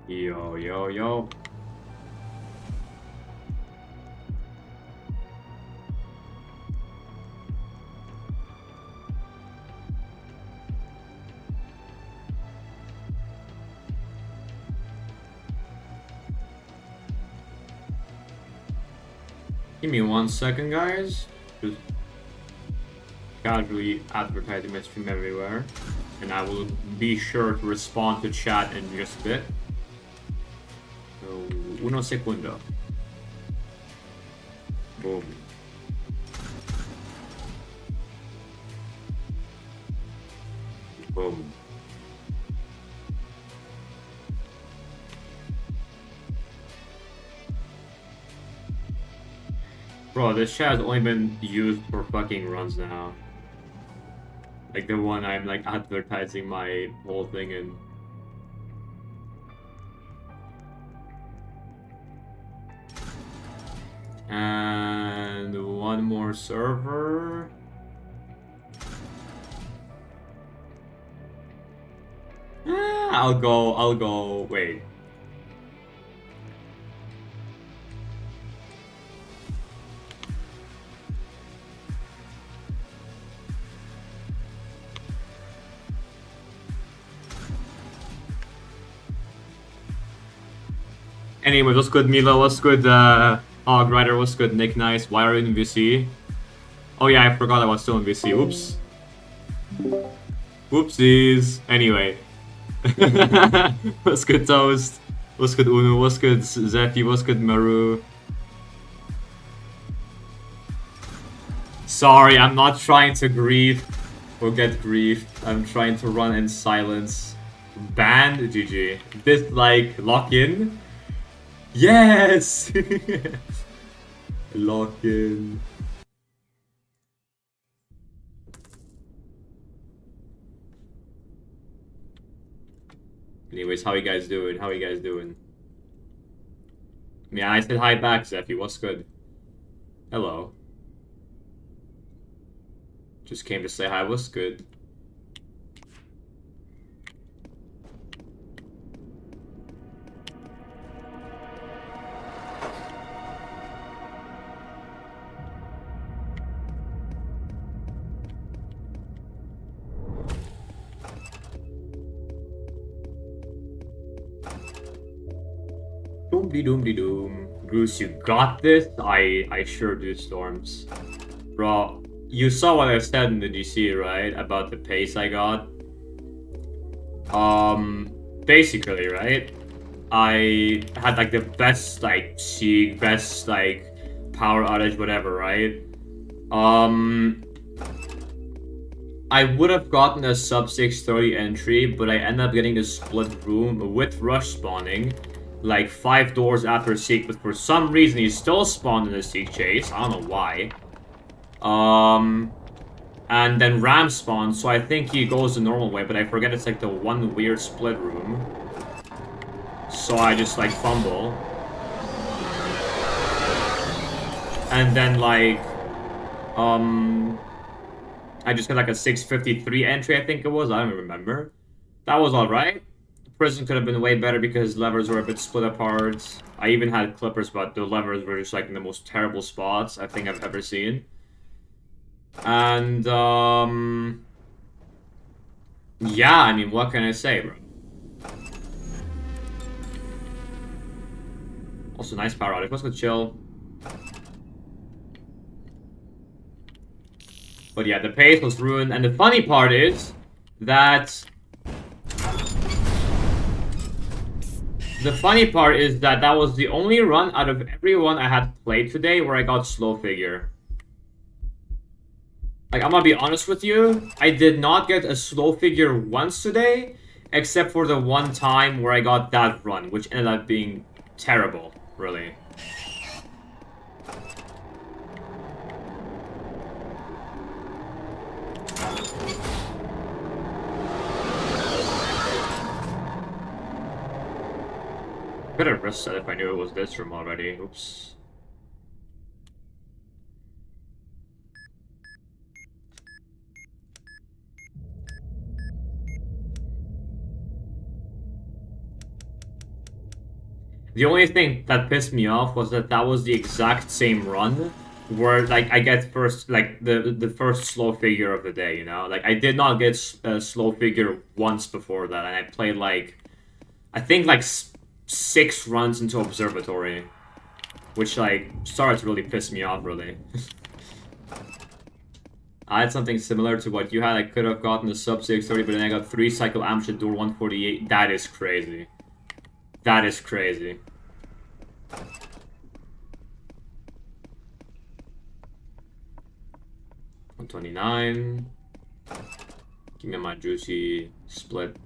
Yo, yo, yo. Give me 1 second, guys. Just casually advertising my stream everywhere. And I will be sure to respond to chat in just a bit. So, uno segundo. Boom. Boom. Bro, this chat has only been used for fucking runs now. Like the one I'm like advertising my whole thing in. And one more server. I'll go, wait. Anyway, what's good, Milo? What's good, Hog Rider? What's good, Nick Nice? Why are you in VC? Oh yeah, I forgot I was still in VC. Oops. Whoopsies. Anyway. What's good, Toast? What's good, Uno? What's good, Zephy? What's good, Maru? Sorry, I'm not trying to grief or get grief. I'm trying to run in silence. Banned? GG. Dislike, lock in? Yes! Lock in. Anyways, how you guys doing? How you guys doing? Yeah, I said hi back, Zephy. What's good? Hello. Just came to say hi. What's good? Doom. Goose, you got this? I sure do, Storms. Bro, you saw what I said in the DC, right? About the pace I got? Basically, right? I had like the best like Sieg, best like power outage, whatever, right? I would have gotten a sub 630 entry, but I ended up getting the split room with rush spawning like 5 doors after Seek, but for some reason he still spawned in the Seek chase. I don't know why. And then Ram spawns, so I think he goes the normal way, but I forget it's like the one weird split room. So I just like fumble. And then like, I just got like a 653 entry, I think it was. I don't remember. That was alright. Prison could have been way better because levers were a bit split apart. I even had clippers, but the levers were just like in the most terrible spots I think I've ever seen. And, yeah, I mean, what can I say, bro? Also, nice power outage. Let's go chill. But yeah, the pace was ruined. And the funny part is that... that was the only run out of everyone I had played today where I got slow figure. Like, I'm gonna be honest with you, I did not get a slow figure once today, except for the one time where I got that run, which ended up being terrible, really. Could have risked that if I knew it was this room already. Oops. The only thing that pissed me off was that that was the exact same run where like I get first like the first slow figure of the day, you know? Like I did not get a slow figure once before that, and I played like I think like 6 runs into observatory, which like started to really piss me off really. I had something similar to what you had. I could have gotten the sub 630, but then I got 3 cycle ambush at door 148. That is crazy. That is crazy. $129. Give me my juicy split.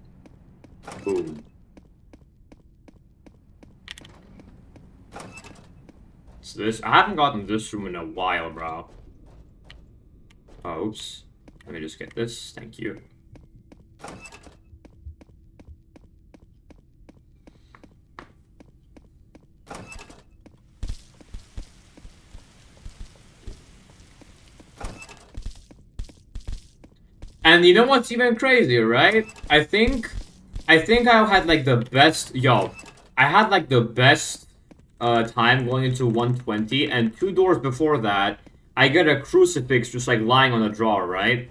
Boom. So this, I haven't gotten this room in a while, bro. Oh, oops. Let me just get this. Thank you. And you know what's even crazier, right? I think I had like the best, I had like the best time going into 120, and 2 doors before that, I get a crucifix just like lying on a drawer, right?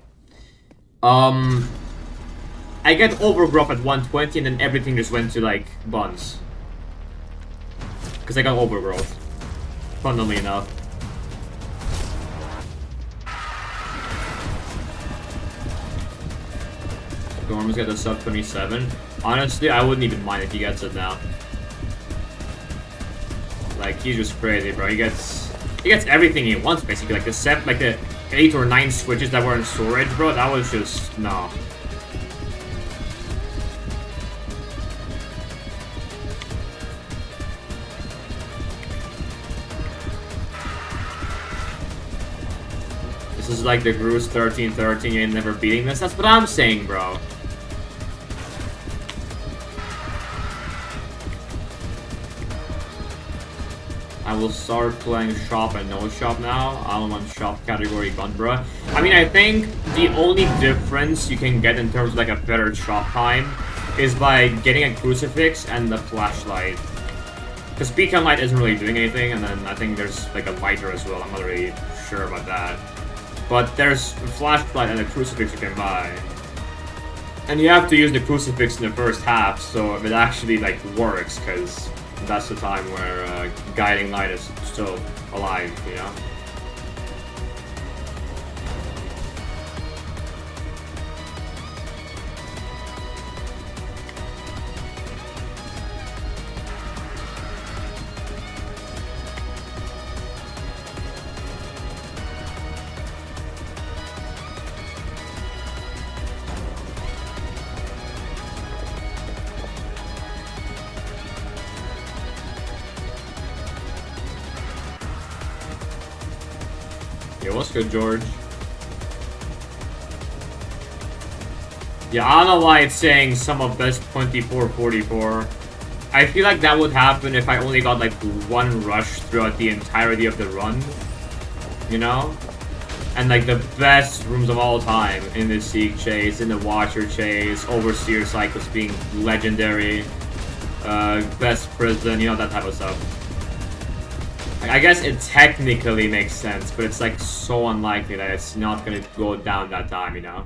I get overgrowth at 120, and then everything just went to like buns. Because I got overgrowth. Funnily enough. Dorm's got a sub 27. Honestly, I wouldn't even mind if he gets it now. Like, he's just crazy, bro. He gets everything he wants, basically. Like the 8 or 9 switches that were in storage, bro. That was just no. This is like the Gru's 13-13. You ain't never beating this. That's what I'm saying, bro. I will start playing shop and no shop now. I don't want shop category gun, bruh. I mean, I think the only difference you can get in terms of like a better shop time is by getting a crucifix and the flashlight. Because beacon light isn't really doing anything, and then I think there's like a lighter as well. I'm not really sure about that. But there's a flashlight and a crucifix you can buy. And you have to use the crucifix in the first half, so it actually like works, because that's the time where guiding light is still alive, you know? Yeah, what's good, George? Yeah, I don't know why it's saying sum of best 24-44. I feel like that would happen if I only got like 1 rush throughout the entirety of the run. You know? And like the best rooms of all time in the Seek Chase, in the Watcher Chase, Overseer Cycles being legendary, best prison, you know, that type of stuff. I guess it technically makes sense, but it's like so unlikely that it's not gonna go down that time, you know?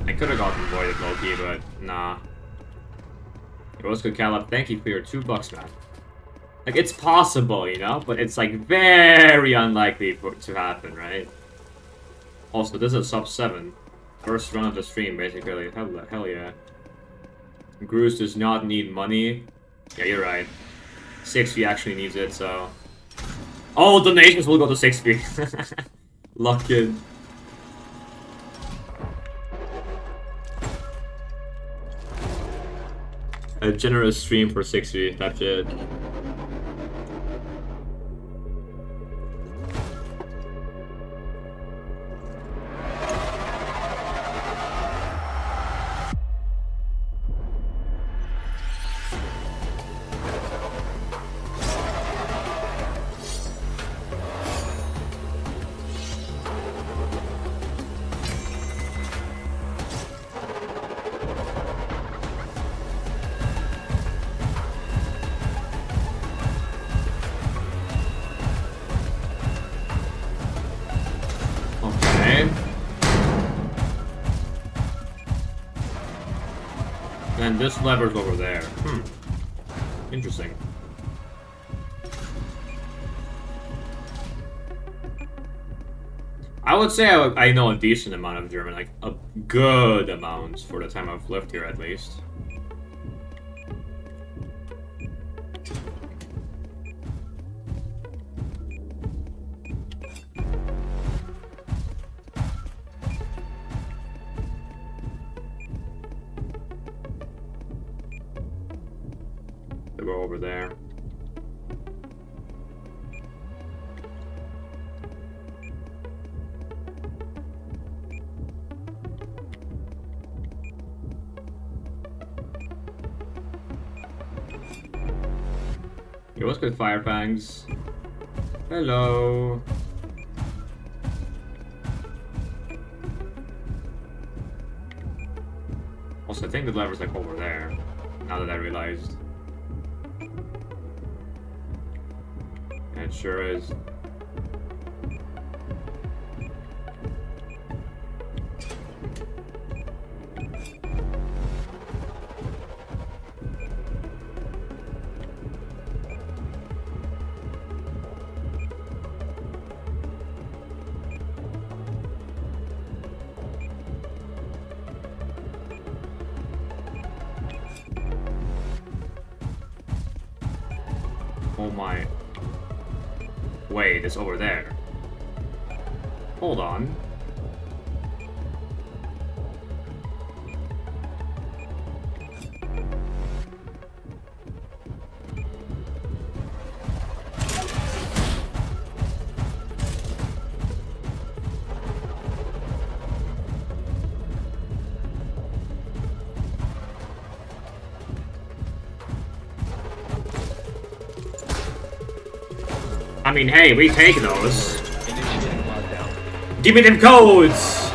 I could have gotten voided low-key, but nah. It was good, Caleb. Thank you for your $2, man. Like, it's possible, you know? But it's like very unlikely for it to happen, right? Also, this is sub 7. First run of the stream, basically. Hell yeah. Gruz does not need money. Yeah, you're right. 6V actually needs it, so... Oh, donations will go to 6V. Luck kid. A generous stream for 6V, that's it. And this lever's over there. Interesting. I would say I know a decent amount of German, like a good amount for the time I've lived here at least. They go over there. Yo, what's good, Fire Fangs? Hello. Also, I think the lever's like over there. Now that I realized. Yeah, it sure is. Oh my. Wait, it's over there. Hold on. I mean, hey, we take those. Give me them codes!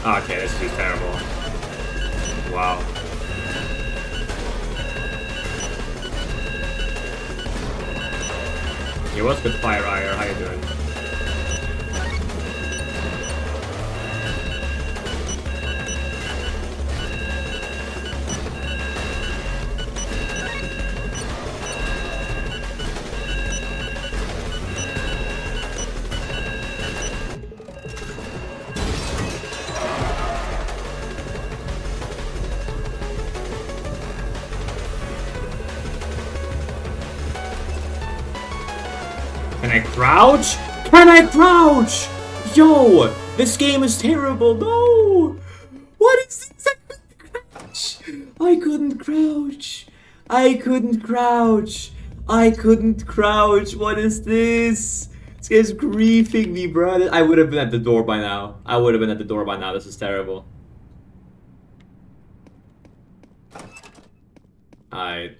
Okay, this is terrible. Wow. Yo, what's good, Fire Ire? How you doing? Can I crouch? Can I crouch? Yo, this game is terrible. No. What is this? I couldn't crouch. I couldn't crouch. I couldn't crouch. What is this? This game's griefing me, bro. I would have been at the door by now. I would have been at the door by now. This is terrible. Alright.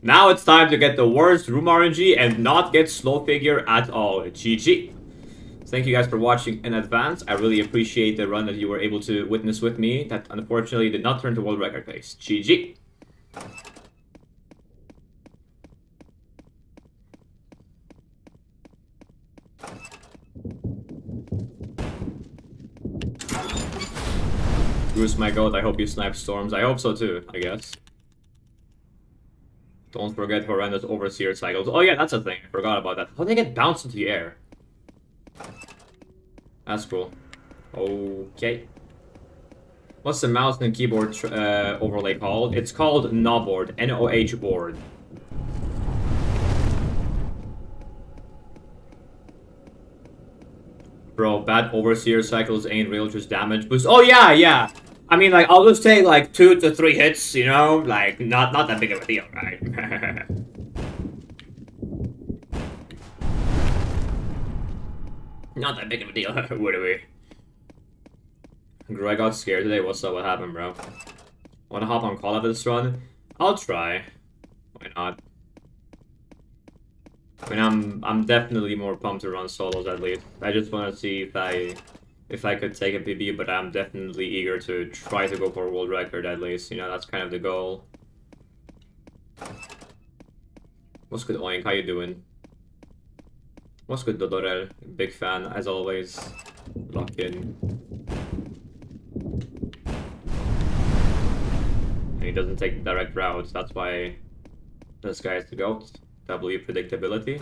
Now it's time to get the worst room RNG and not get slow figure at all. GG. Thank you guys for watching in advance. I really appreciate the run that you were able to witness with me that unfortunately did not turn to world record pace. GG. Goose my goat, I hope you snipe storms. I hope so too, I guess. Don't forget horrendous overseer cycles. Oh yeah, that's a thing. I forgot about that. How do they get bounced into the air? That's cool. Okay. What's the mouse and keyboard overlay called? It's called Noboard. N-O-H board. Bro, bad overseer cycles ain't real, just damage boost. Oh yeah, yeah. I mean, like, I'll just take, like, 2 to 3 hits, you know? Like, not that big of a deal, right? Not that big of a deal, would we? Greg got scared today. What's up? What happened, bro? Wanna hop on call after this run? I'll try. Why not? I mean, I'm definitely more pumped to run solos, at least. I just want to see if I could take a PB, but I'm definitely eager to try to go for a world record at least. You know, that's kind of the goal. What's good, Oink? How you doing? What's good, Dodorel? Big fan, as always. Lock in. and he doesn't take direct routes. That's why this guy is the GOAT. W predictability.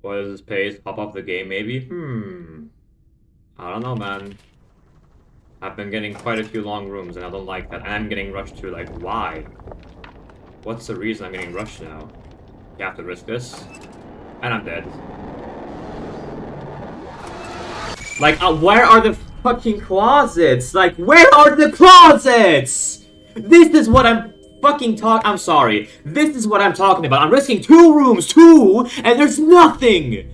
What is this pace? Pop off the game, maybe? I don't know, man. I've been getting quite a few long rooms, and I don't like that. And I'm getting rushed too. Like, why? What's the reason I'm getting rushed now? You have to risk this. And I'm dead. Like, where are the fucking closets? Like, where are the closets? This is what I'm fucking I'm sorry. This is what I'm talking about. I'm risking 2 rooms, 2, and there's nothing!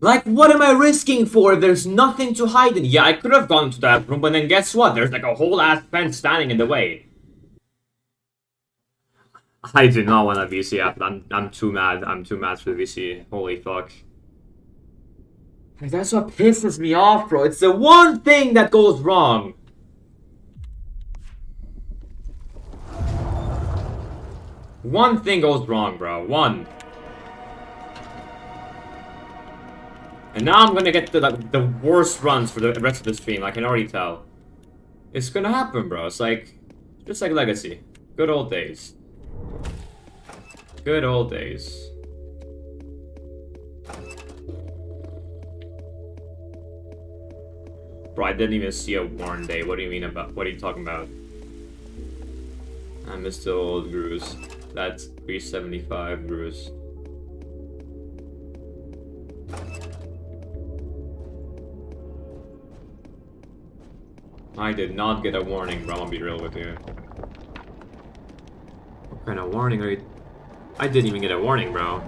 Like, what am I risking for if there's nothing to hide in? Yeah, I could have gone to that room, but then guess what? There's like a whole ass fence standing in the way. I do not want a VC app. I'm too mad. I'm too mad for the VC. Holy fuck. Like, that's what pisses me off, bro. It's the one thing that goes wrong. One thing goes wrong, bro. One. And now I'm gonna get the worst runs for the rest of the stream. I can already tell. It's gonna happen, bro. It's like, just like Legacy. Good old days. Good old days. Bro, I didn't even see a worn day. What do you mean about? What are you talking about? I missed the old Grooves. That's 375 Grooves. I did not get a warning, bro. I'm gonna be real with you. What kind of warning are you? I didn't even get a warning, bro.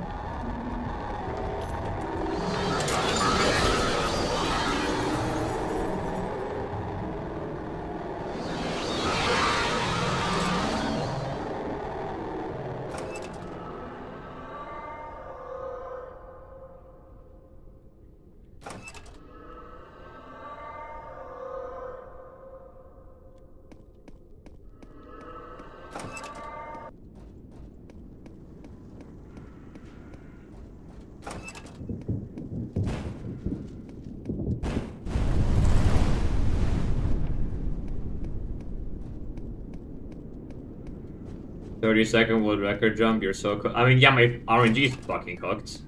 30-second world record jump, you're so cooked. I mean, yeah, my RNG is fucking cooked.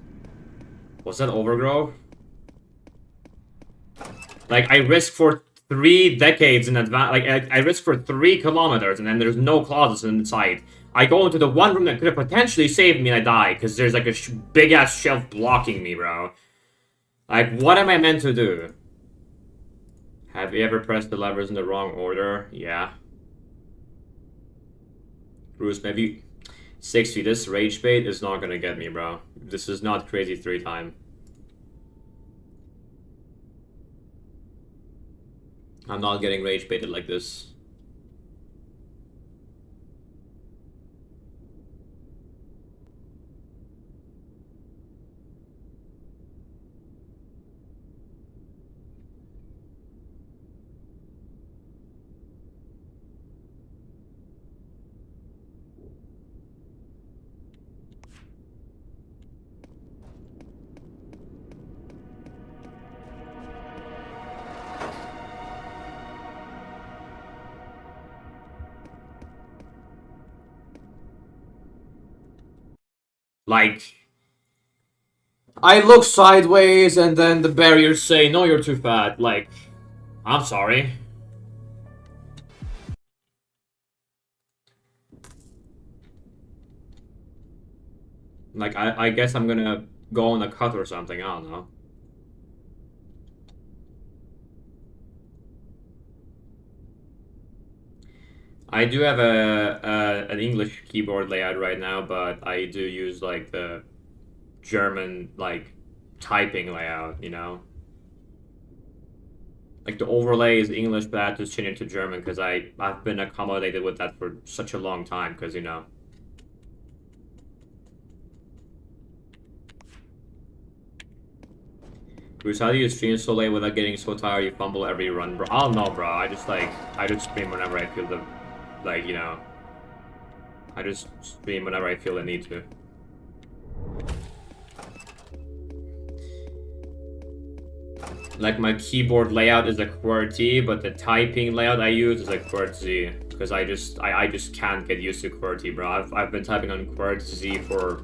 Was that overgrowth? Like, I risk for 3 decades in advance. Like, I risk for 3 kilometers, and then there's no closets inside. I go into the one room that could have potentially saved me, and I die, because there's like a big-ass shelf blocking me, bro. Like, what am I meant to do? Have you ever pressed the levers in the wrong order? Yeah. Bruce, maybe 60. This rage bait is not gonna get me, bro. This is not crazy 3 time. I'm not getting rage baited like this. Like, I look sideways and then the barriers say, no, you're too fat. Like, I'm sorry. Like, I guess I'm gonna go on a cut or something, I don't know. I do have an English keyboard layout right now, but I do use like the German like typing layout, you know? Like the overlay is English, but I had to change it to German because I've been accommodated with that for such a long time. Because you know. Bruce, how do you stream so late without getting so tired you fumble every run, bro? I don't know, bro. I just stream whenever I feel the, like, you know. I just stream whenever I feel the need to. Like my keyboard layout is a QWERTY, but the typing layout I use is a QWERTY because I just can't get used to QWERTY, bro. I've been typing on QWERTY for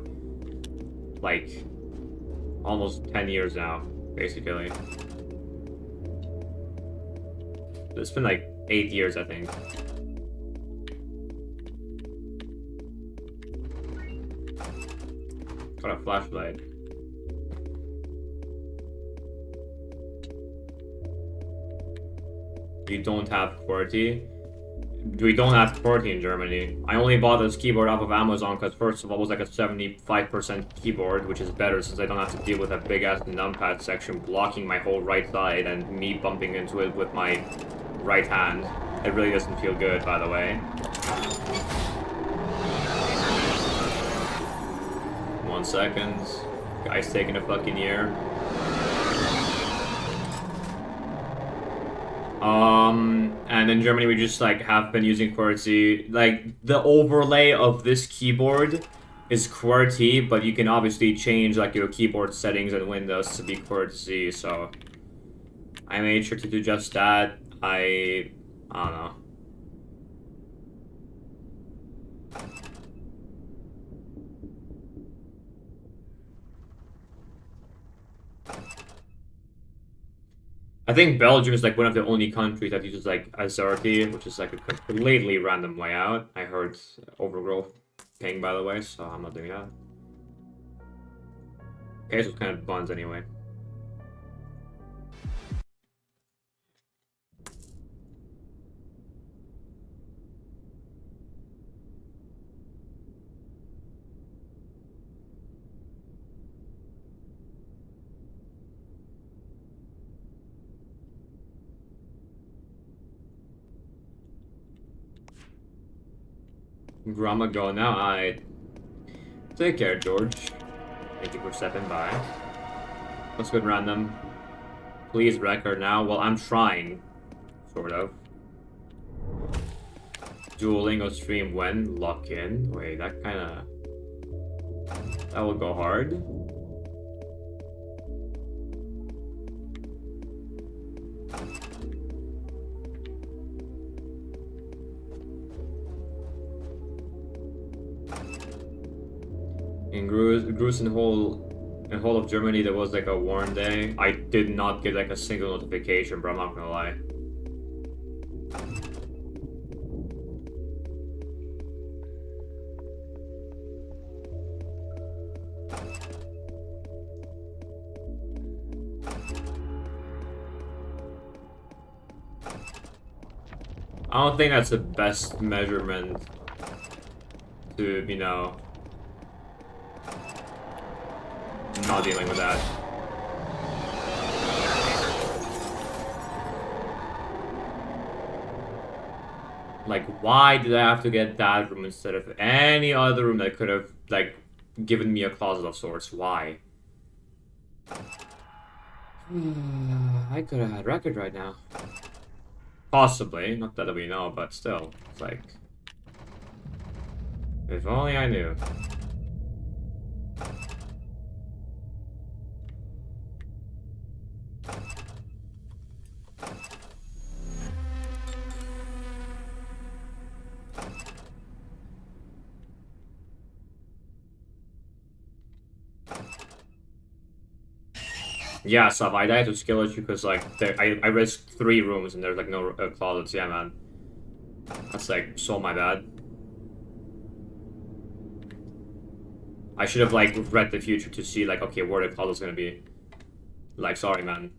like almost 10 years now, basically. It's been like 8 years, I think. Got a flashlight. You don't have QWERTY? We don't have QWERTY in Germany. I only bought this keyboard off of Amazon because first of all it was like a 75% keyboard, which is better since I don't have to deal with a big ass numpad section blocking my whole right side and me bumping into it with my right hand. It really doesn't feel good, by the way. 1 second. Guy's taking a fucking year. And in Germany we just like have been using QWERTY. Like the overlay of this keyboard is QWERTY, but you can obviously change like your keyboard settings in Windows to be QWERTY, so I made sure to do just that. I don't know. I think Belgium is like one of the only countries that uses like AZERTY, which is like a completely random layout. I heard overgrowth ping, by the way, so I'm not doing that. Okay, so it's kind of buns anyway. Grandma go now. I take care, George. Thank you for stepping by. What's good, random? Please record now. Well, I'm trying, sort of. Duolingo stream when? Lock in. Wait, that kind of that will go hard. In Gruß and whole of Germany, there was like a warm day. I did not get like a single notification, bro. I'm not gonna lie. I don't think that's the best measurement to, you know, not dealing with that. Like, why did I have to get that room instead of any other room that could have, like, given me a closet of sorts? Why? I could have had record right now. Possibly. Not that we know, but still. It's like... if only I knew. Yeah, Sub, I died to skill issue because, like, I risked 3 rooms and there's, like, no closets. Yeah, man. That's, like, so my bad. I should have, like, read the future to see, like, okay, where the closet's gonna be. Like, sorry, man.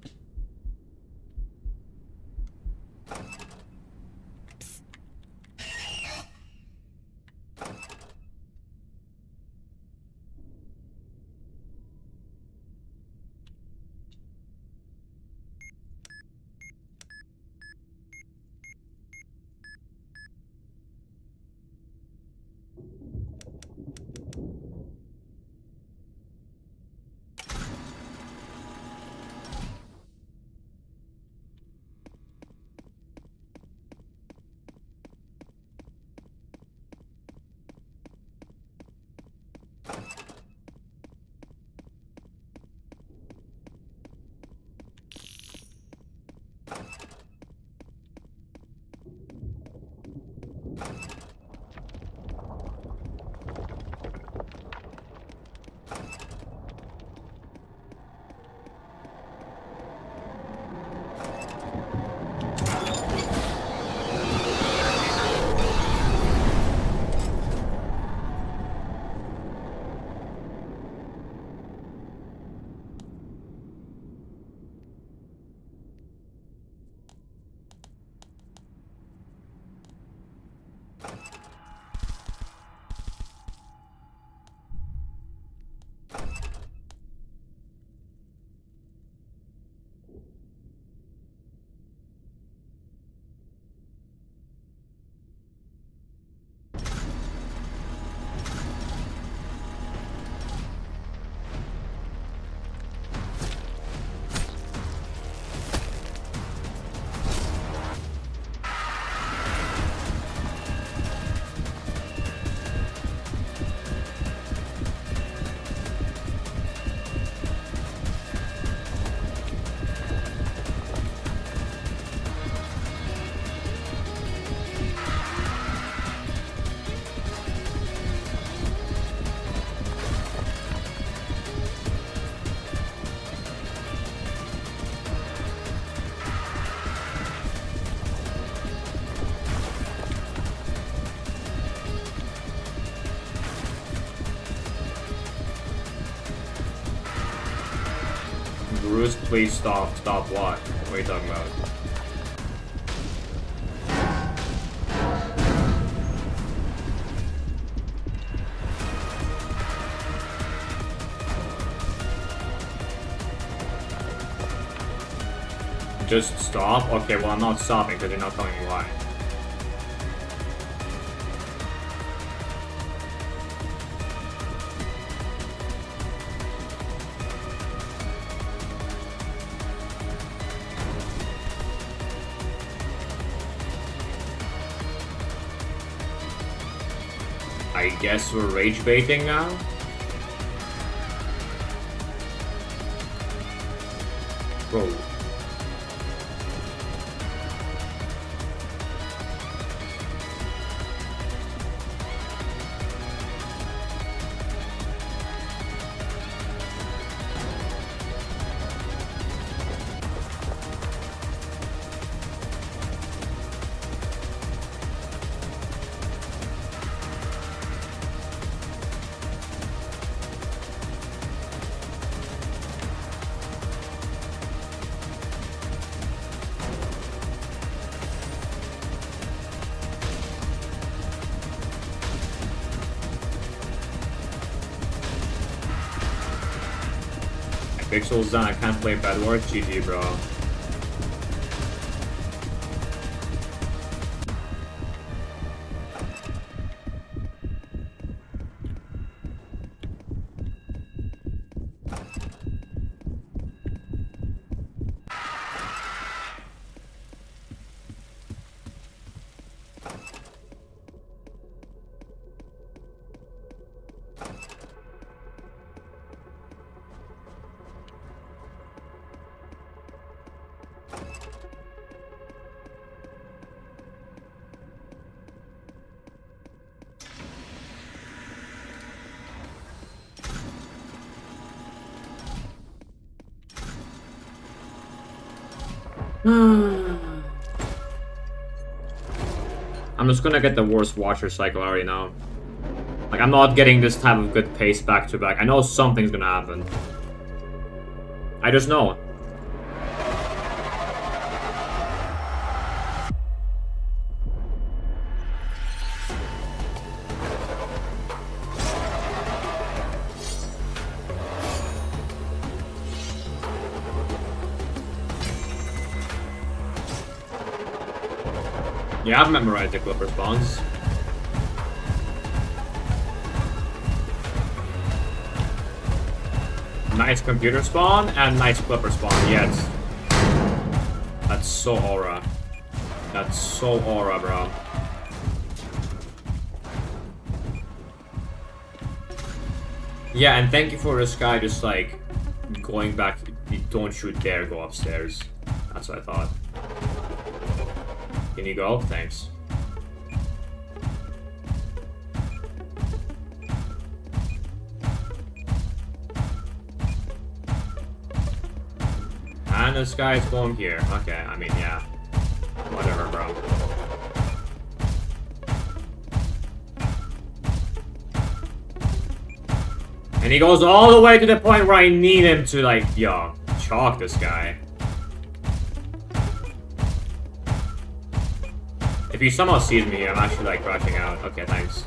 Bruce, please stop. Stop what? What are you talking about? Just stop? Okay, well I'm not stopping because you're not telling me why. I guess we're rage baiting now? Bro. Pixels done, I can't play bad work. GG, bro. I'm just gonna get the worst watcher cycle, I already know. Like, I'm not getting this type of good pace back to back. I know something's gonna happen. I just know. Yeah, I've memorized the Clipper spawns. Nice computer spawn and nice Clipper spawn, yes. That's so aura. That's so aura, bro. Yeah, and thank you for this guy just like going back. Don't shoot there, go upstairs. That's what I thought. Can you go? Thanks. And this guy's going here. Okay, I mean, yeah. Whatever, bro. And he goes all the way to the point where I need him to, like, yo, chalk this guy. If he somehow sees me, I'm actually, like, crashing out. Okay, thanks.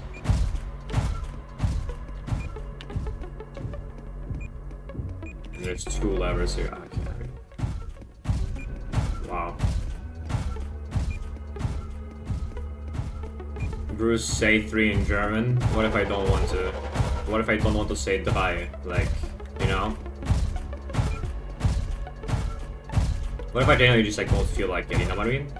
And there's 2 levers here. Okay. Wow. Bruce, say 3 in German. What if I don't want to? What if I don't want to say drei? Like, you know? What if I generally just, like, don't feel like it, you know what I mean?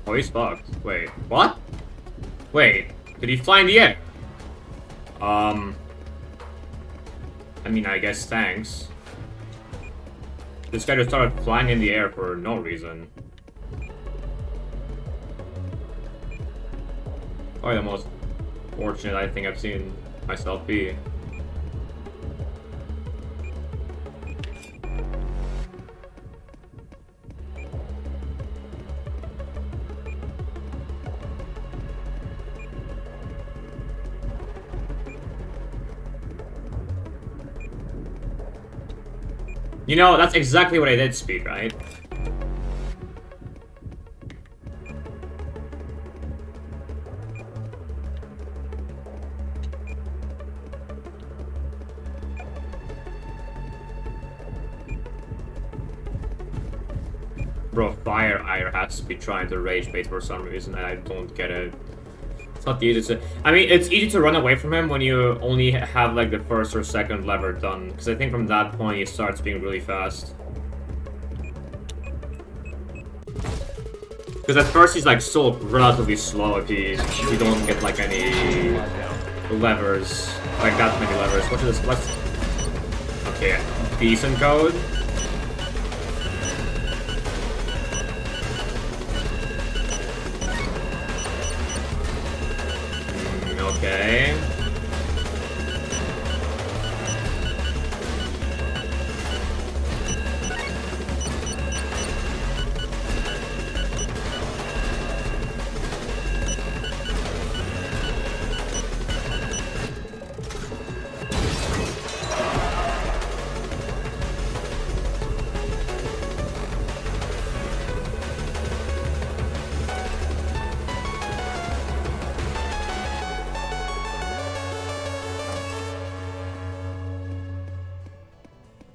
Oh, he's fucked. Wait, what? Wait, did he fly in the air? I mean, I guess thanks. This guy just started flying in the air for no reason. Probably the most fortunate I think I've seen myself be. You know, that's exactly what I did, Speed, right? Bro, Fire Ire has to be trying to rage bait for some reason, and I don't get it. It's not easy to... I mean, it's easy to run away from him when you only have, like, the first or second lever done. Because I think from that point, he starts being really fast. Because at first, he's, like, still relatively slow if you don't get, like, any levers. Like, that many levers. What is this? Let's... Okay, decent code. Okay.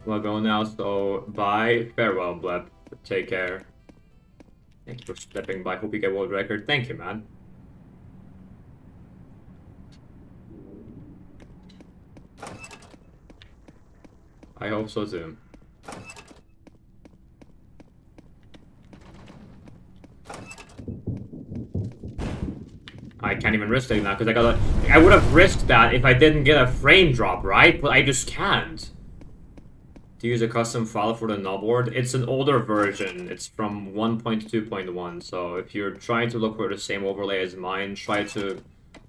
We'll go now, so bye. Farewell, Bleb. Take care. Thank you for stepping by. Hope you get world record. Thank you, man. I hope so too. I can't even risk it now because I would have risked that if I didn't get a frame drop, right? But I just can't. To use a custom file for the knobboard. It's an older version. It's from 1.2.1. So if you're trying to look for the same overlay as mine, try to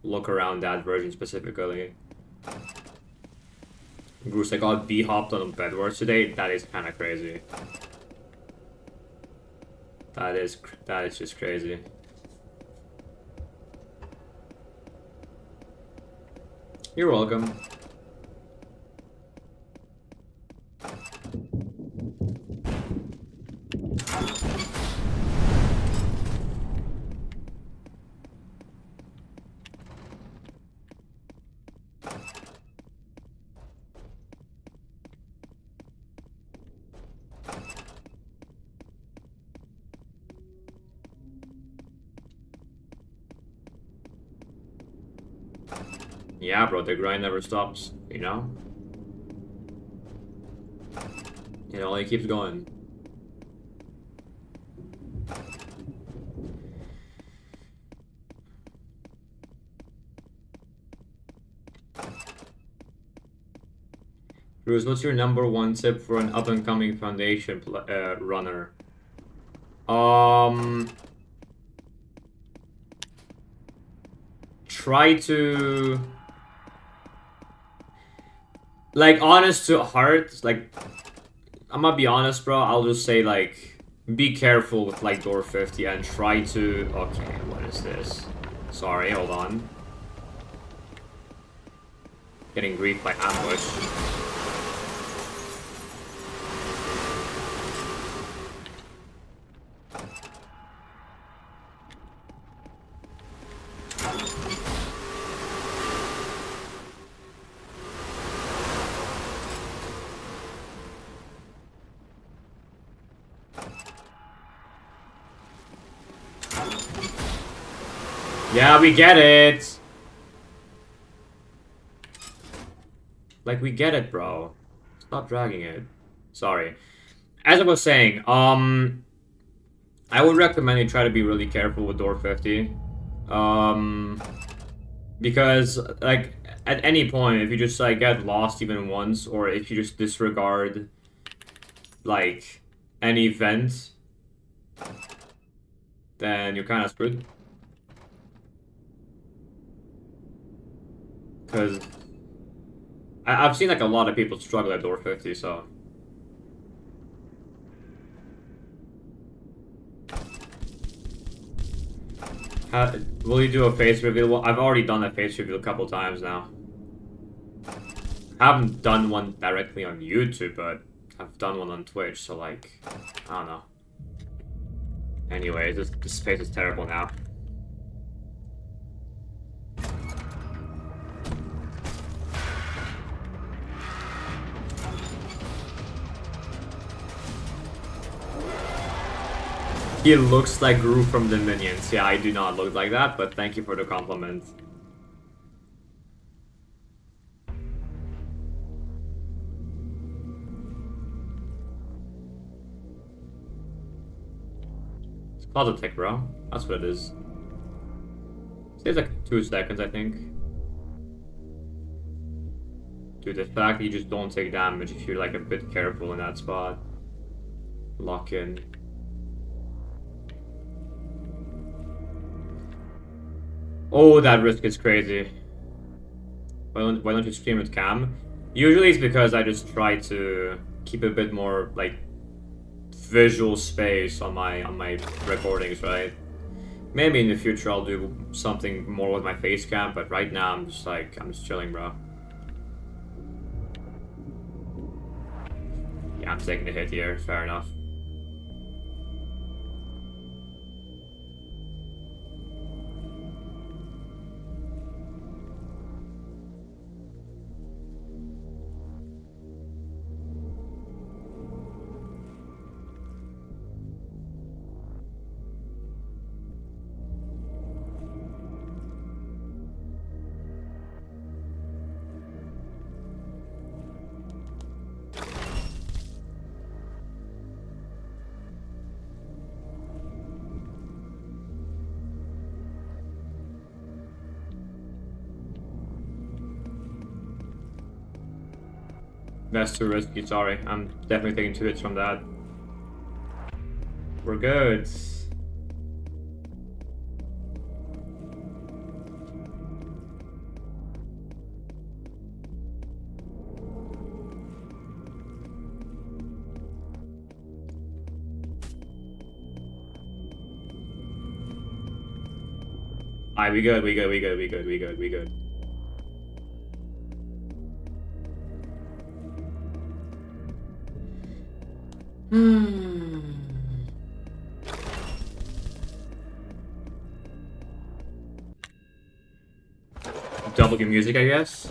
look around that version specifically. Bruce, I got B-hopped on Bedwars today. That is kind of crazy. That is just crazy. You're welcome. Yeah, bro, the grind never stops, you know? It only keeps going. Bruce, what's your #1 tip for an up-and-coming foundation runner? Try to... Like, honest to heart, like... I'm gonna be honest, bro, I'll just say, like... Be careful with, like, door 50 and try to... Okay, what is this? Sorry, hold on. Getting griefed by ambush. Yeah, we get it! Like, we get it, bro. Stop dragging it. Sorry. As I was saying, I would recommend you try to be really careful with door 50. Because, like, at any point, if you just, like, get lost even once, or if you just disregard, like, an event, then you're kind of screwed. Because I've seen like a lot of people struggle at door 50, so. Will you do a face reveal? Well, I've already done a face reveal a couple times now. I haven't done one directly on YouTube, but I've done one on Twitch, so like, I don't know. Anyway, this face is terrible now. He looks like Gru from the Minions. Yeah, I do not look like that, but thank you for the compliment. It's closet tech, bro. That's what it is. Saves like 2 seconds, I think. Dude, the fact that you just don't take damage if you're like a bit careful in that spot. Lock in. Oh, that risk is crazy. Why don't you stream with cam? Usually it's because I just try to keep a bit more like visual space on my recordings, right? Maybe in the future I'll do something more with my face cam, but right now I'm just chilling, bro. Yeah, I'm taking the hit here, fair enough. That's too risky, sorry. I'm definitely taking 2 hits from that. We're good. Alright, we good. Double game music, I guess.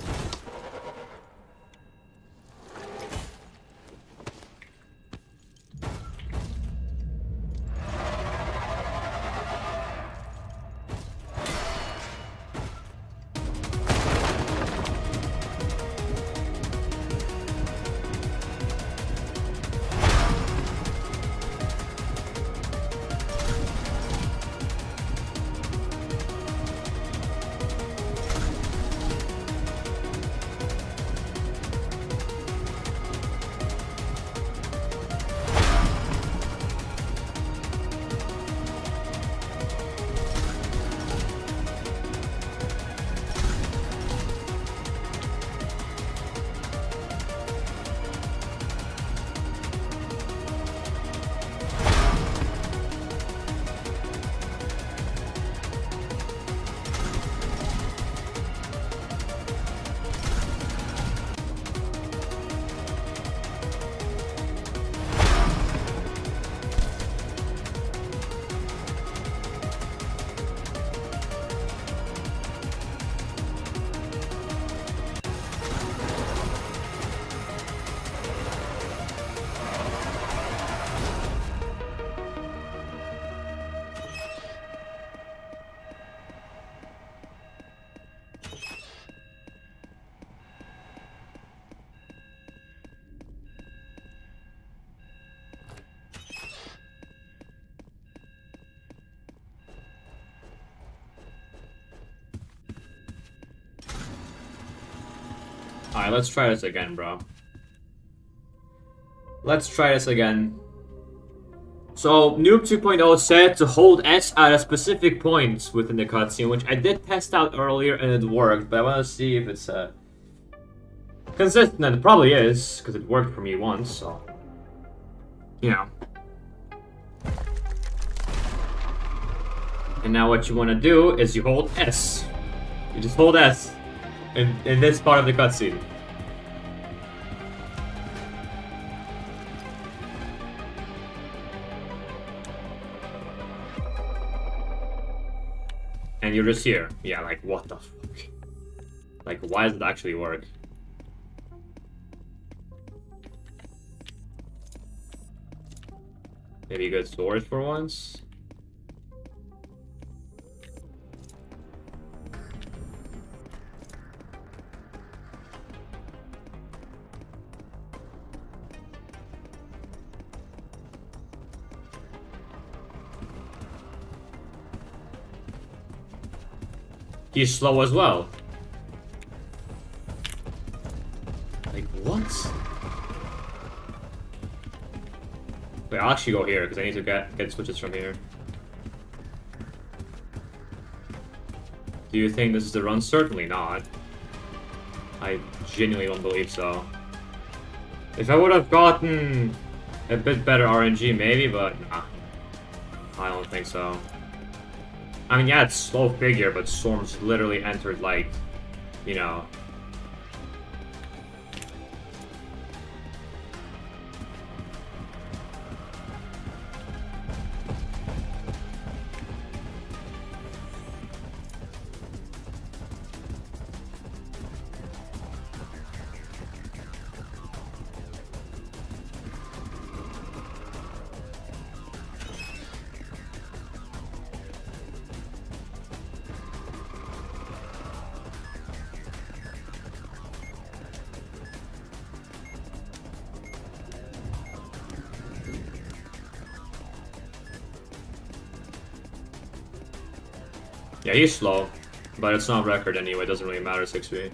Alright, let's try this again, bro. Let's try this again. So, Noob 2.0 said to hold S at a specific point within the cutscene, which I did test out earlier and it worked, but I want to see if it's consistent, and it probably is, because it worked for me once, so... You know. And now what you want to do is you hold S. You just hold S in this part of the cutscene. And you're just here. Yeah, like, what the fuck? Like, why does it actually work? Maybe good storage for once? He's slow as well. Like, what? Wait, I'll actually go here, because I need to get switches from here. Do you think this is the run? Certainly not. I genuinely don't believe so. If I would have gotten a bit better RNG, maybe, but nah. I don't think so. I mean, yeah, it's slow figure, but Storm's literally entered, like, you know... Yeah, he's slow, but it's not record anyway, it doesn't really matter 6v.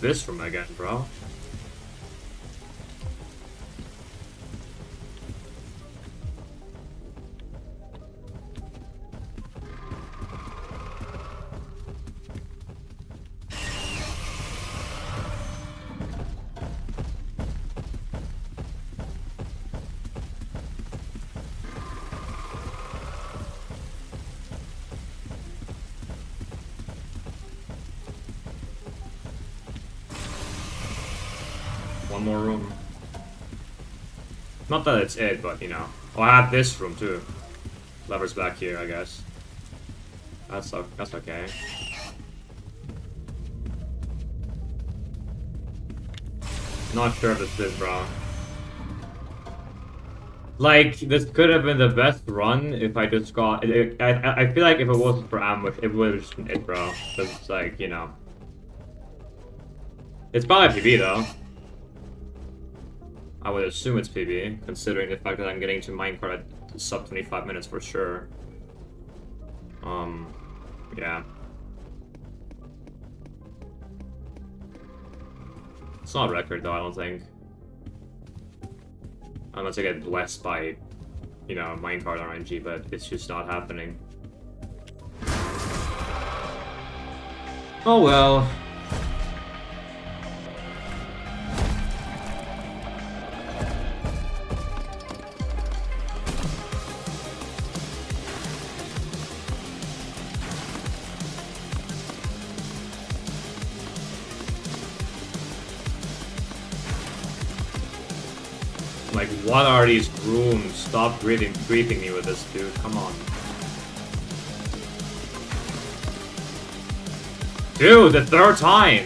This from again, bro. One more room. Not that it's it, but you know. Oh, I have this room too. Levers back here, I guess. That's okay. Not sure if it's this, bro. Like, this could have been the best run if I just got... I feel like if it wasn't for ambush, it would have just been it, bro. Because it's like, you know... It's probably PB, though. I would assume it's PB, considering the fact that I'm getting to minecart at sub 25 minutes for sure. Yeah. It's not a record though, I don't think. Unless I get blessed by, you know, minecart RNG, but it's just not happening. Oh well. Like, what are these rooms? Stop greeting me with this, dude. Come on. Dude, the third time!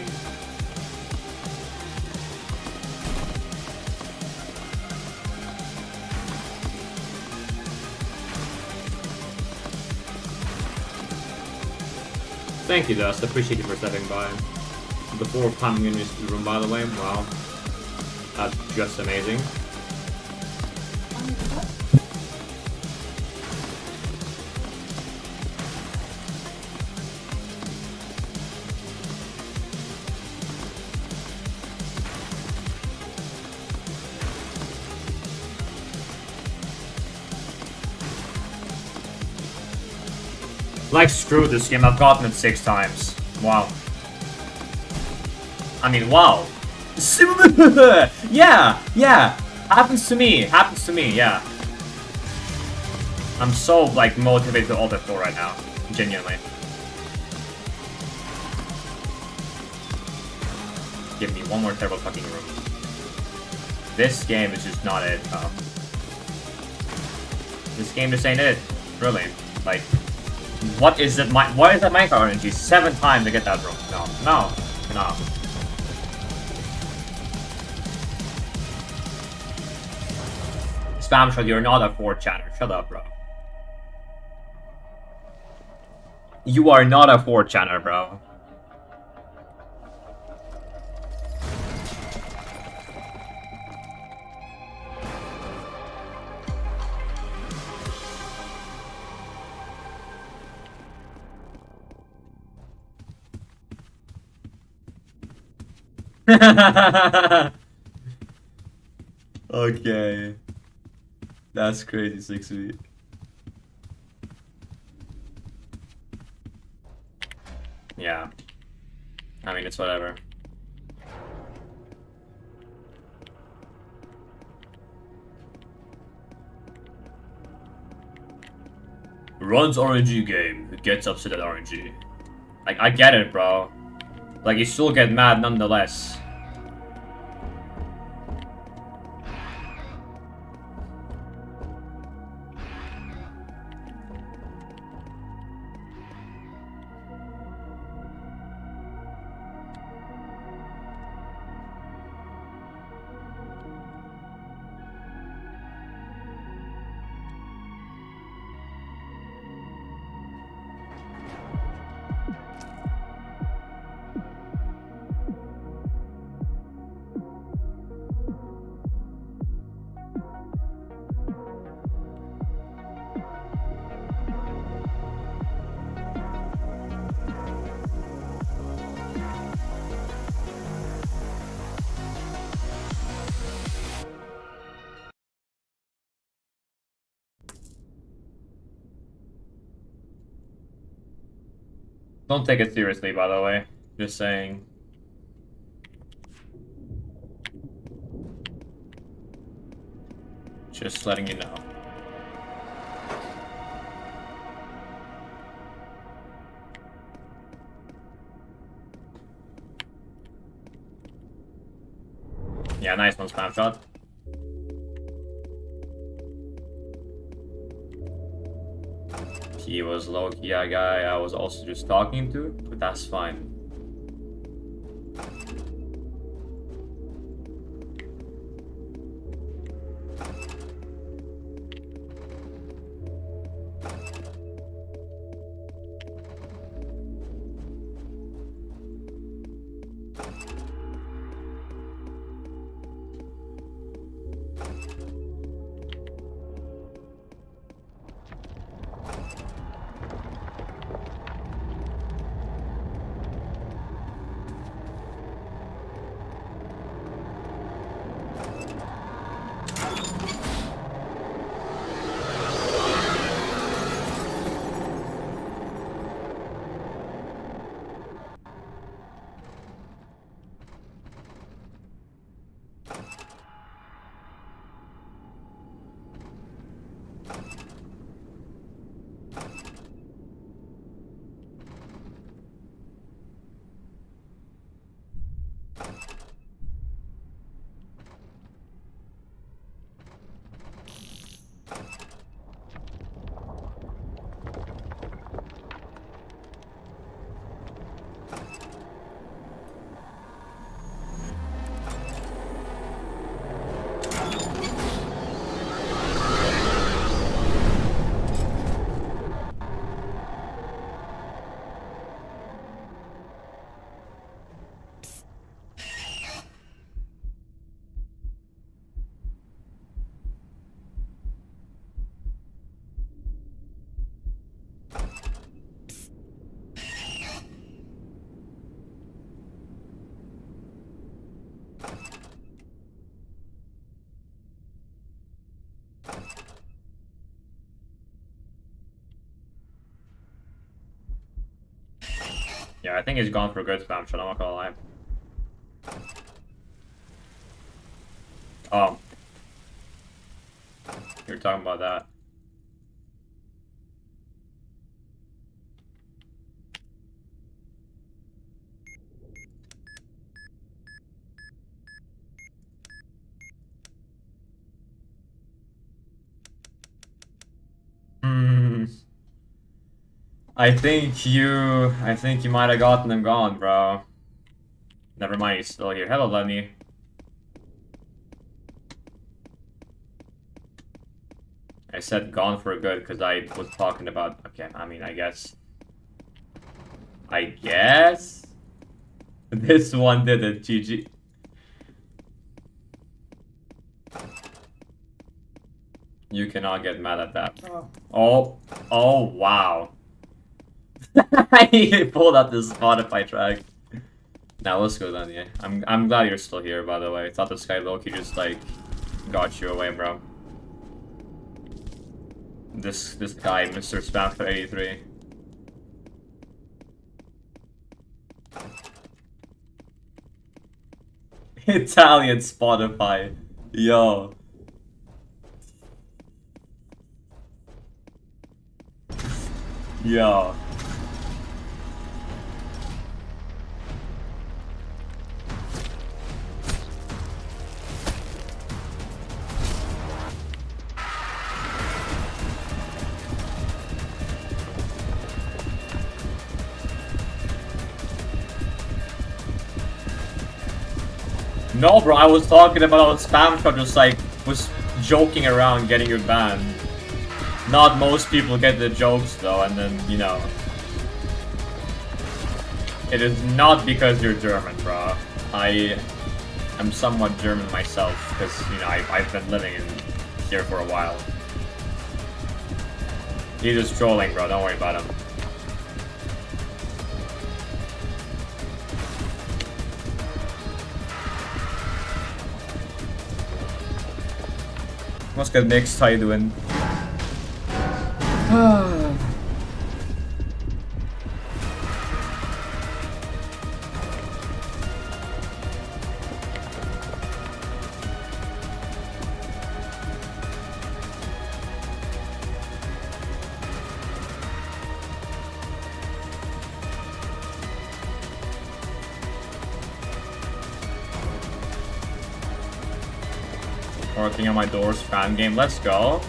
Thank you, Dust. Appreciate you for stepping by. The fourth time in this room, by the way. Wow. That's just amazing. Like, screw this game, I've gotten it 6 times. Wow. I mean, wow. Yeah, yeah. Happens to me, yeah. I'm so, like, motivated to Alt F4 right now. Genuinely. Give me one more terrible fucking room. This game is just not it. This game just ain't it. Really. Like, what is that minecart RNG? 7 times to get that room. No. Spam shot, you're not a 4chaner. Shut up, bro. You are not a 4chaner, bro. Okay. That's crazy, 6 feet. Yeah. I mean, it's whatever. Runs RNG game. It gets upset at RNG. Like, I get it, bro. Like, you still get mad nonetheless. Don't take it seriously, by the way. Just saying. Just letting you know. Yeah, nice one, spam shot. He was low-key a guy I was also just talking to, but that's fine. Yeah, I think he's gone for a good spam shot, I'm not gonna lie. Oh. You're talking about that. Hmm. I think you might have gotten him gone, bro. Never mind, he's still here. Hello, Lenny. I said gone for good because I was talking about. Okay, I mean, I guess. This one did it, GG. You cannot get mad at that. Oh, wow. He pulled up the Spotify track. Now let's go then, yeah. I'm glad you're still here, by the way. I thought this guy Loki just like got you away, bro. This guy, Mr. Spamster 83. Italian Spotify. Yo. Yo. No, bro, I was talking about spam shot, just like was joking around getting you banned. Not most people get the jokes though, and then you know, it is not because you're German, bro. I am somewhat German myself because you know I've been living here for a while. He's just trolling, bro. Don't worry about him. What's good, Mix? How you doing? Working on my Doors fan game. Let's go.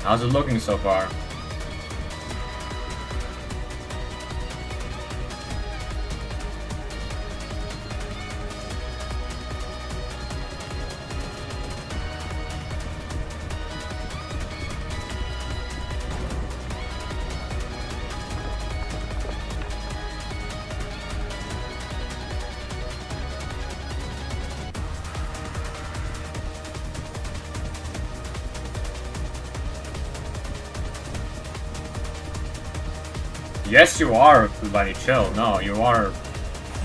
How's it looking so far? Yes, you are, buddy. Chill. No, you are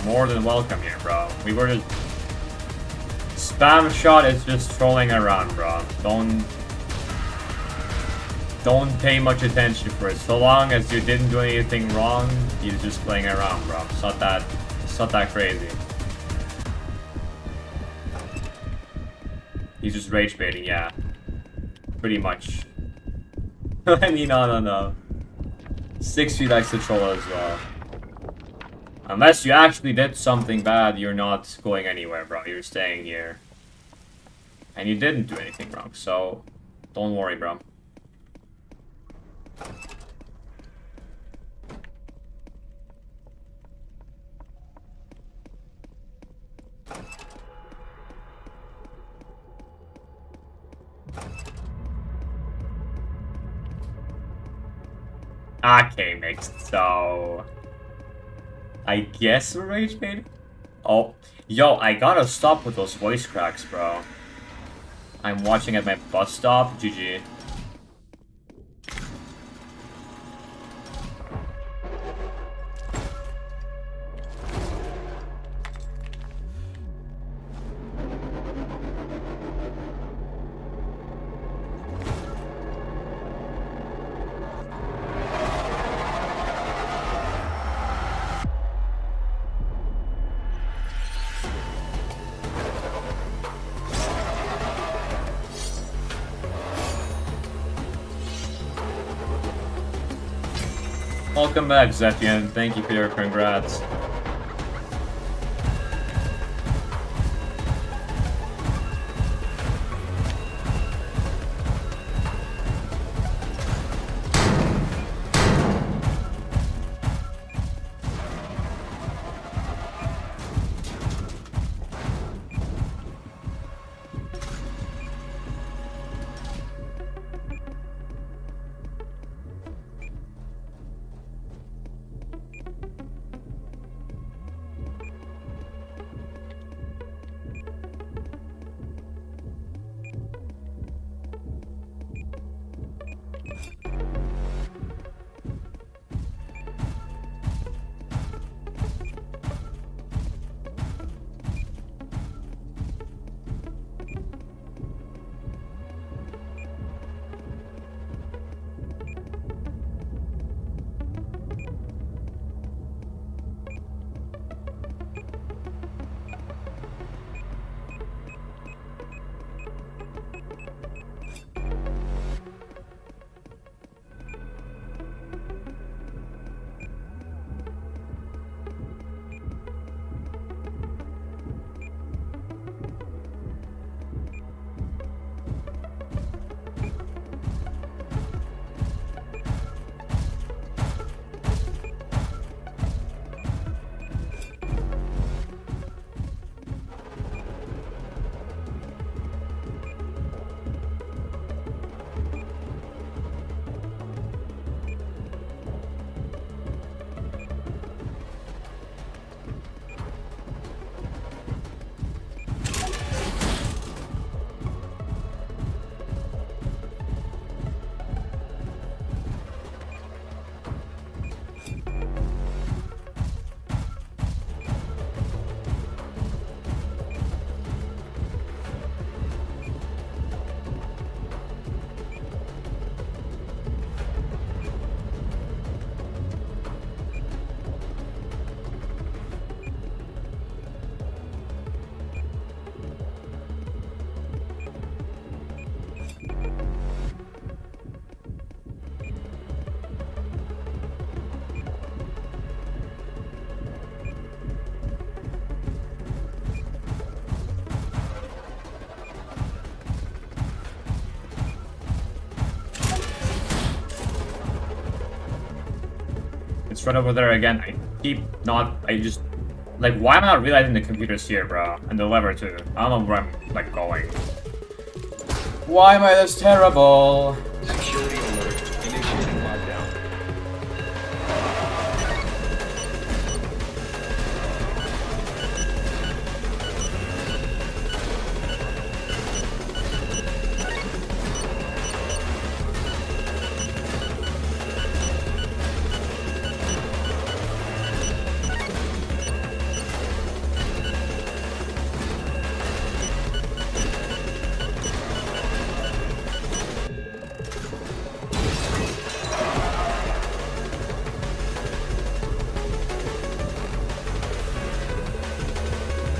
more than welcome here, bro. We were just... Spam shot is just trolling around, bro. Don't pay much attention for it. So long as you didn't do anything wrong, he's just playing around, bro. It's not that crazy. He's just rage baiting, yeah. Pretty much. I mean, no. 6 feet likes to troll as well. Unless you actually did something bad, you're not going anywhere, bro. You're staying here. And you didn't do anything wrong, so don't worry, bro. Okay, mixed. So I guess we're rage baiting. Oh, yo, I gotta stop with those voice cracks, bro. I'm watching at my bus stop. GG. Welcome back, Zephian. Thank you for your congrats. It's right over there again. I just, like, why am I not realizing the computer's here, bro? And the lever, too. I don't know where I'm, like, going. Why am I this terrible? Security alert. Initiating lockdown.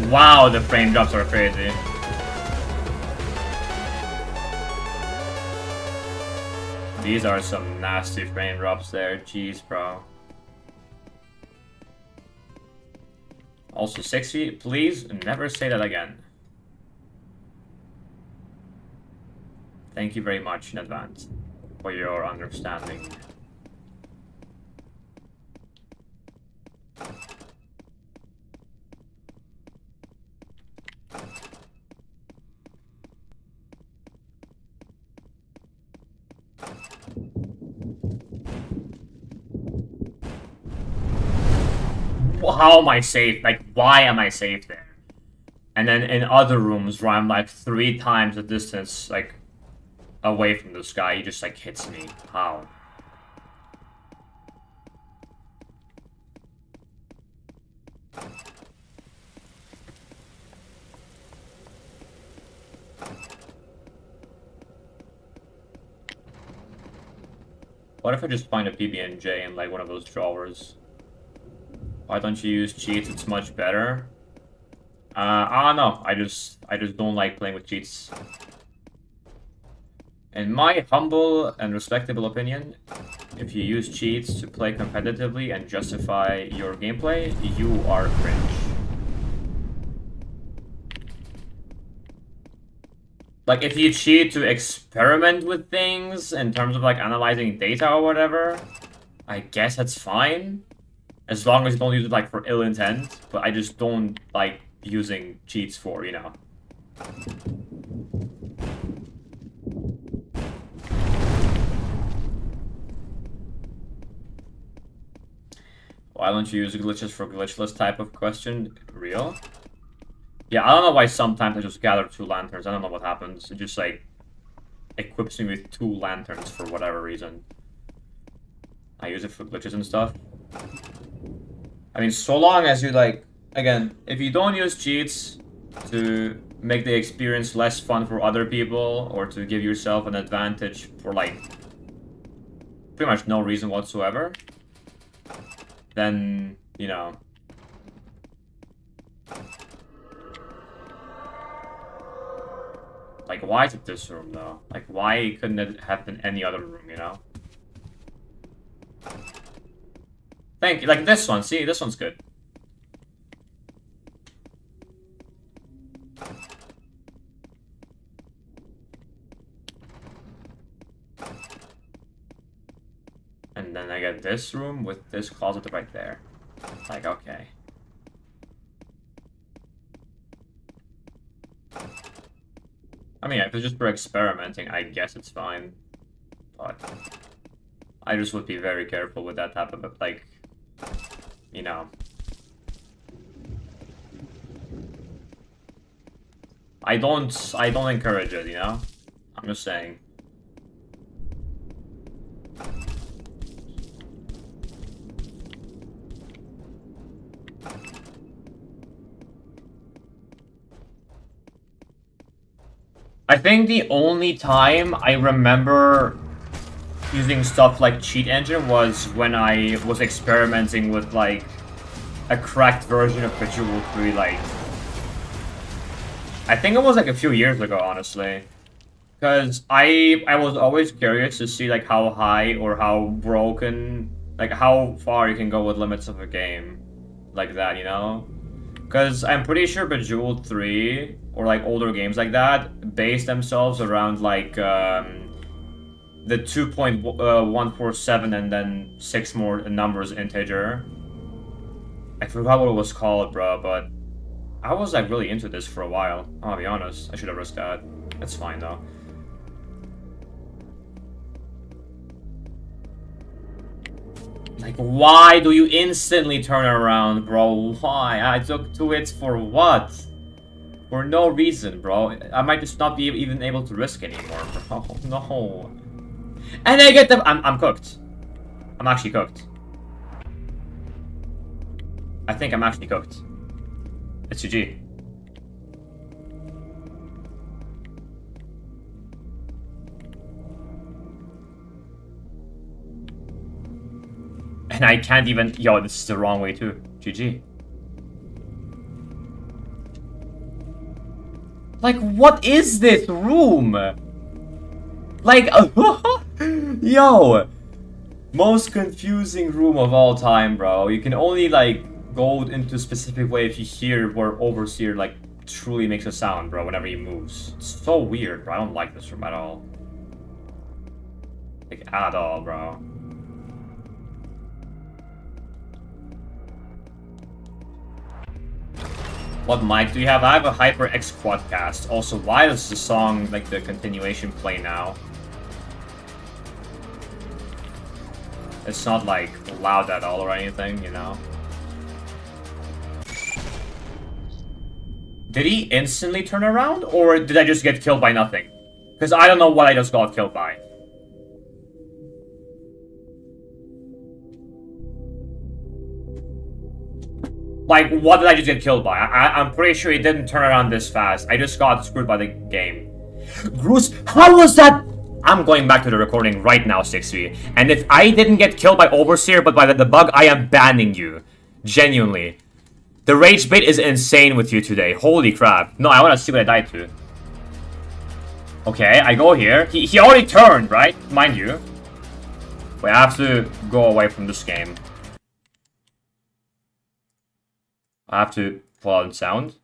Wow, the frame drops are crazy. These are some nasty frame drops there. Jeez, bro. Also, 60, please never say that again. Thank you very much in advance for your understanding. How am I safe? Like, why am I safe there? And then in other rooms where I'm like 3 times the distance, like, away from this guy, he just like hits me. How? What if I just find a PB&J in like one of those drawers? Why don't you use cheats? It's much better. I don't know. I just don't like playing with cheats. In my humble and respectable opinion, if you use cheats to play competitively and justify your gameplay, you are cringe. Like, if you cheat to experiment with things in terms of, like, analyzing data or whatever, I guess that's fine. As long as you don't use it, like, for ill intent. But I just don't like using cheats for, you know. Why don't you use glitches for glitchless type of question? Real? Yeah, I don't know why sometimes I just gather 2 lanterns. I don't know what happens. It just, like, equips me with 2 lanterns for whatever reason. I use it for glitches and stuff. I mean, so long as you, like... Again, if you don't use cheats to make the experience less fun for other people, or to give yourself an advantage for, like, pretty much no reason whatsoever, then, you know... Like, why is it this room, though? Like, why couldn't it have been any other room, you know? Thank you. Like, this one. See, this one's good. And then I get this room with this closet right there. Like, okay. I mean, if it's just for experimenting, I guess it's fine. But I just would be very careful with that type of, like, you know. I don't encourage it, you know? I'm just saying. I think the only time I remember using stuff like Cheat Engine was when I was experimenting with, like, a cracked version of Bejeweled 3, like... I think it was, like, a few years ago, honestly. Because I was always curious to see, like, how high or how broken... Like, how far you can go with limits of a game. Like that, you know? Because I'm pretty sure Bejeweled 3, or like older games like that, base themselves around like the 2.147 and then 6 more numbers integer. I forgot what it was called, bro, but I was like really into this for a while. I'll be honest. I should have risked that. That's fine though. Like, why do you instantly turn around, bro? Why? I took 2 hits for what? For no reason, bro. I might just not be even able to risk anymore, bro. No. And I get the... I'm cooked. I'm actually cooked. I think I'm actually cooked. It's GG. And I can't even... Yo, this is the wrong way too. GG. Like, what is this room? Like, yo! Most confusing room of all time, bro. You can only, like, go into a specific way if you hear where Overseer, like, truly makes a sound, bro, whenever he moves. It's so weird, bro. I don't like this room at all. Like, at all, bro. What mic do you have? I have a HyperX Quadcast. Also, why does the song, like the continuation, play now? It's not like loud at all or anything, you know? Did he instantly turn around? Or did I just get killed by nothing? Because I don't know what I just got killed by. Like, what did I just get killed by? I'm pretty sure he didn't turn around this fast. I just got screwed by the game. Bruce, how was that? I'm going back to the recording right now, 6v. And if I didn't get killed by Overseer, but by the bug, I am banning you. Genuinely. The rage bait is insane with you today. Holy crap. No, I want to see what I died to. Okay, I go here. He already turned, right? Mind you. We have to go away from this game. I have to pull out sound.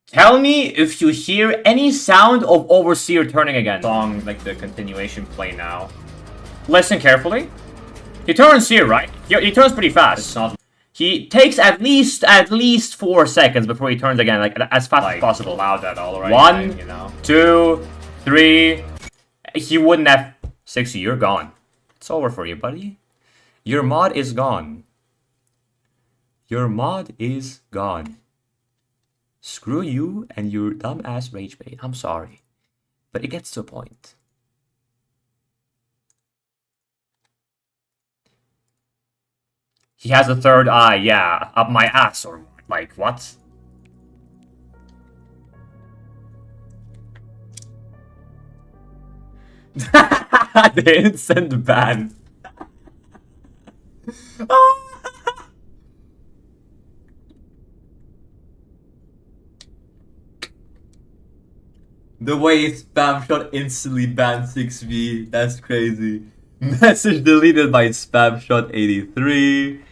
Tell me if you hear any sound of Overseer turning again. Song, like the continuation play now. Listen carefully. He turns here, right? He turns pretty fast. It's not. He takes at least 4 seconds before he turns again, like as fast as possible. Allow that all right. 1, you know. 2, 3. He wouldn't have 60. You're gone. It's over for you, buddy. Your mod is gone. Your mod is gone. Screw you and your dumbass rage bait. I'm sorry, but it gets to a point. He has a third eye, yeah, up my ass or like what? The instant ban. The way spam shot instantly banned 6v, that's crazy. Message deleted by spam shot 83.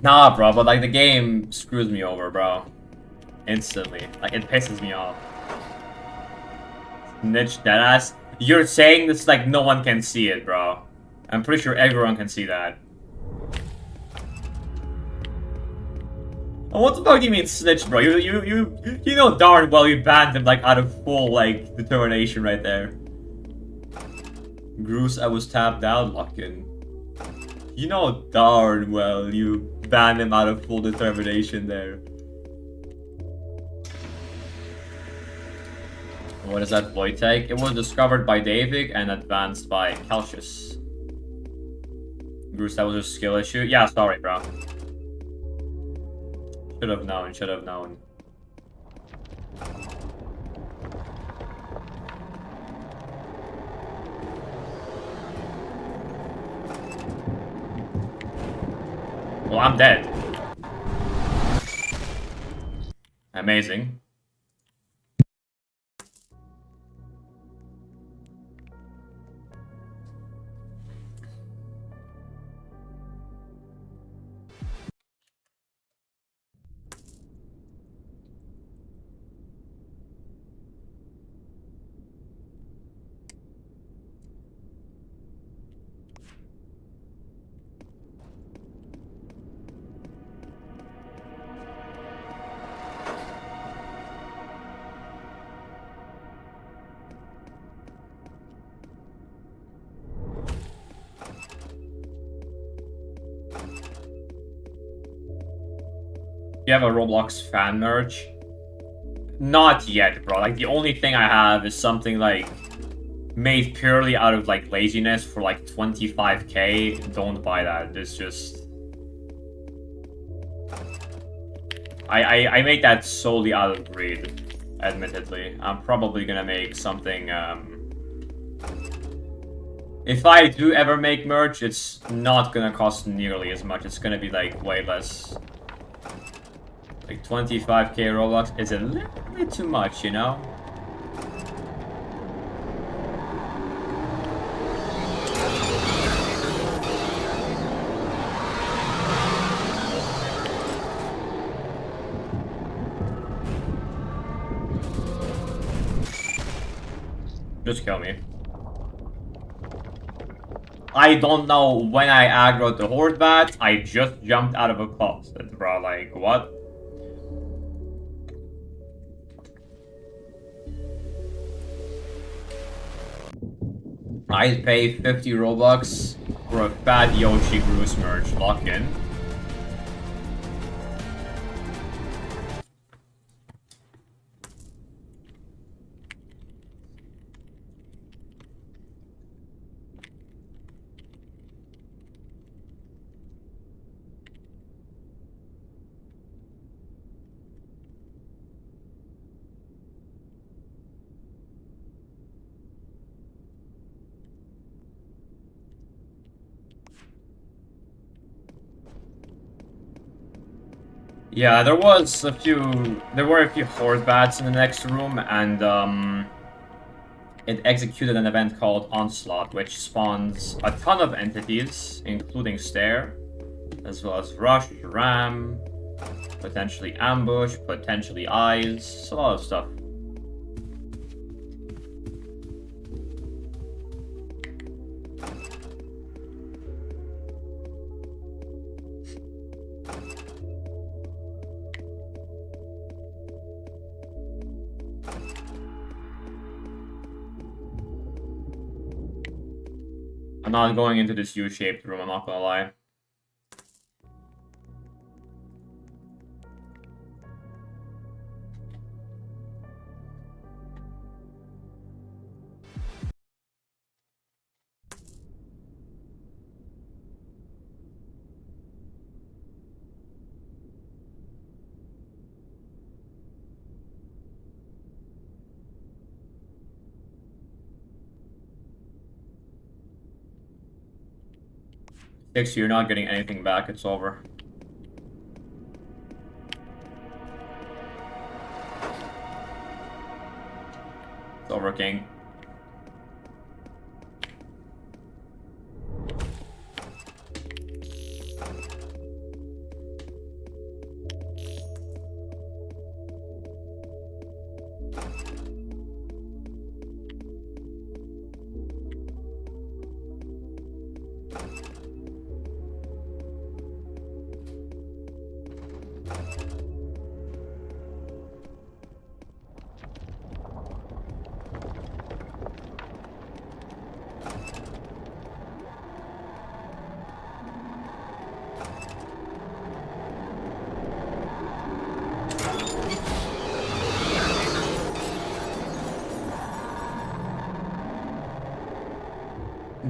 Nah, bro, but like the game screws me over, bro. Instantly. Like it pisses me off. Snitch deadass. You're saying this like no one can see it, bro. I'm pretty sure everyone can see that. What the fuck do you mean snitch, bro? You know darn well you banned him like out of full like determination right there. Bruce, I was tapped out, Lockin. You know darn well you banned him out of full determination there. What is that void tag? It was discovered by David and advanced by Calcius. Bruce, that was a skill issue? Yeah, sorry, bro. Should have known, should have known. Well, I'm dead. Amazing. You have a Roblox fan merch? Not yet, bro. Like, the only thing I have is something, like, made purely out of, like, laziness for, like, 25k. Don't buy that. It's just... I make that solely out of greed, admittedly. I'm probably gonna make something, If I do ever make merch, it's not gonna cost nearly as much. It's gonna be, like, way less. Like 25k Robux is a little bit too much, you know? Just kill me. I don't know when I aggroed the horde bat. I just jumped out of a closet, bro. Like, what? I pay 50 Robux for a fat Yoshi Groose merch lock-in. Yeah, there were a few horde bats in the next room, and it executed an event called Onslaught, which spawns a ton of entities, including Stare, as well as Rush, Ram, potentially Ambush, potentially Eyes, it's a lot of stuff. I'm not going into this U-shaped room, I'm not gonna lie. Six, you're not getting anything back, it's over. It's over, King.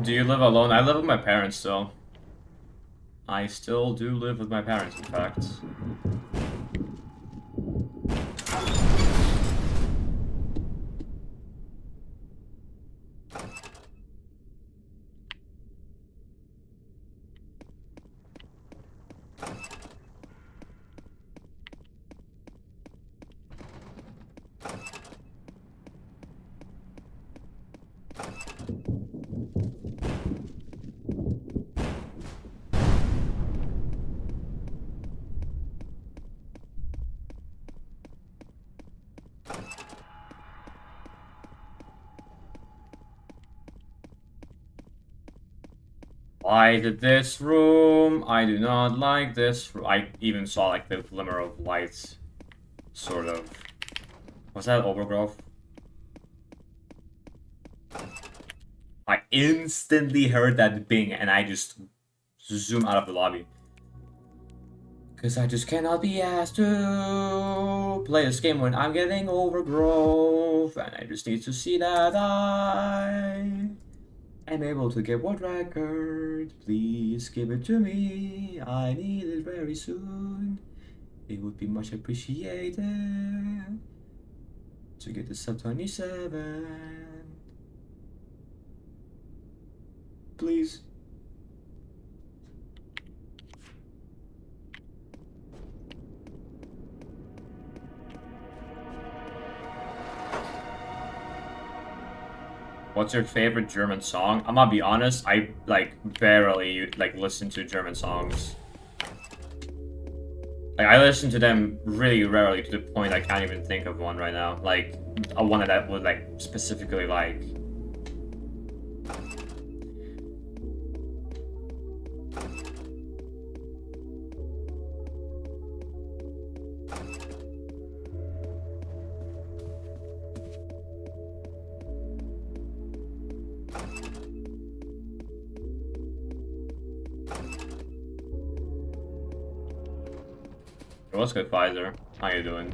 Do you live alone? I live with my parents still. I still do live with my parents, in fact. Why did this room? I do not like this room. I even saw like the glimmer of lights. Sort of. Was that overgrowth? I instantly heard that bing and I just zoom out of the lobby. Cause I just cannot be asked to play this game when I'm getting overgrowth. And I just need to see that I am able to get world record. Please give it to me. I need it very soon. It would be much appreciated to get the sub 27. Please. What's your favorite German song? I'm gonna be honest, I like barely like listen to German songs. Like I listen to them really rarely to the point I can't even think of one right now. Like a one that I would like specifically like. What's good, Pfizer? How you doing?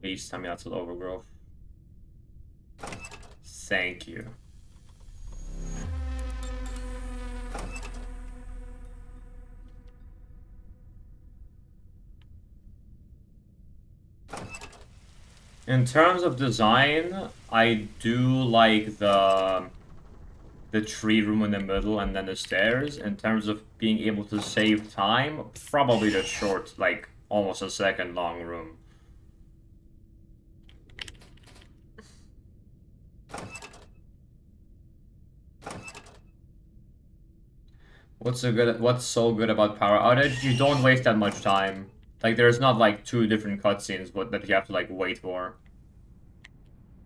Please tell me that's an overgrowth. Thank you. In terms of design, I do like the tree room in the middle and then the stairs. In terms of being able to save time, probably the short, like, almost a second long room. What's so good about power outage? You don't waste that much time. Like, there's not like 2 different cutscenes that you have to like wait for.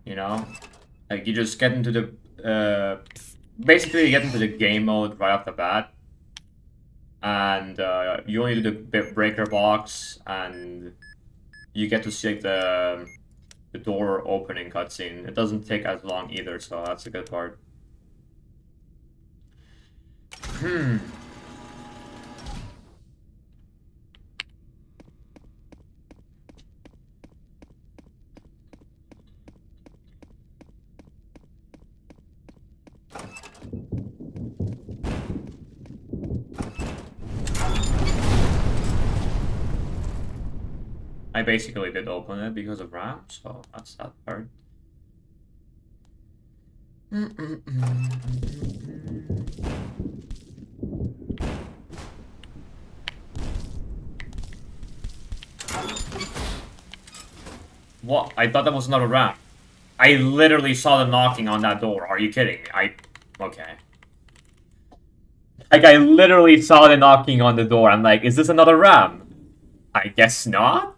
You know? Like, you just get into the basically you get into the game mode right off the bat. And you only do the breaker box, and you get to see like, the door opening cutscene. It doesn't take as long either, so that's a good part. I basically did open it because of RAM, so that's that part. What? I thought that was another RAM. I literally saw the knocking on that door. Are you kidding me? Okay. Like, I literally saw the knocking on the door. I'm like, is this another RAM? I guess not?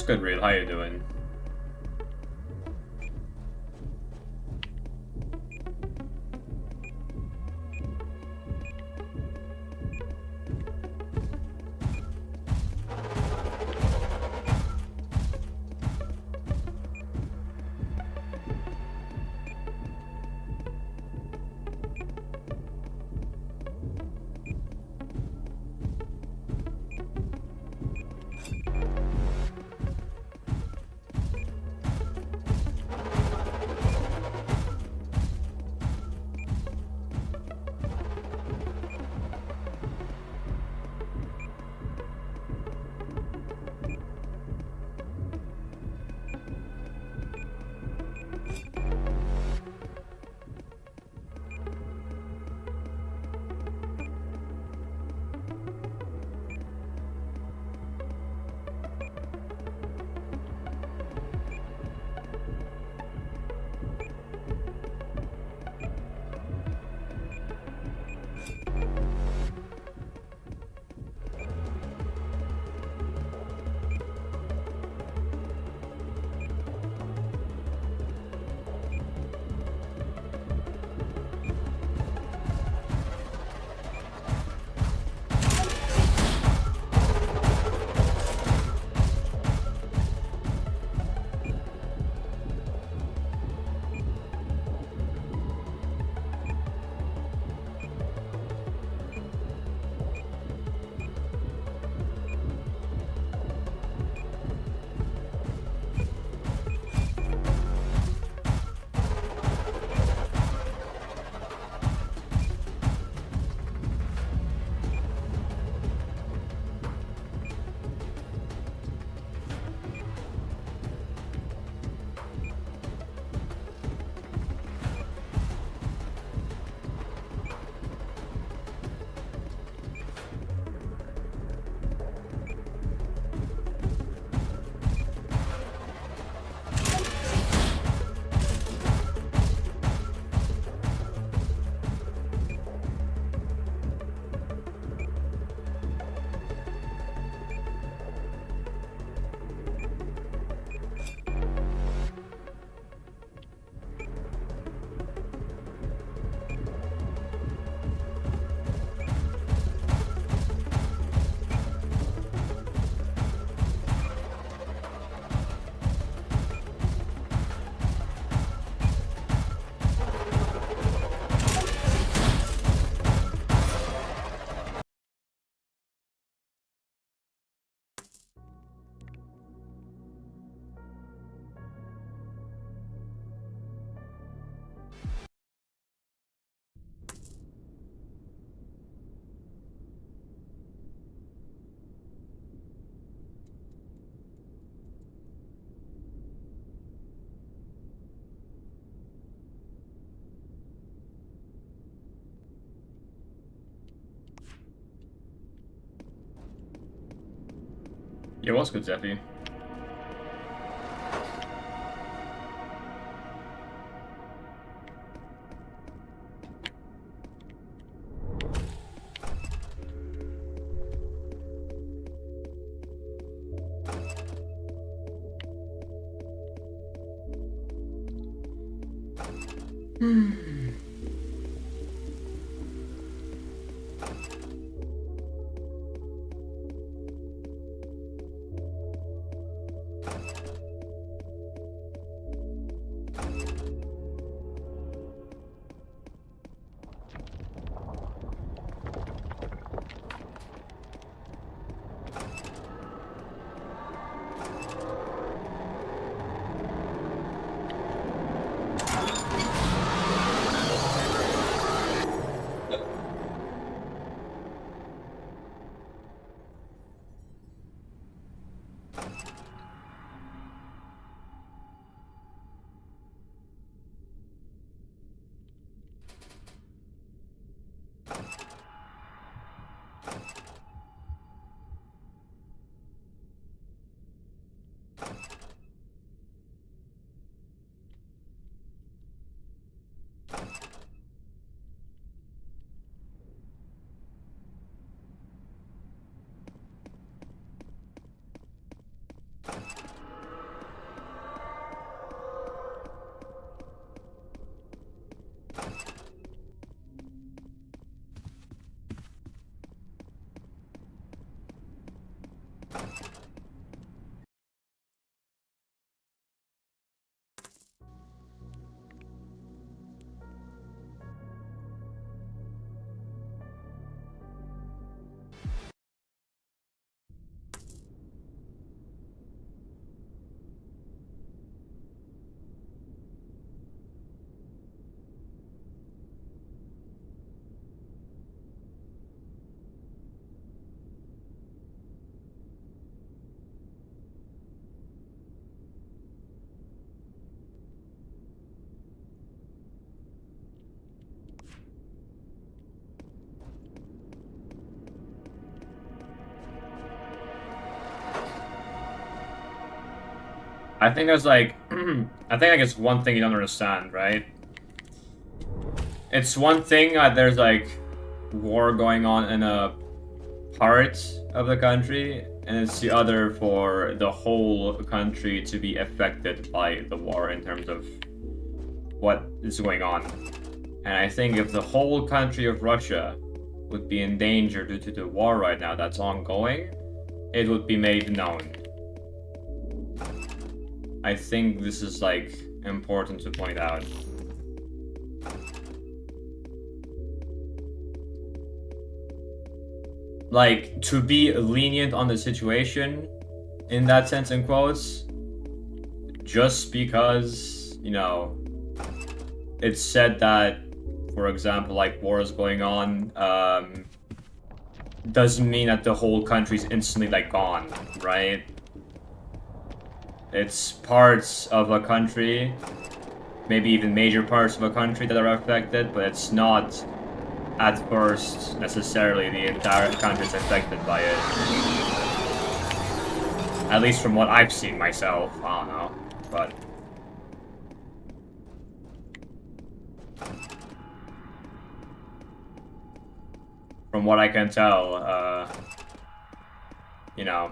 What's good, Reed? How you doing? Yeah, what's good, Zeffy? I think there's like, I think it's one thing you don't understand, right? It's one thing there's like war going on in a part of the country, and it's the other for the whole country to be affected by the war in terms of what is going on. And I think if the whole country of Russia would be in danger due to the war right now that's ongoing, it would be made known. I think this is like important to point out. Like, to be lenient on the situation, in that sense, in quotes, just because, you know, it's said that, for example, like, war is going on, doesn't mean that the whole country's instantly, like, gone, right? It's parts of a country, maybe even major parts of a country that are affected, but it's not at first necessarily the entire country is affected by it. At least from what I've seen myself. I don't know, but from what I can tell, you know.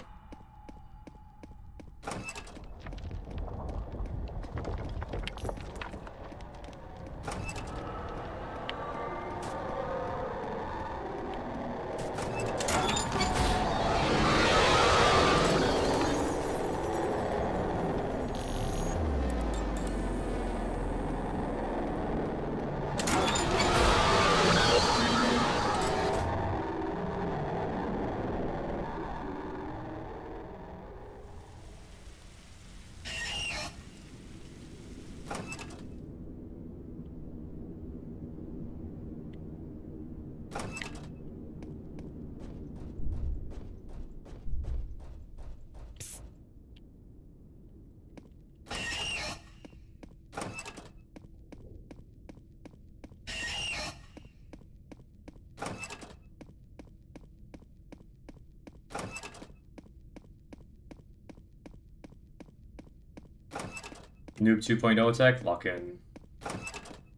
Noob 2.0 tech, lock in.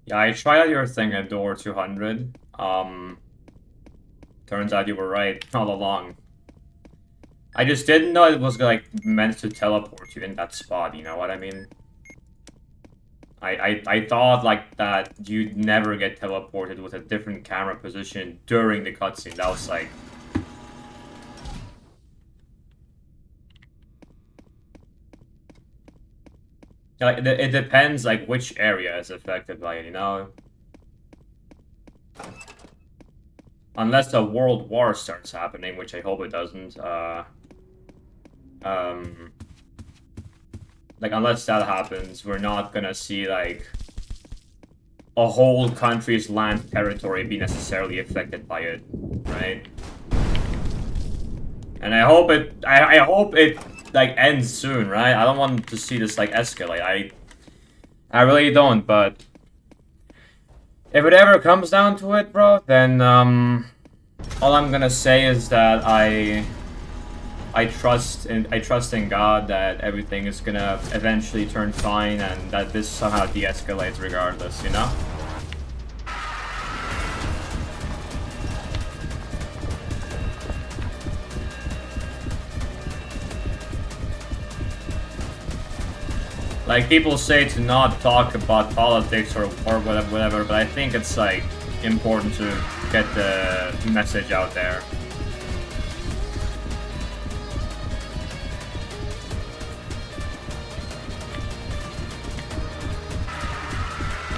Yeah, I tried out your thing at door 200. Turns out you were right all along. I just didn't know it was like meant to teleport you in that spot, you know what I mean? I thought like that you'd never get teleported with a different camera position during the cutscene. That was like... Like, it depends, like, which area is affected by it, you know? Unless a world war starts happening, which I hope it doesn't, like, unless that happens, we're not gonna see, like, a whole country's land territory be necessarily affected by it, right? And I hope it, I hope it like ends soon, right? I don't want to see this like escalate. I really don't, but if it ever comes down to it, bro, then all I'm gonna say is that I trust in God that everything is gonna eventually turn fine and that this somehow de-escalates regardless, you know? Like, people say to not talk about politics or whatever, but I think it's, like, important to get the message out there.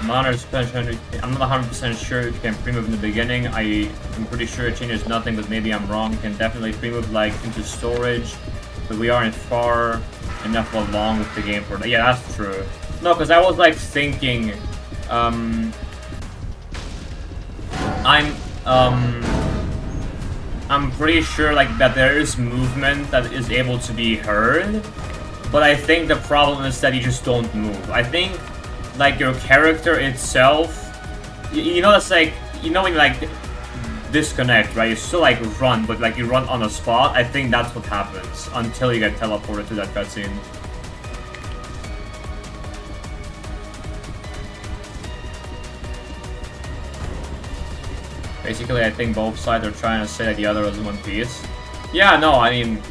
I'm not 100% sure if you can pre-move in the beginning. I'm pretty sure it changes nothing, but maybe I'm wrong. You can definitely pre-move, like, into storage, but we aren't far enough along with the game for that. Yeah, that's true. No, because I was like thinking, I'm pretty sure like that there is movement that is able to be heard, but I think the problem is that you just don't move. I think like your character itself, you know, that's like, you know, when you like disconnect, right? You still like run, but like you run on a spot. I think that's what happens until you get teleported to that cutscene. Basically, I think both sides are trying to say that the other is one piece. Yeah, no, I mean,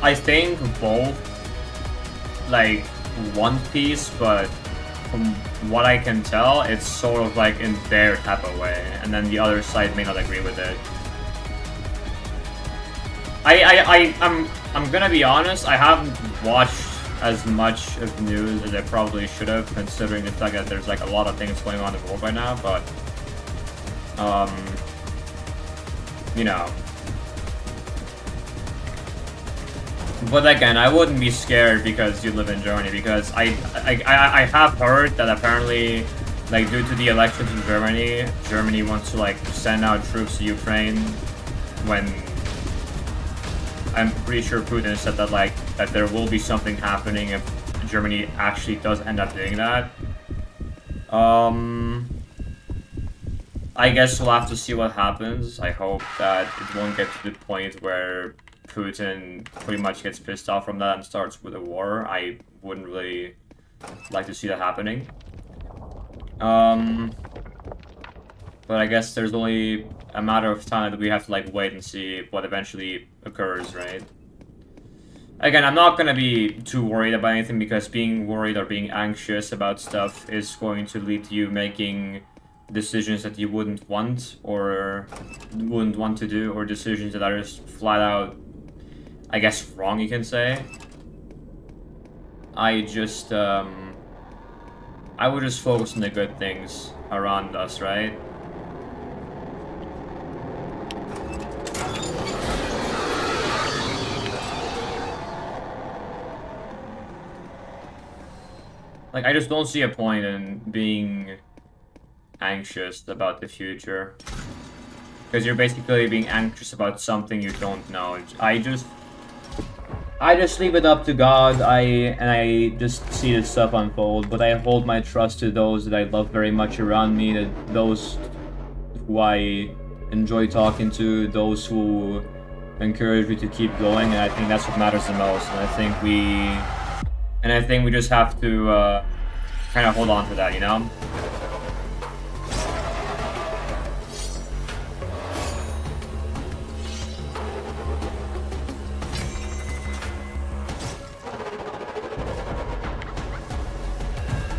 I think both, like, one piece, but from what I can tell, it's sort of like in their type of way, and then the other side may not agree with it. I'm gonna be honest, I haven't watched as much of news as I probably should have, considering the fact that there's like a lot of things going on in the world right now, but you know. But again, I wouldn't be scared because you live in Germany, because I have heard that apparently, like, due to the elections in Germany, Germany wants to like send out troops to Ukraine when I'm pretty sure Putin said that like that there will be something happening if Germany actually does end up doing that. I guess we'll have to see what happens. I hope that it won't get to the point where Putin pretty much gets pissed off from that and starts with a war. I wouldn't really like to see that happening. But I guess there's only a matter of time that we have to like wait and see what eventually occurs, right? Again, I'm not gonna be too worried about anything, because being worried or being anxious about stuff is going to lead to you making decisions that you wouldn't want to do, or decisions that are just flat out, I guess, wrong, you can say. I would just focus on the good things around us, right? Like, I just don't see a point in being anxious about the future, because you're basically being anxious about something you don't know. I just leave it up to God. I just see this stuff unfold, but I hold my trust to those that I love very much around me, that those who I enjoy talking to, those who encourage me to keep going, and I think that's what matters the most. And I think we just have to kind of hold on to that, you know?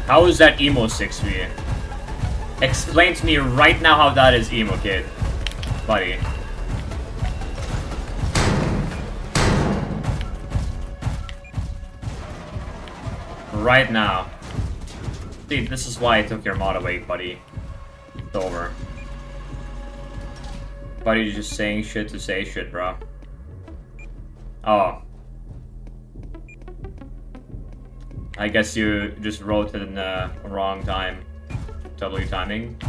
How is that emo 6v? Explain to me right now how that is emo, kid. Buddy. Right now. See, this is why I took your mod away, buddy. It's over. Buddy's just saying shit to say shit, bro. Oh. I guess you just wrote it in the wrong time. W timing.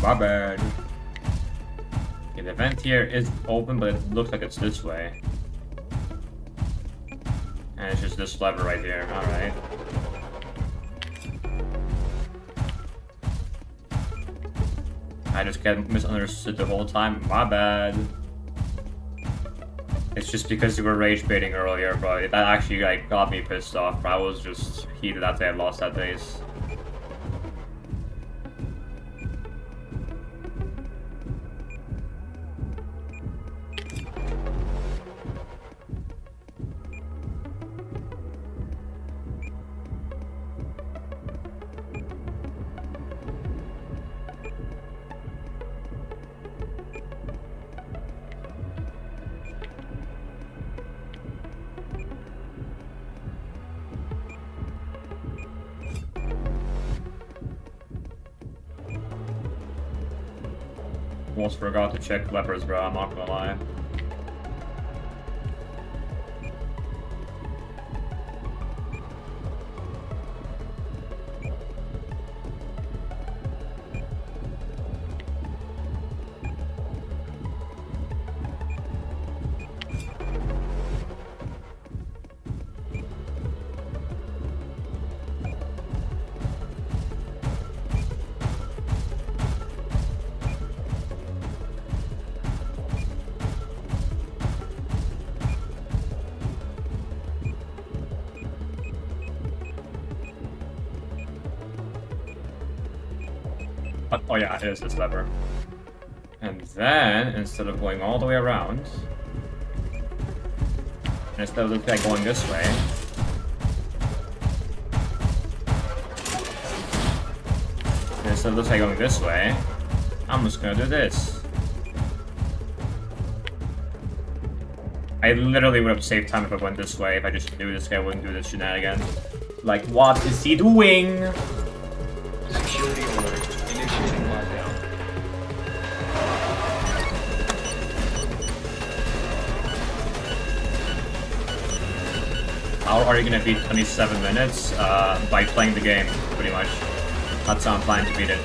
My bad. Okay, the vent here is open, but it looks like it's this way. And it's just this lever right here. Alright. I just get misunderstood the whole time. My bad. It's just because you were rage baiting earlier, but that actually like got me pissed off. I was just heated that they had lost that base. Almost forgot to check lepers, bro, I'm not gonna lie. Oh yeah, it is this lever. And then, instead of going all the way around, instead of looking like going this way, instead of looking like going this way, I'm just gonna do this. I literally would have saved time if I went this way. If I just knew this guy wouldn't do this shenanigan. Like, what is he doing? Security alert. Initiating lockdown. How are you gonna beat 27 minutes? By playing the game, pretty much. That's how I'm planning to beat it.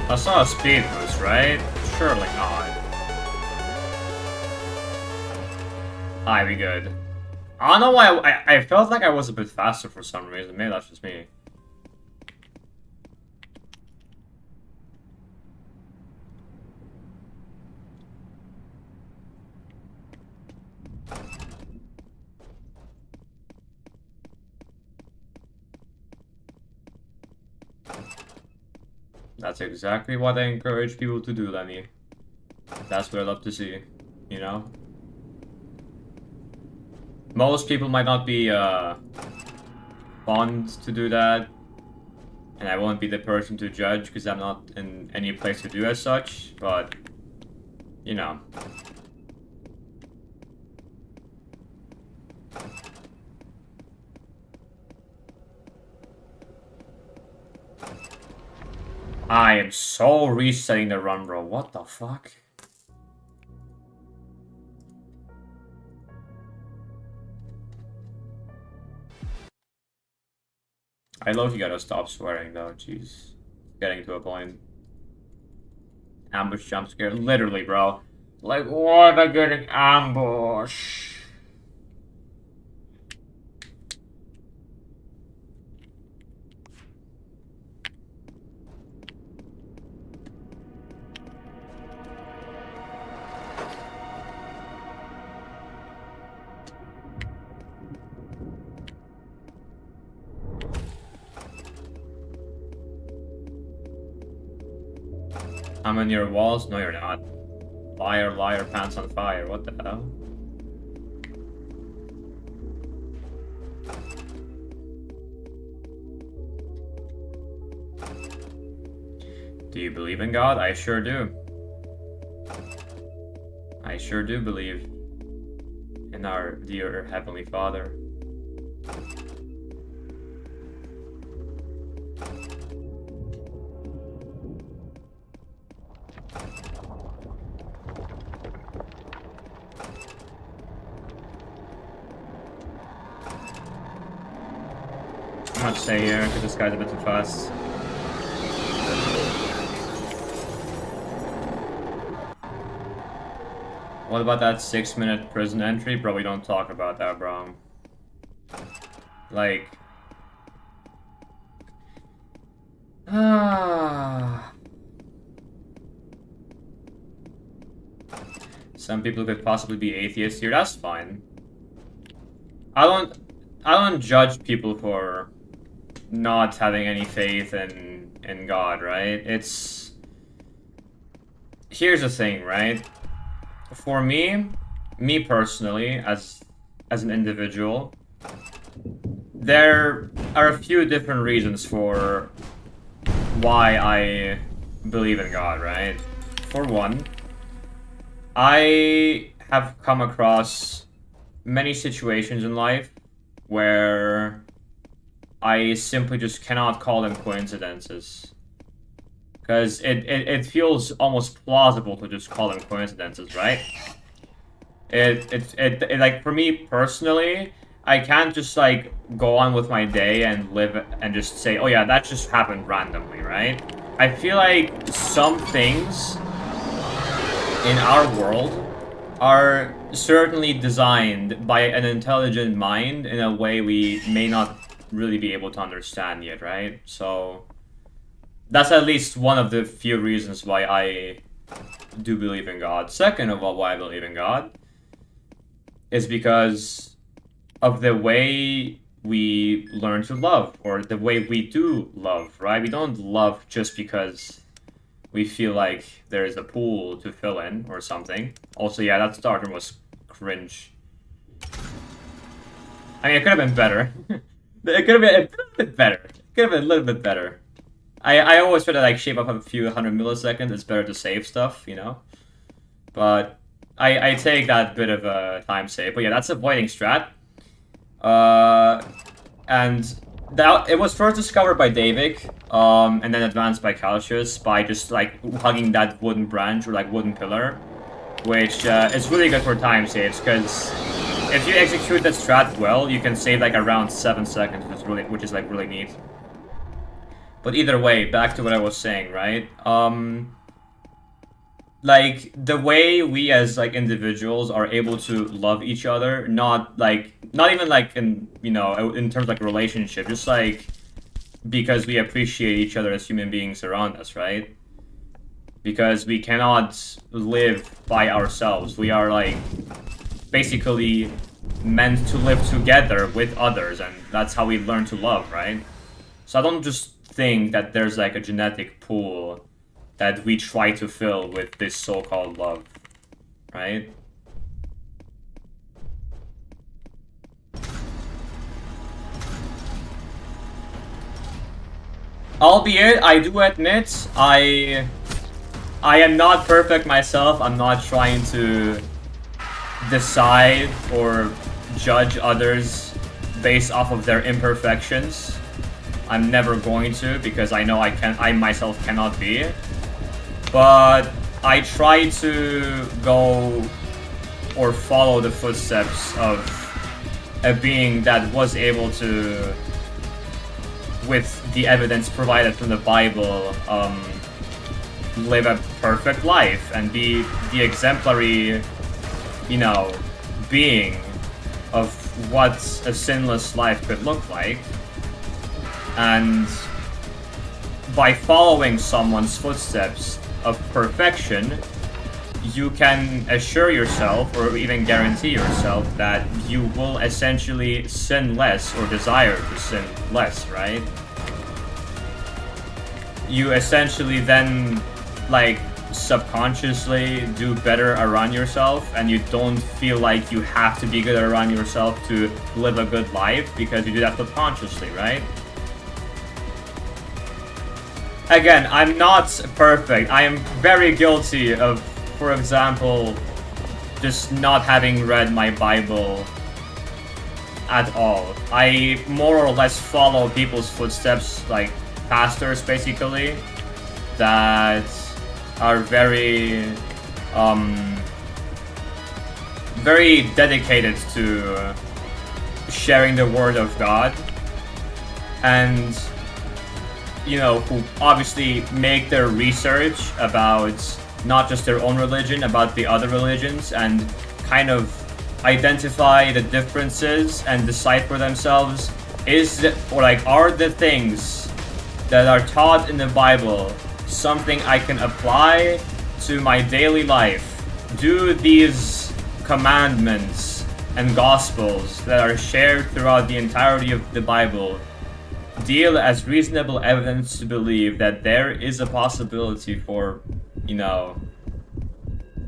That's not a speed boost, right? Surely not. Alright, we good. I don't know why I felt like I was a bit faster for some reason. Maybe that's just me. That's exactly what I encourage people to do, Lenny. That's what I love to see, you know? Most people might not be fond to do that, and I won't be the person to judge because I'm not in any place to do as such, but, you know. I am so resetting the run, bro. What the fuck? I low-key gotta stop swearing though, jeez. Getting to a point. Ambush jump scare, literally, bro. Like, what? I'm getting ambush. I'm on your walls? No, you're not. Liar, liar, pants on fire. What the hell? Do you believe in God? I sure do. I sure do believe in our dear Heavenly Father. I'm gonna stay here because this guy's a bit too fast. What about that 6-minute prison entry? Bro, we don't talk about that, bro. Like... Some people could possibly be atheists here, that's fine. I don't judge people for not having any faith in God, right? It's... Here's the thing, right? For me personally, as an individual, there are a few different reasons for why I believe in God, right? For one, I have come across many situations in life where I simply just cannot call them coincidences. Because it feels almost plausible to just call them coincidences, right? It like, for me personally, I can't just, like, go on with my day and live and just say, oh yeah, that just happened randomly, right? I feel like some things in our world are certainly designed by an intelligent mind in a way we may not really be able to understand yet, right? So that's at least one of the few reasons why I do believe in God. Second of all, why I believe in God is because of the way we learn to love, or the way we do love, right? We don't love just because we feel like there's a pool to fill in or something. Also, yeah, that starter was cringe. I mean, it could have been better. It could have been a bit better. It could have been a little bit better. I always try to like shape up a few 100 milliseconds. It's better to save stuff, you know? But I take that bit of a time save. But yeah, that's avoiding strat. And that it was first discovered by Davik, and then advanced by Calcius by just like hugging that wooden branch or like wooden pillar, which is really good for time saves, because if you execute that strat well, you can save like around 7 seconds, which is like really neat. But either way, back to what I was saying, right? Like the way we as like individuals are able to love each other, not even like in, you know, in terms of like relationship, just like because we appreciate each other as human beings around us, right? Because we cannot live by ourselves. We are like basically meant to live together with others, and that's how we learn to love, right? So I don't just think that there's like a genetic pool that we try to fill with this so-called love, right? Albeit, I do admit, I am not perfect myself. I'm not trying to decide or judge others based off of their imperfections. I'm never going to, because I know I myself cannot be. But I try to go or follow the footsteps of a being that was able to, with the evidence provided from the Bible, live a perfect life and be the exemplary, you know, being of what a sinless life could look like. And by following someone's footsteps of perfection, you can assure yourself, or even guarantee yourself, that you will essentially sin less, or desire to sin less, right? You essentially then, like, subconsciously do better around yourself, and you don't feel like you have to be good around yourself to live a good life, because you do that subconsciously, right? Again, I'm not perfect. I am very guilty of, for example, just not having read my Bible at all. I more or less follow people's footsteps, like pastors basically, that are very very dedicated to sharing the word of God, and you know, who obviously make their research about not just their own religion, about the other religions, and kind of identify the differences and decide for themselves, are the things that are taught in the Bible something I can apply to my daily life? Do these commandments and gospels that are shared throughout the entirety of the Bible deal as reasonable evidence to believe that there is a possibility for, you know,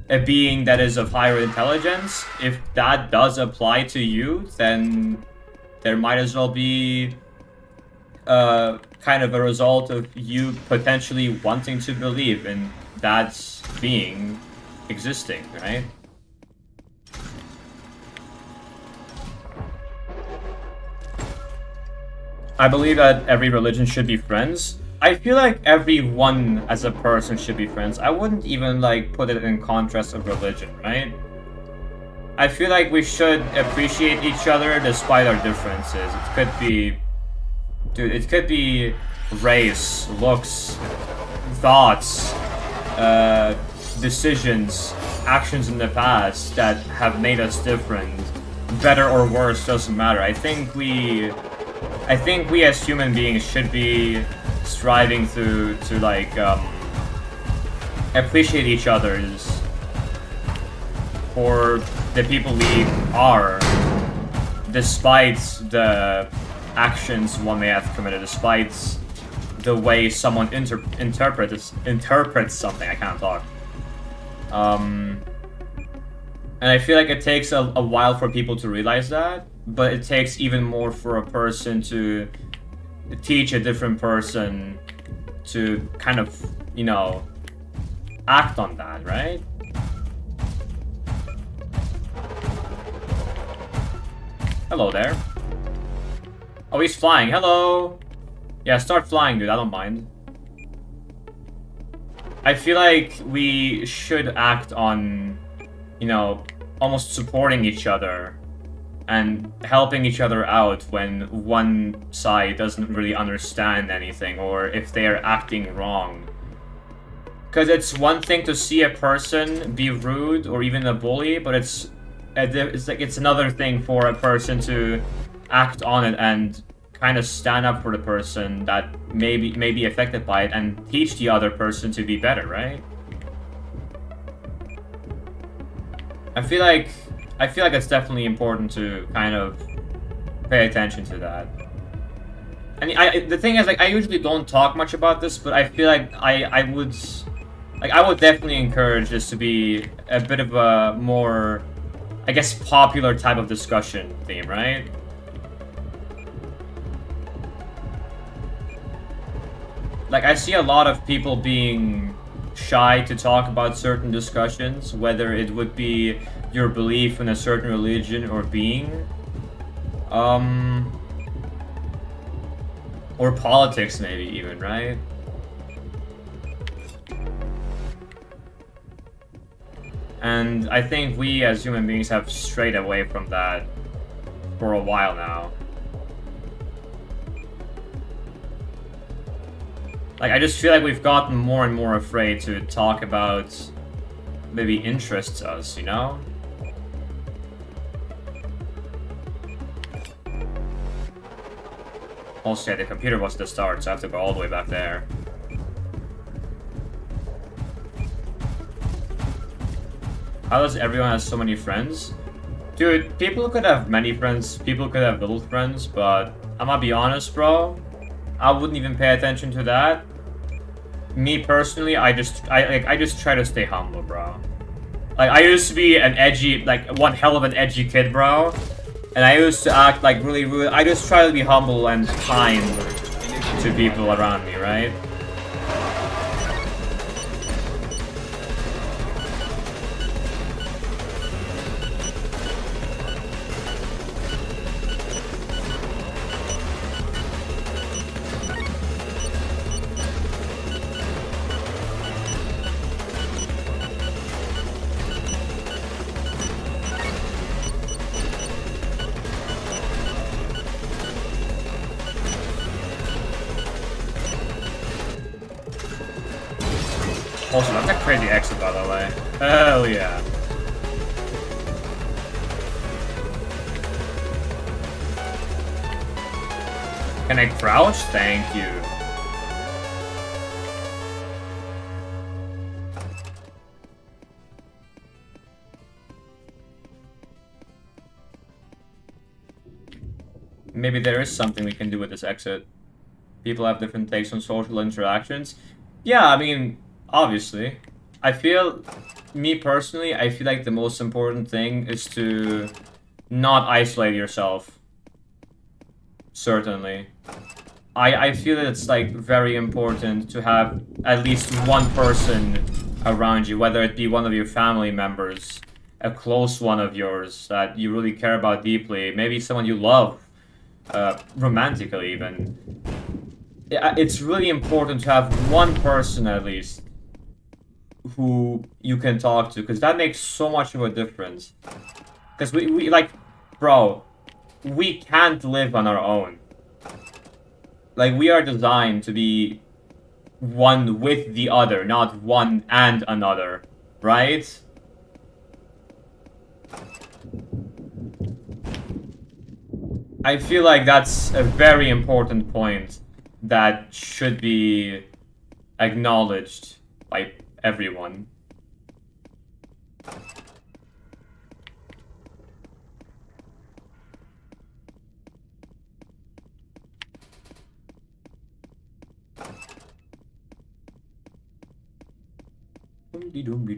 a being that is of higher intelligence? If that does apply to you, then there might as well be kind of a result of you potentially wanting to believe in that being existing, right? I believe that every religion should be friends. I feel like everyone as a person should be friends. I wouldn't even like put it in contrast of religion, right? I feel like we should appreciate each other despite our differences. It could be, dude, it could be race, looks, thoughts, decisions, actions in the past that have made us different, better or worse, doesn't matter. I think we as human beings should be striving to like appreciate each other's for the people we are, despite the actions one may have committed, despite the way someone interprets something. I can't talk. And I feel like it takes a while for people to realize that, but it takes even more for a person to teach a different person to kind of, you know, act on that, right? Hello there. Oh, he's flying. Hello! Yeah, start flying, dude. I don't mind. I feel like we should act on, you know, almost supporting each other and helping each other out when one side doesn't really understand anything or if they are acting wrong. Because it's one thing to see a person be rude or even a bully, but it's another thing for a person to act on it and kind of stand up for the person that may be affected by it and teach the other person to be better, right? I feel like it's definitely important to kind of pay attention to that. And the thing is, like, I usually don't talk much about this, but I feel like I would definitely encourage this to be a bit of a more, I guess, popular type of discussion theme, right? Like, I see a lot of people being shy to talk about certain discussions, whether it would be your belief in a certain religion or being, or politics maybe even, right? And I think we as human beings have strayed away from that for a while now. Like, I just feel like we've gotten more and more afraid to talk about maybe interests us, you know? Also, yeah, the computer was the start, so I have to go all the way back there. How does everyone have so many friends? Dude, people could have many friends, people could have little friends, but I'm gonna be honest, bro. I wouldn't even pay attention to that. Me personally, I just try to stay humble, bro. Like, I used to be an edgy, like, one hell of an edgy kid, bro. And I used to act like really rude. I just try to be humble and kind to people around me, right? Also, that's a crazy exit, by the way. Hell yeah. Can I crouch? Thank you. Maybe there is something we can do with this exit. People have different takes on social interactions. Yeah, I mean, obviously. I feel, me personally, I feel like the most important thing is to not isolate yourself. Certainly. I feel that it's, like, very important to have at least one person around you, whether it be one of your family members, a close one of yours that you really care about deeply, maybe someone you love, romantically even. It's really important to have one person at least who you can talk to, because that makes so much of a difference. Because we like, bro, we can't live on our own. Like, we are designed to be one with the other, not one and another. right? I feel like that's a very important point that should be acknowledged by everyone.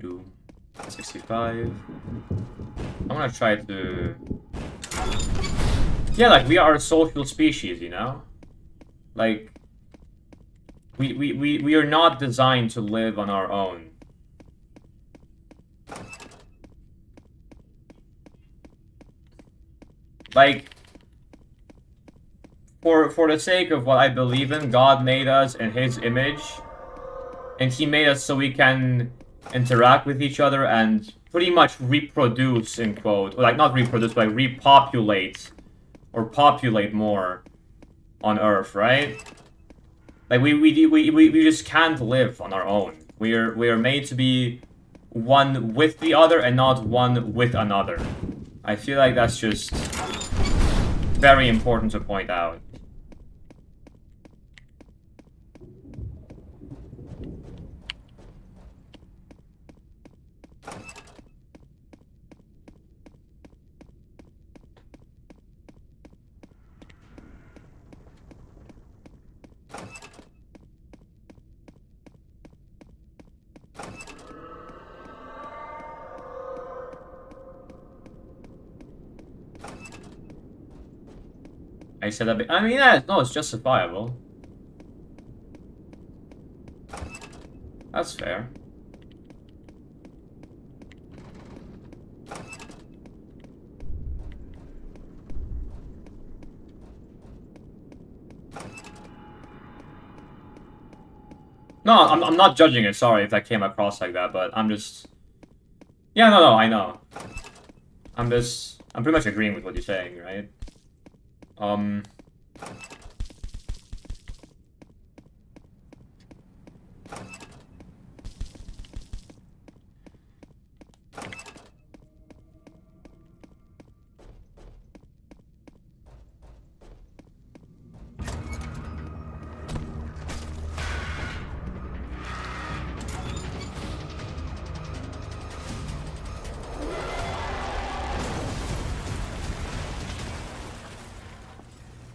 Doom. 65. I'm gonna try to... Yeah, like, we are a social species, you know? Like, we are not designed to live on our own. Like, for the sake of what I believe in, God made us in His image, and He made us so we can interact with each other and pretty much reproduce, in quote, or like not reproduce, but like repopulate or populate more on Earth, right? Like we just can't live on our own. We are made to be one with the other and not one with another. I feel like that's just very important to point out. I said that. I mean, yeah, no, it's justifiable. That's fair. No, I'm not judging it. Sorry if that came across like that, but I'm just... Yeah, no, I know. I'm pretty much agreeing with what you're saying, right?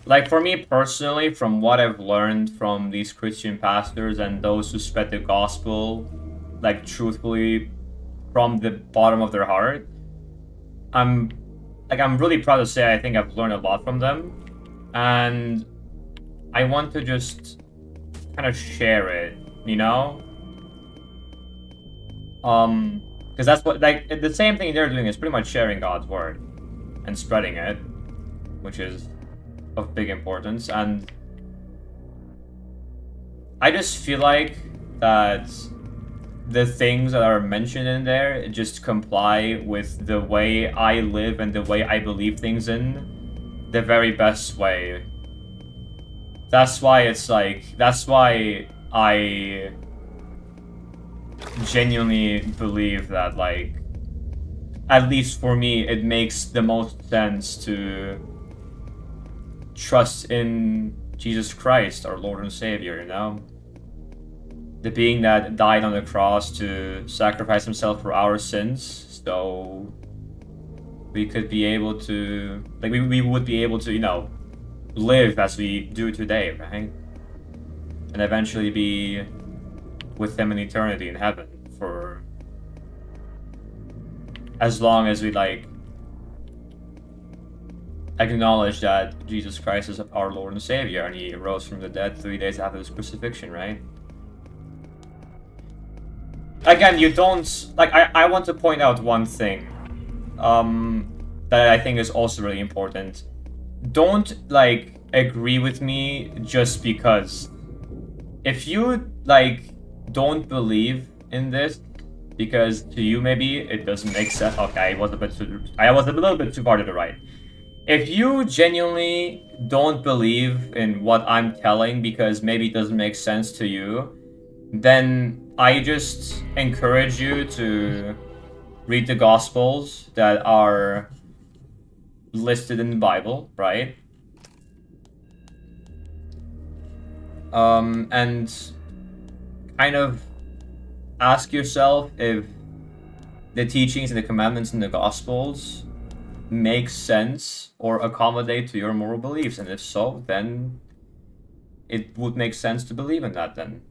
Like, for me personally, from what I've learned from these Christian pastors and those who spread the gospel, like, truthfully, from the bottom of their heart, I'm really proud to say I think I've learned a lot from them, and I want to just kind of share it, you know? Because that's what, like, the same thing they're doing is pretty much sharing God's word and spreading it, which is of big importance. And I just feel like that the things that are mentioned in there just comply with the way I live and the way I believe things in the very best way. That's why it's like, that's why I genuinely believe that, like, at least for me, it makes the most sense to trust in Jesus Christ, our Lord and Savior, you know? The being that died on the cross to sacrifice himself for our sins, so we could be able to, like, we would be able to, you know, live as we do today, right? And eventually be with him in eternity in heaven for as long as we, like, acknowledge that Jesus Christ is our Lord and Savior, and he rose from the dead 3 days after his crucifixion, right? Again, you don't... Like, I want to point out one thing that I think is also really important. Don't, like, agree with me just because. If you, like, don't believe in this, because to you maybe it doesn't make sense. Okay, I was a little bit too far to the right. If you genuinely don't believe in what I'm telling because maybe it doesn't make sense to you, then I just encourage you to read the Gospels that are listed in the Bible, right? And kind of ask yourself if the teachings and the commandments in the Gospels make sense or accommodate to your moral beliefs, and if so, then it would make sense to believe in that then.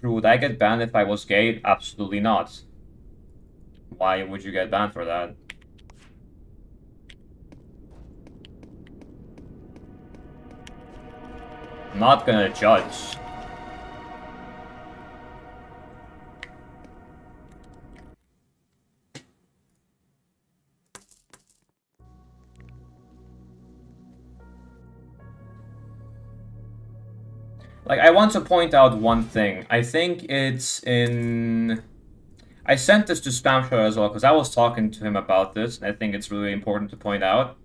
Would I get banned if I was gay? Absolutely not. Why would you get banned for that? I'm not gonna judge. Like, I want to point out one thing. I think it's in... I sent this to Spamshot as well, because I was talking to him about this, and I think it's really important to point out.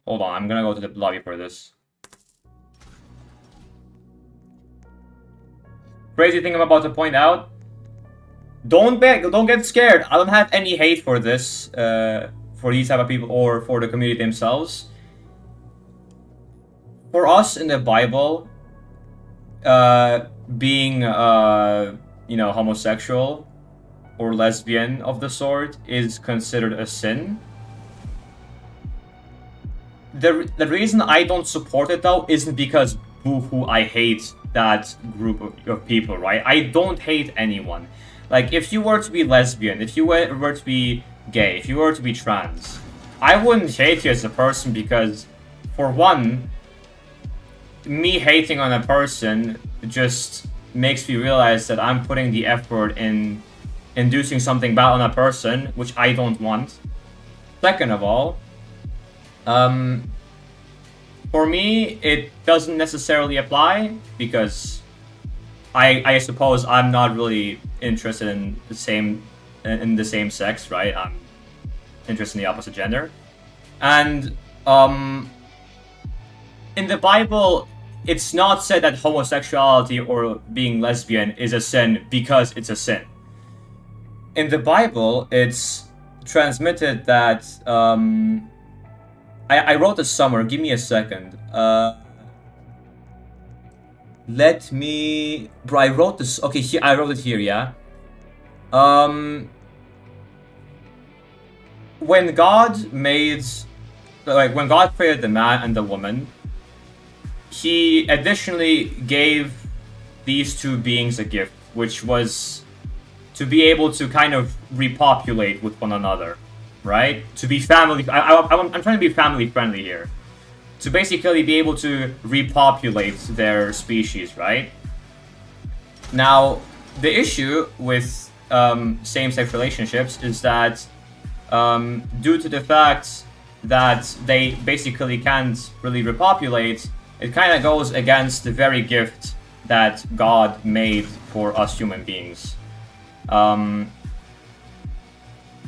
Hold on, I'm gonna go to the lobby for this. Crazy thing I'm about to point out. Don't get scared. I don't have any hate for this, for these type of people or for the community themselves. For us in the Bible, being you know, homosexual or lesbian of the sort is considered a sin. The reason I don't support it though isn't because boo-hoo, I hate that group of people, right? I don't hate anyone. Like, if you were to be lesbian, if you were to be gay, if you were to be trans, I wouldn't hate you as a person because, for one, me hating on a person just makes me realize that I'm putting the effort in inducing something bad on a person, which I don't want. Second of all, for me, it doesn't necessarily apply because I suppose I'm not really interested in the same sex, right? I'm interested in the opposite gender. And in the Bible, it's not said that homosexuality or being lesbian is a sin because it's a sin. In the Bible, it's transmitted that I wrote this somewhere. Give me a second. Let me... Bro, I wrote this... Okay, here, I wrote it here, yeah? When God made... Like, when God created the man and the woman, he additionally gave these two beings a gift, which was to be able to kind of repopulate with one another, right? To be family... I'm trying to be family friendly here. To basically be able to repopulate their species, right? Now, the issue with same-sex relationships is that due to the fact that they basically can't really repopulate, it kind of goes against the very gift that God made for us human beings.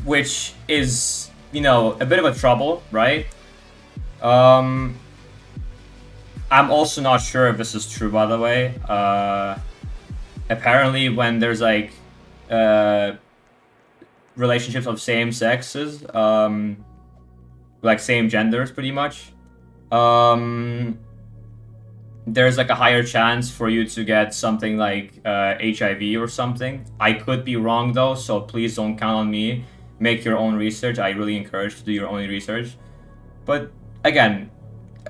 Which is, you know, a bit of a trouble, right? I'm also not sure if this is true, by the way. Apparently, when there's like relationships of same sexes, like same genders, pretty much, there's like a higher chance for you to get something like HIV or something. I could be wrong though, so please don't count on me. Make your own research. I really encourage you to do your own research. But again,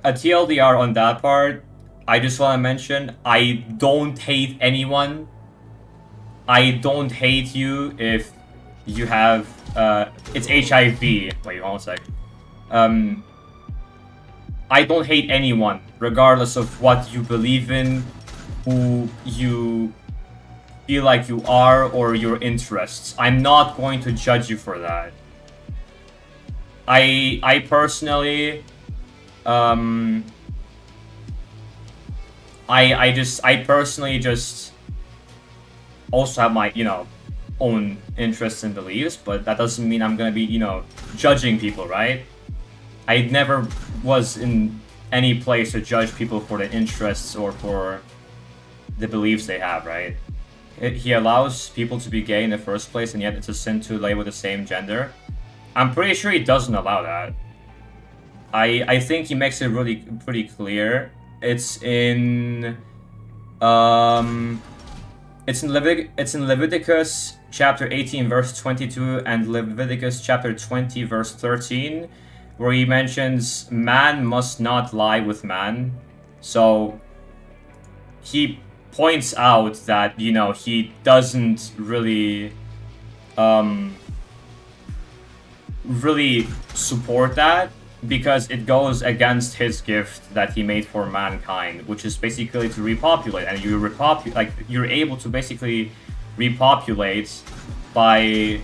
a TLDR on that part, I just want to mention, I don't hate anyone. I don't hate you if you have, it's HIV. Wait, one sec. I don't hate anyone, regardless of what you believe in, who you feel like you are, or your interests. I'm not going to judge you for that. I personally... I personally just also have my, you know, own interests and beliefs, but that doesn't mean I'm gonna be, you know, judging people, right? I never was in any place to judge people for the interests or for the beliefs they have, right? He allows people to be gay in the first place, and yet it's a sin to lay with the same gender. I'm pretty sure he doesn't allow that. I think he makes it really pretty clear. It's in Leviticus chapter 18 verse 22 and Leviticus chapter 20 verse 13, where he mentions man must not lie with man. So he points out that, you know, he doesn't really really support that, because it goes against his gift that he made for mankind, which is basically to repopulate, and you're able to basically repopulate by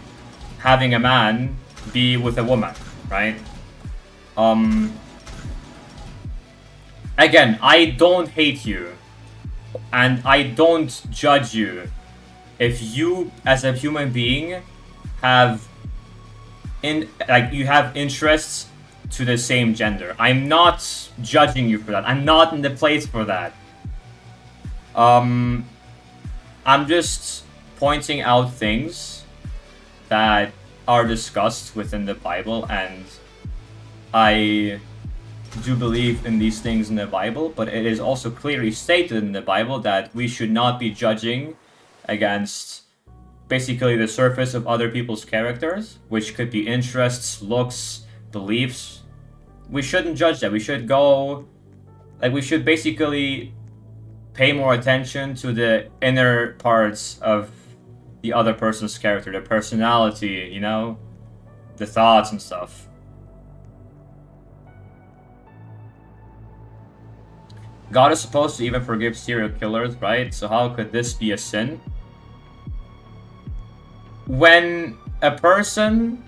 having a man be with a woman, right? Again, I don't hate you, and I don't judge you if you, as a human being, have you have interests to the same gender. I'm not judging you for that. I'm not in the place for that. I'm just pointing out things that are discussed within the Bible, and I do believe in these things in the Bible, but it is also clearly stated in the Bible that we should not be judging against basically the surface of other people's characters, which could be interests, looks, beliefs. We shouldn't judge that. We should we should basically pay more attention to the inner parts of the other person's character, the personality, you know, the thoughts and stuff. God is supposed to even forgive serial killers, right? So how could this be a sin? When a person,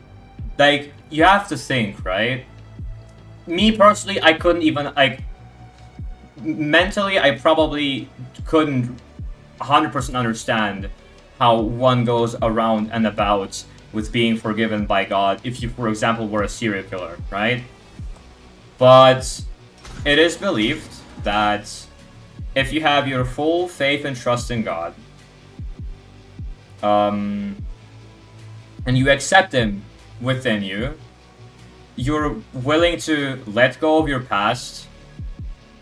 like, you have to think, right? Me personally, I couldn't even, mentally, I probably couldn't 100% understand how one goes around and about with being forgiven by God if you, for example, were a serial killer, right? But it is believed that if you have your full faith and trust in God, and you accept Him within you, you're willing to let go of your past,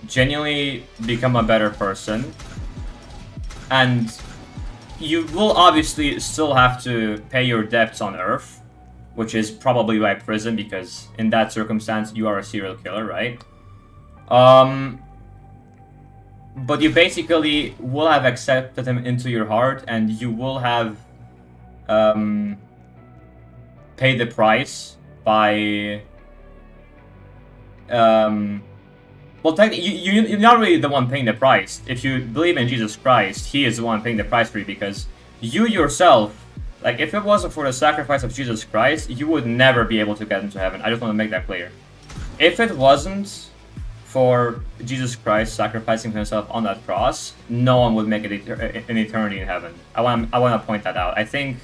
genuinely become a better person, and you will obviously still have to pay your debts on Earth, which is probably by prison, because in that circumstance you are a serial killer, right? But you basically will have accepted Him into your heart, and you will have paid the price by well, technically, you're not really the one paying the price. If you believe in Jesus Christ, He is the one paying the price for you, because you yourself, like, if it wasn't for the sacrifice of Jesus Christ, you would never be able to get into heaven. I just want to make that clear. If it wasn't for Jesus Christ sacrificing Himself on that cross, no one would make it an eternity in heaven. I want to point that out. I think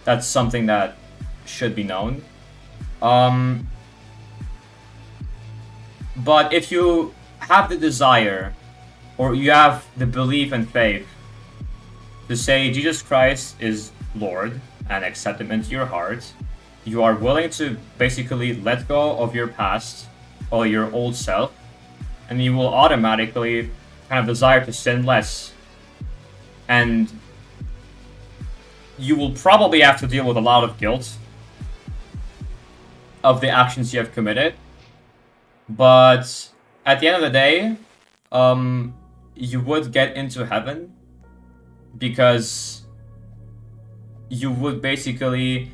that's something that should be known. But if you have the desire, or you have the belief and faith to say Jesus Christ is Lord and accept Him into your heart, you are willing to basically let go of your past or your old self, and you will automatically kind of desire to sin less. And you will probably have to deal with a lot of guilt of the actions you have committed. But at the end of the day, you would get into heaven, because you would basically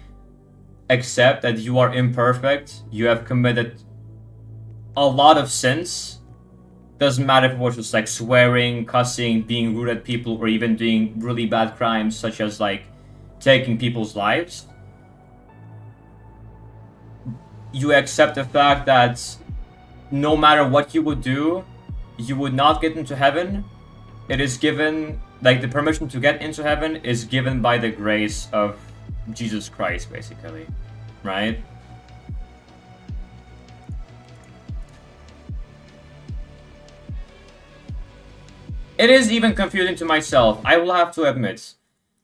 accept that you are imperfect, you have committed a lot of sins. Doesn't matter if it was just like swearing, cussing, being rude at people, or even doing really bad crimes such as like taking people's lives. You accept the fact that no matter what you would do, you would not get into heaven. It is given, like, the permission to get into heaven is given by the grace of Jesus Christ, basically, right? It is even confusing to myself, I will have to admit.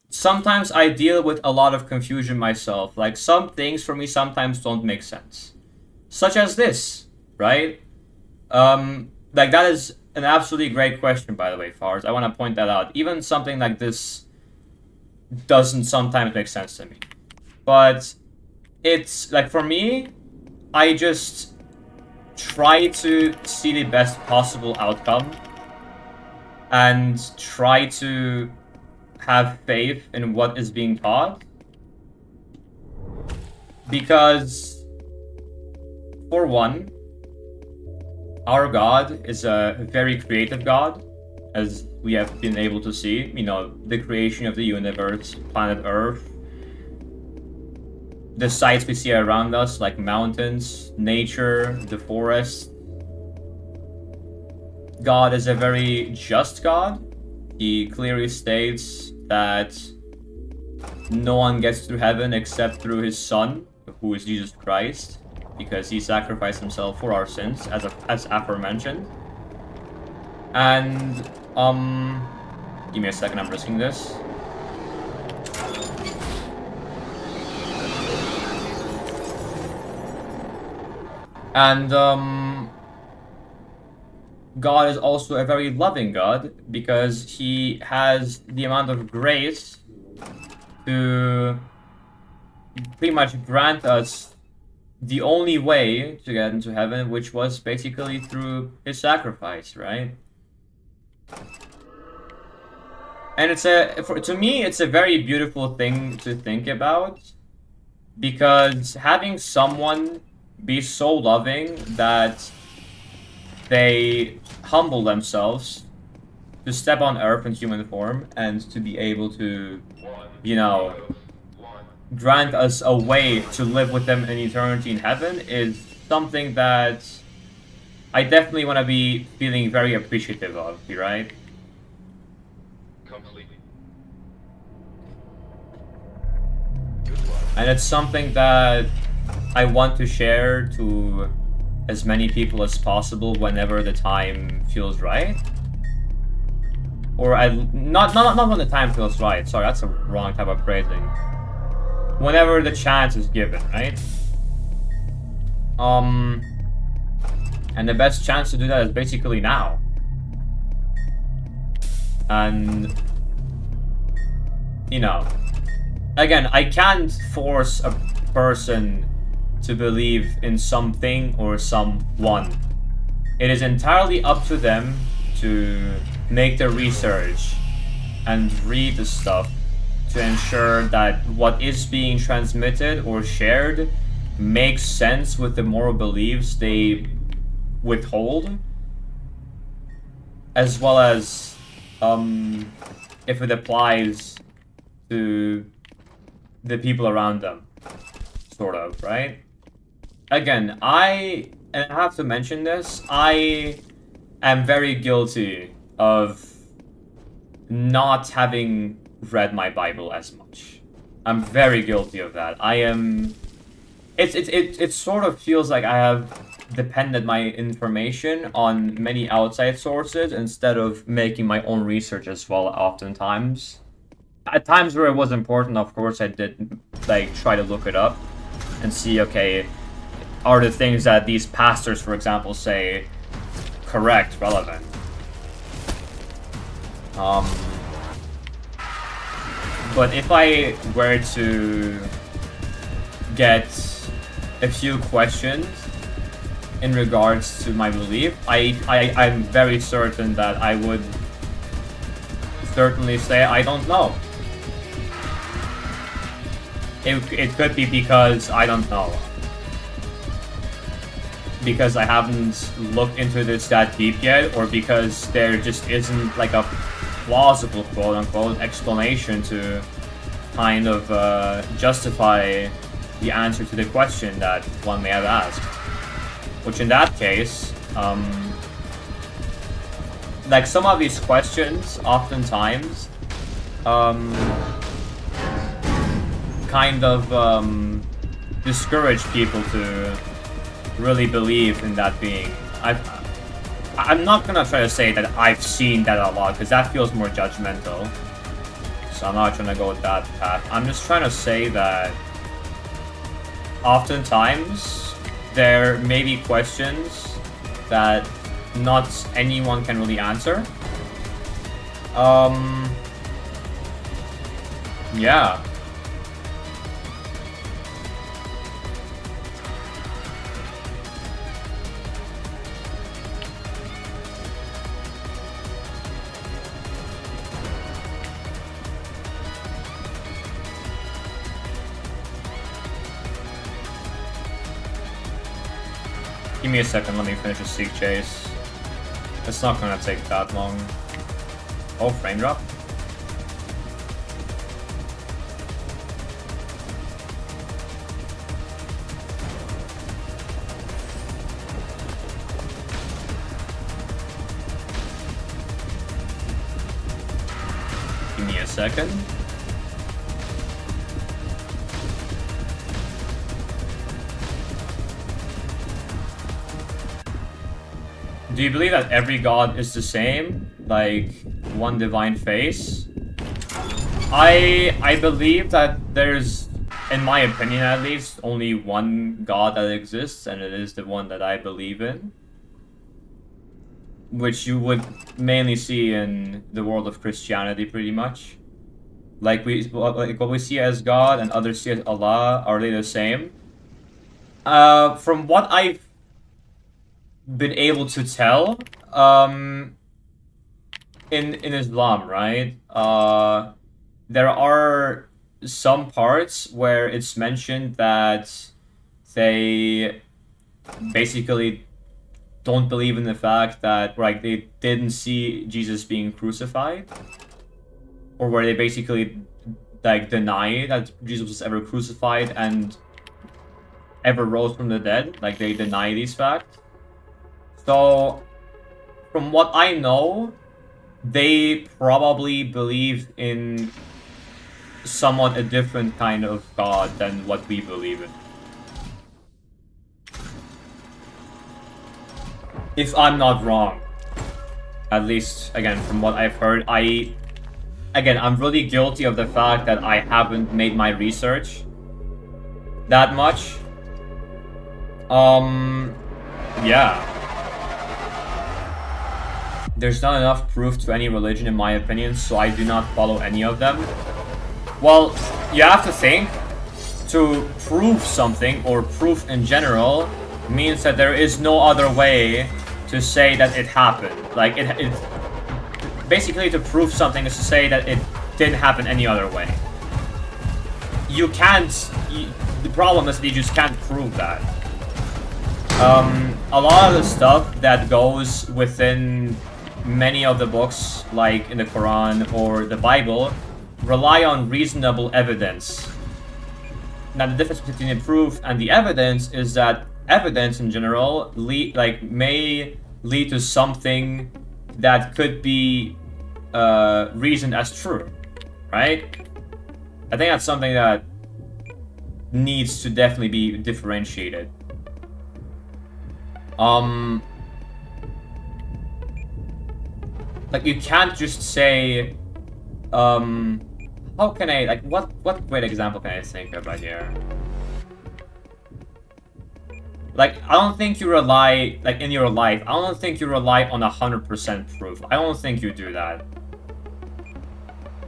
Sometimes I deal with a lot of confusion myself. Like, some things for me sometimes don't make sense. Such as this, right? Like, that is an absolutely great question, by the way, Fars. I want to point that out. Even something like this doesn't sometimes make sense to me. But it's, like, for me, I just try to see the best possible outcome and try to have faith in what is being taught. Because, for one, our God is a very creative God, as we have been able to see. You know, the creation of the universe, planet Earth, the sights we see around us, like mountains, nature, the forest. God is a very just God. He clearly states that no one gets to heaven except through his Son, who is Jesus Christ, because he sacrificed himself for our sins, as aforementioned. And, give me a second, I'm risking this. And, God is also a very loving God, because he has the amount of grace to pretty much grant us the only way to get into heaven, which was basically through his sacrifice, right? And to me, it's a very beautiful thing to think about, because having someone be so loving that they humble themselves to step on Earth in human form and to be able to, you know, grant us a way to live with them in eternity in heaven is something that I definitely want to be feeling very appreciative of, right? Completely. And it's something that I want to share to as many people as possible whenever the time feels right. Or not when the time feels right. Sorry, that's a wrong type of phrasing. Whenever the chance is given, right? And the best chance to do that is basically now. And, you know, again, I can't force a person to believe in something or someone. It is entirely up to them to make the research and read the stuff to ensure that what is being transmitted or shared makes sense with the moral beliefs they withhold, as well as if it applies to the people around them, sort of, right? Again, I have to mention this, I am very guilty of not having read my Bible as much. I'm very guilty of that. It sort of feels like I have depended my information on many outside sources instead of making my own research as well, oftentimes. At times where it was important, of course, I did like try to look it up and see, okay, are the things that these pastors, for example, say correct, relevant? But if I were to get a few questions in regards to my belief, I'm very certain that I would certainly say I don't know. It could be because I don't know. Because I haven't looked into this that deep yet, or because there just isn't like a plausible quote-unquote explanation to kind of justify the answer to the question that one may have asked. Which in that case, like some of these questions oftentimes kind of discourage people to really believe in that being. I'm not gonna try to say that I've seen that a lot, because that feels more judgmental. So I'm not trying to go with that path. I'm just trying to say that oftentimes there may be questions that not anyone can really answer. Yeah. Give me a second, let me finish a Seek Chase. It's not gonna take that long. Oh, frame drop. Give me a second. Do you believe that every god is the same? Like, one divine face? I believe that there's, in my opinion at least, only one god that exists, and it is the one that I believe in. Which you would mainly see in the world of Christianity, pretty much. Like, what we see as God and others see as Allah, are they the same? From what I've been able to tell, in Islam, right? There are some parts where it's mentioned that they basically don't believe in the fact that, like, they didn't see Jesus being crucified, or where they basically, like, deny that Jesus was ever crucified and ever rose from the dead. Like, they deny these facts. So, from what I know, they probably believe in somewhat a different kind of God than what we believe in. If I'm not wrong. At least, again, from what I've heard, I'm really guilty of the fact that I haven't made my research that much. Yeah. There's not enough proof to any religion, in my opinion, so I do not follow any of them. Well, you have to think, to prove something, or proof in general, means that there is no other way to say that it happened. Like, it basically, to prove something is to say that it didn't happen any other way. You can't... the problem is that you just can't prove that. A lot of the stuff that goes within many of the books, like in the Quran or the Bible, rely on reasonable evidence. Now, the difference between the proof and the evidence is that evidence in general may lead to something that could be reasoned as true, right? I think that's something that needs to definitely be differentiated. Like, you can't just say, how can I, like, what great example can I think of right here? Like, I don't think you rely, like, in your life, I don't think you rely on 100% proof. I don't think you do that.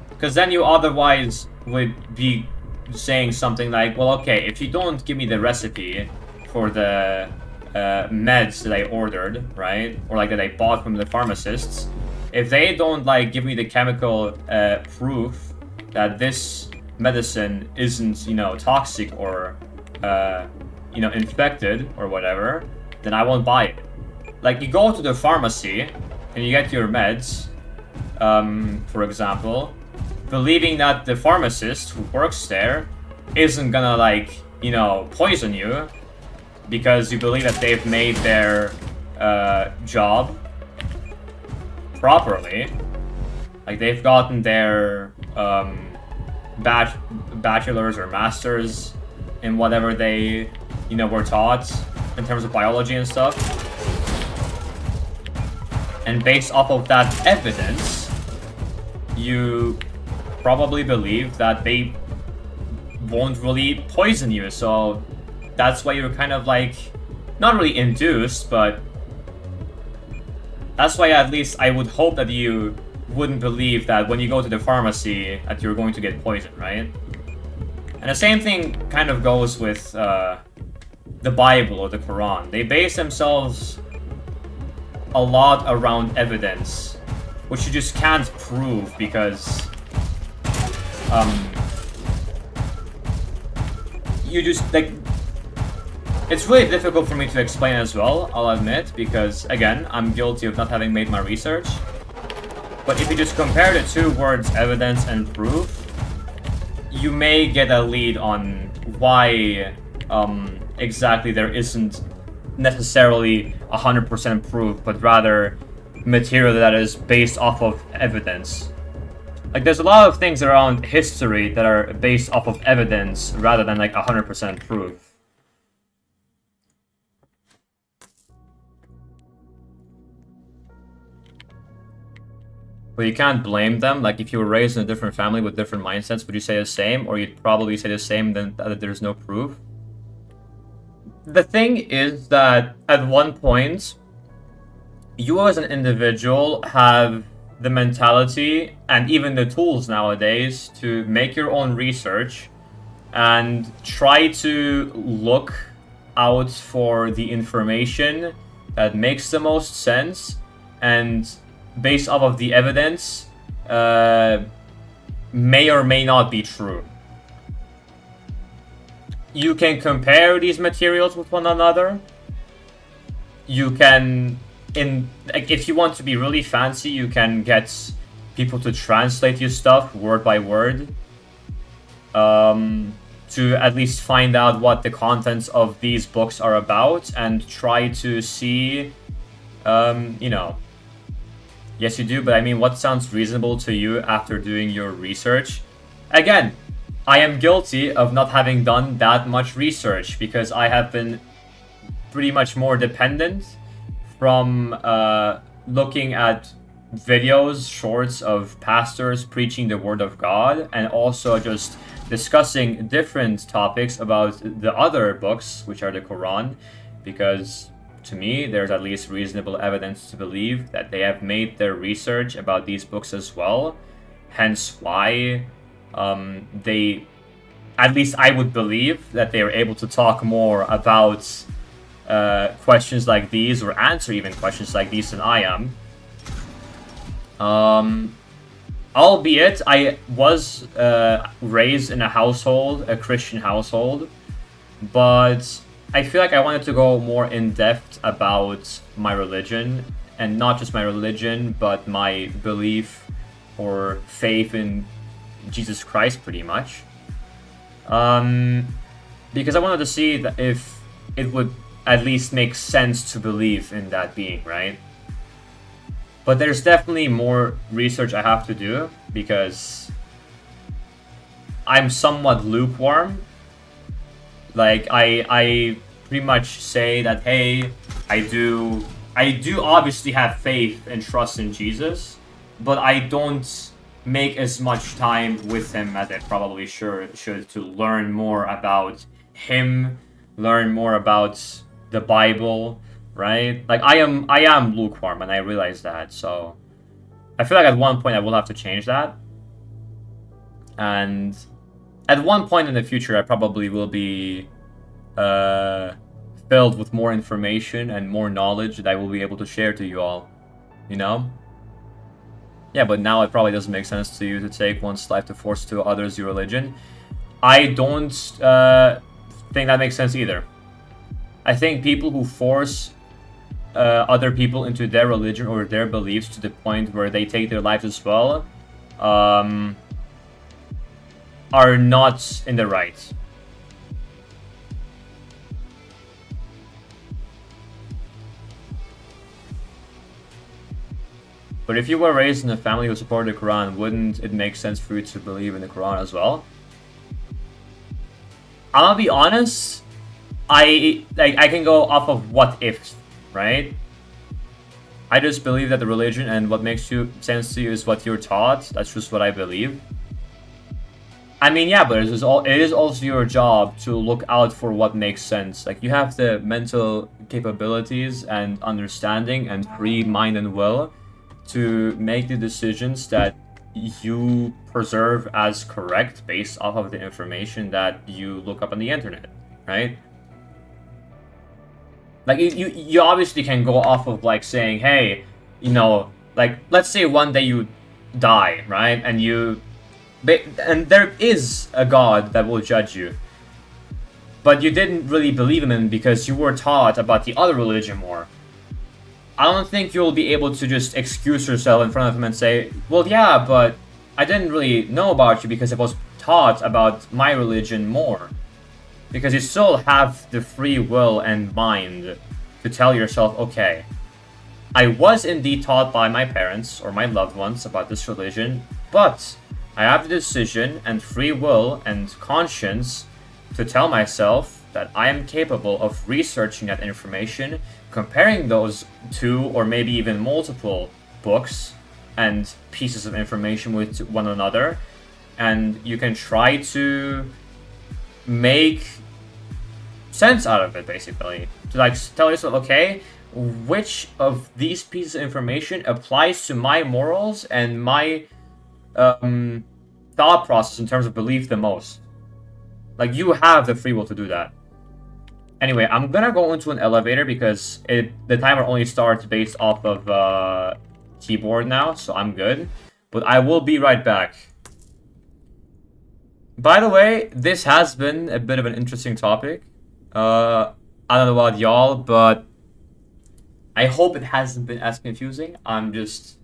Because then you otherwise would be saying something like, well, okay, if you don't give me the recipe for the meds that I ordered, right? Or, like, that I bought from the pharmacists, if they don't, like, give me the chemical proof that this medicine isn't, you know, toxic or, you know, infected or whatever, then I won't buy it. Like, you go to the pharmacy and you get your meds, for example, believing that the pharmacist who works there isn't gonna, like, you know, poison you because you believe that they've made their job properly. Like, they've gotten their bachelor's or master's in whatever they, you know, were taught in terms of biology and stuff. And based off of that evidence, you probably believe that they won't really poison you. So that's why you're kind of like, not really induced, but that's why at least I would hope that you wouldn't believe that when you go to the pharmacy that you're going to get poisoned, right? And the same thing kind of goes with the Bible or the Quran. They base themselves a lot around evidence, which you just can't prove because you just like, it's really difficult for me to explain as well, I'll admit, because again, I'm guilty of not having made my research. But if you just compare the two words, evidence and proof, you may get a lead on why exactly there isn't necessarily 100% proof, but rather material that is based off of evidence. Like, there's a lot of things around history that are based off of evidence rather than like 100% proof. But you can't blame them. Like, if you were raised in a different family with different mindsets, would you say the same? Or you'd probably say the same, then that there's no proof? The thing is that at one point, you as an individual have the mentality and even the tools nowadays to make your own research and try to look out for the information that makes the most sense, and based off of the evidence, may or may not be true. You can compare these materials with one another. You can, like, if you want to be really fancy, you can get people to translate your stuff word by word, to at least find out what the contents of these books are about and try to see, you know. Yes, you do, but I mean, what sounds reasonable to you after doing your research? Again, I am guilty of not having done that much research because I have been pretty much more dependent from looking at videos, shorts of pastors preaching the word of God, and also just discussing different topics about the other books, which are the Quran, because to me, there's at least reasonable evidence to believe that they have made their research about these books as well. Hence why they, at least I would believe, that they are able to talk more about questions like these, or answer even questions like these, than I am. Albeit, I was raised in a household, a Christian household, but I feel like I wanted to go more in depth about my religion, and not just my religion, but my belief or faith in Jesus Christ, pretty much. Because I wanted to see that if it would at least make sense to believe in that being, right? But there's definitely more research I have to do, because I'm somewhat lukewarm. Like, I pretty much say that, hey, I do obviously have faith and trust in Jesus, but I don't make as much time with him as I probably should to learn more about him, learn more about the Bible, right? Like, I am lukewarm, and I realize that, so I feel like at one point I will have to change that. And at one point in the future, I probably will be filled with more information and more knowledge that I will be able to share to you all, you know? Yeah, but now it probably doesn't make sense to you to take one's life to force to others your religion. I don't think that makes sense either. I think people who force other people into their religion or their beliefs to the point where they take their lives as well are not in the right. But if you were raised in a family who supported the Quran, wouldn't it make sense for you to believe in the Quran as well? I'll be honest, I can go off of what ifs, right? I just believe that the religion and what makes you sense to you is what you're taught. That's just what I believe. I mean, yeah, but it is also your job to look out for what makes sense. Like, you have the mental capabilities and understanding and free mind and will to make the decisions that you preserve as correct based off of the information that you look up on the internet, right? Like, you obviously can go off of, like, saying, hey, you know, like, let's say one day you die, right? And there is a god that will judge you. But you didn't really believe in him because you were taught about the other religion more. I don't think you'll be able to just excuse yourself in front of him and say, well, yeah, but I didn't really know about you because I was taught about my religion more. Because you still have the free will and mind to tell yourself, okay, I was indeed taught by my parents or my loved ones about this religion, but I have the decision and free will and conscience to tell myself that I am capable of researching that information, comparing those two or maybe even multiple books and pieces of information with one another, and you can try to make sense out of it, basically. To, like, tell yourself, okay, which of these pieces of information applies to my morals and my thought process in terms of belief the most. Like, you have the free will to do that. Anyway, I'm gonna go into an elevator because the timer only starts based off of keyboard now, so I'm good. But I will be right back. By the way, this has been a bit of an interesting topic. I don't know about y'all, but I hope it hasn't been as confusing. I'm just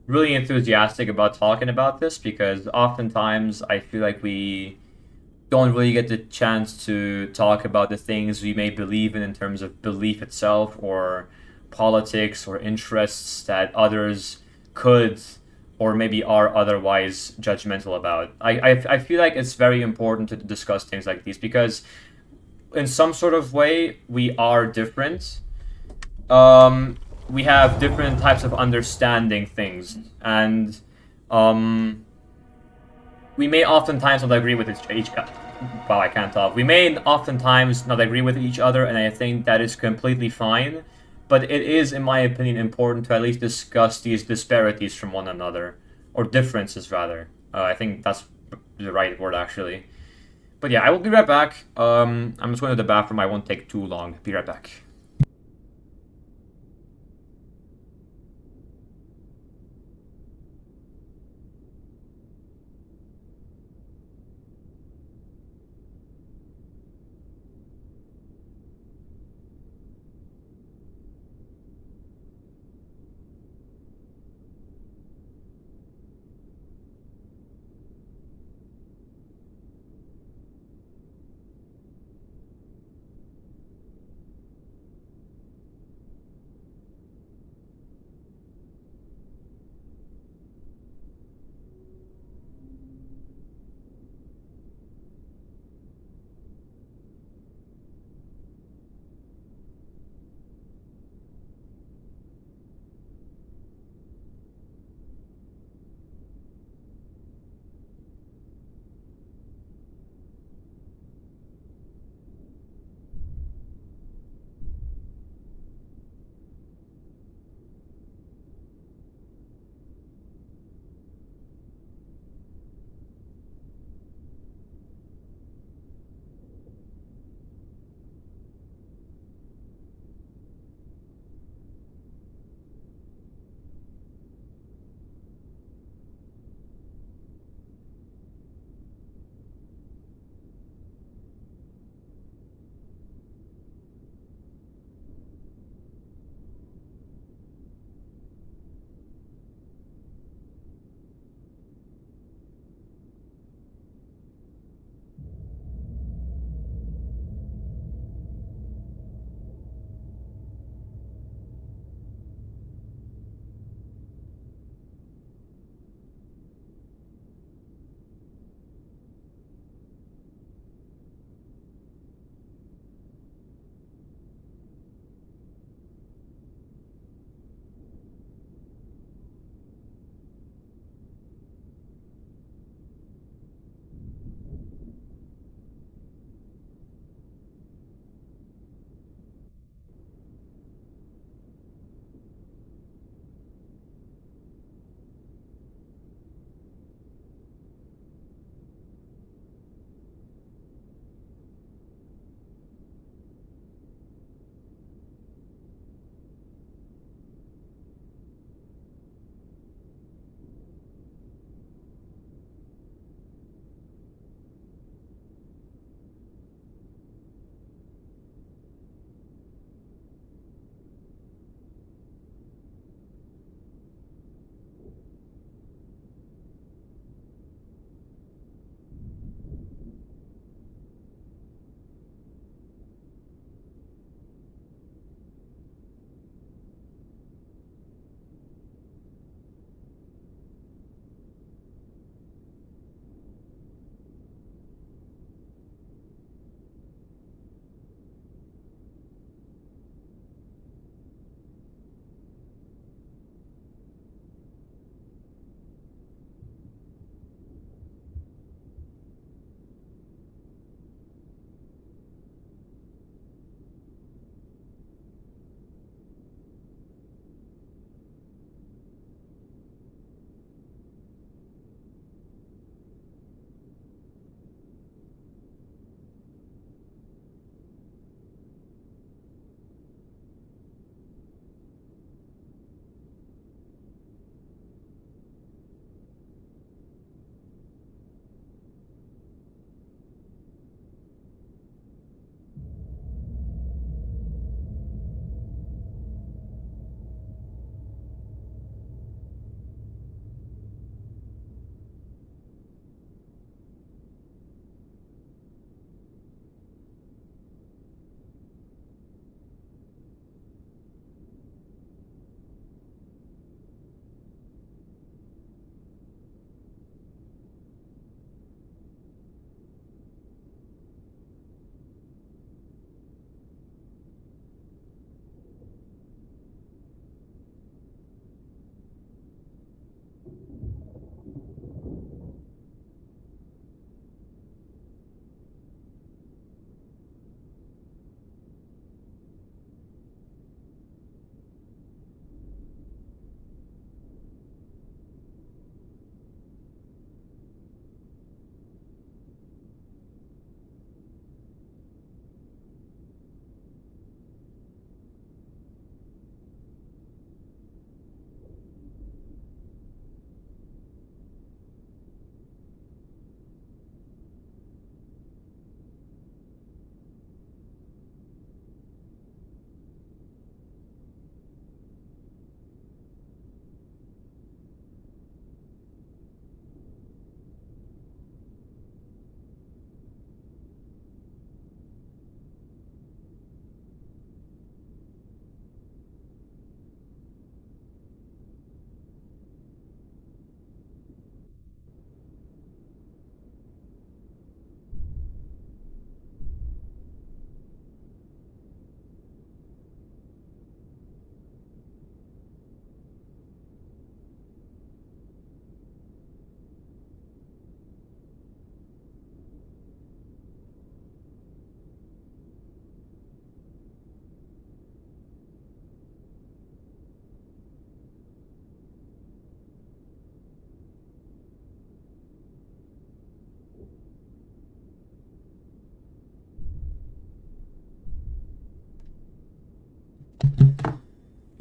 really enthusiastic about talking about this because oftentimes I feel like we don't really get the chance to talk about the things we may believe in terms of belief itself or politics or interests that others could or maybe are otherwise judgmental about. I feel like it's very important to discuss things like these because in some sort of way we are different. We have different types of understanding things, and we may oftentimes not agree with each well, I can't talk. We may oftentimes not agree with each other, and I think that is completely fine. But it is, in my opinion, important to at least discuss these disparities from one another, or differences rather. I think that's the right word, actually. But yeah, I will be right back. I'm just going to the bathroom. I won't take too long. Be right back.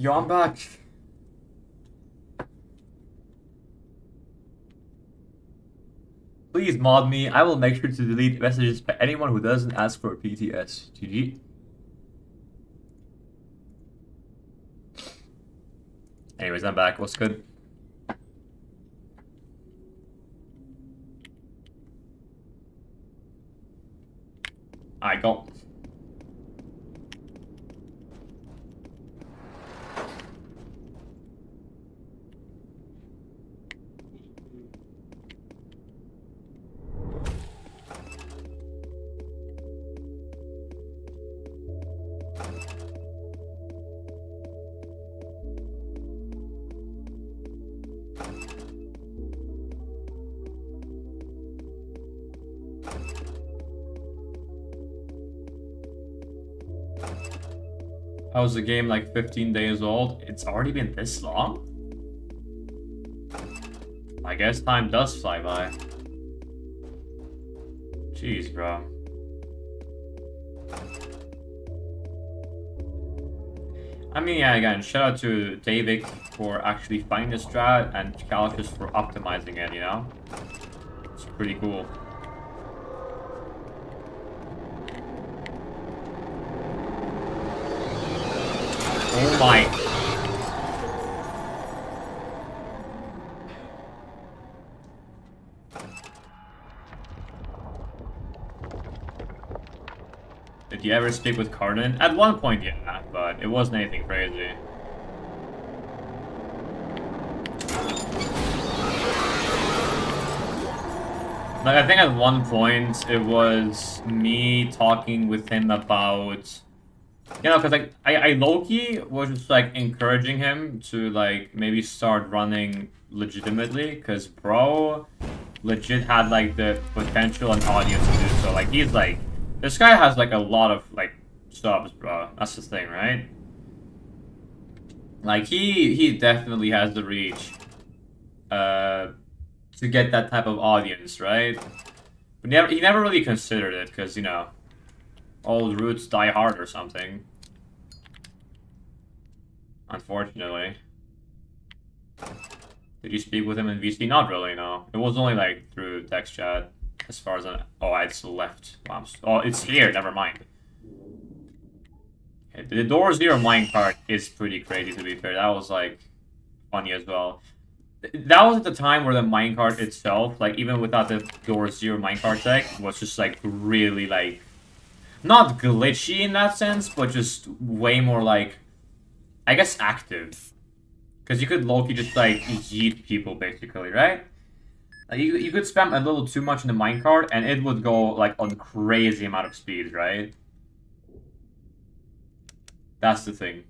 Yo, I'm back. Please mod me. I will make sure to delete messages by anyone who doesn't ask for a PTS. GG. Anyways, I'm back. What's good? I go. How's the game like 15 days old? It's already been this long? I guess time does fly by. Jeez, bro. I mean, yeah, again, shout out to David for actually finding the strat and Calcus for optimizing it, you know? It's pretty cool. Oh my. Did you ever speak with Cardin? At one point, yeah, but it wasn't anything crazy. Like, I think at one point, it was me talking with him about... You know, because, like, I low-key was just, like, encouraging him to, like, maybe start running legitimately, because bro legit had, like, the potential and audience to do so. Like, he's, like... This guy has, like, a lot of, like, subs, bro. That's the thing, right? Like, he definitely has the reach to get that type of audience, right? But he never really considered it, because, you know... Old roots die hard or something. Unfortunately. Did you speak with him in VC? Not really, no. It was only like through text chat. As far as I... Oh, it's left. Wow, oh, it's here. Never mind. Okay, the Door Zero minecart is pretty crazy, to be fair. That was like funny as well. That was at the time where the minecart itself, like even without the Door Zero minecart tech, was just like really like... Not glitchy in that sense, but just way more like, I guess, active. Because you could low-key just like yeet people basically, right? Like, you could spam a little too much in the minecart and it would go like on crazy amount of speed, right? That's the thing.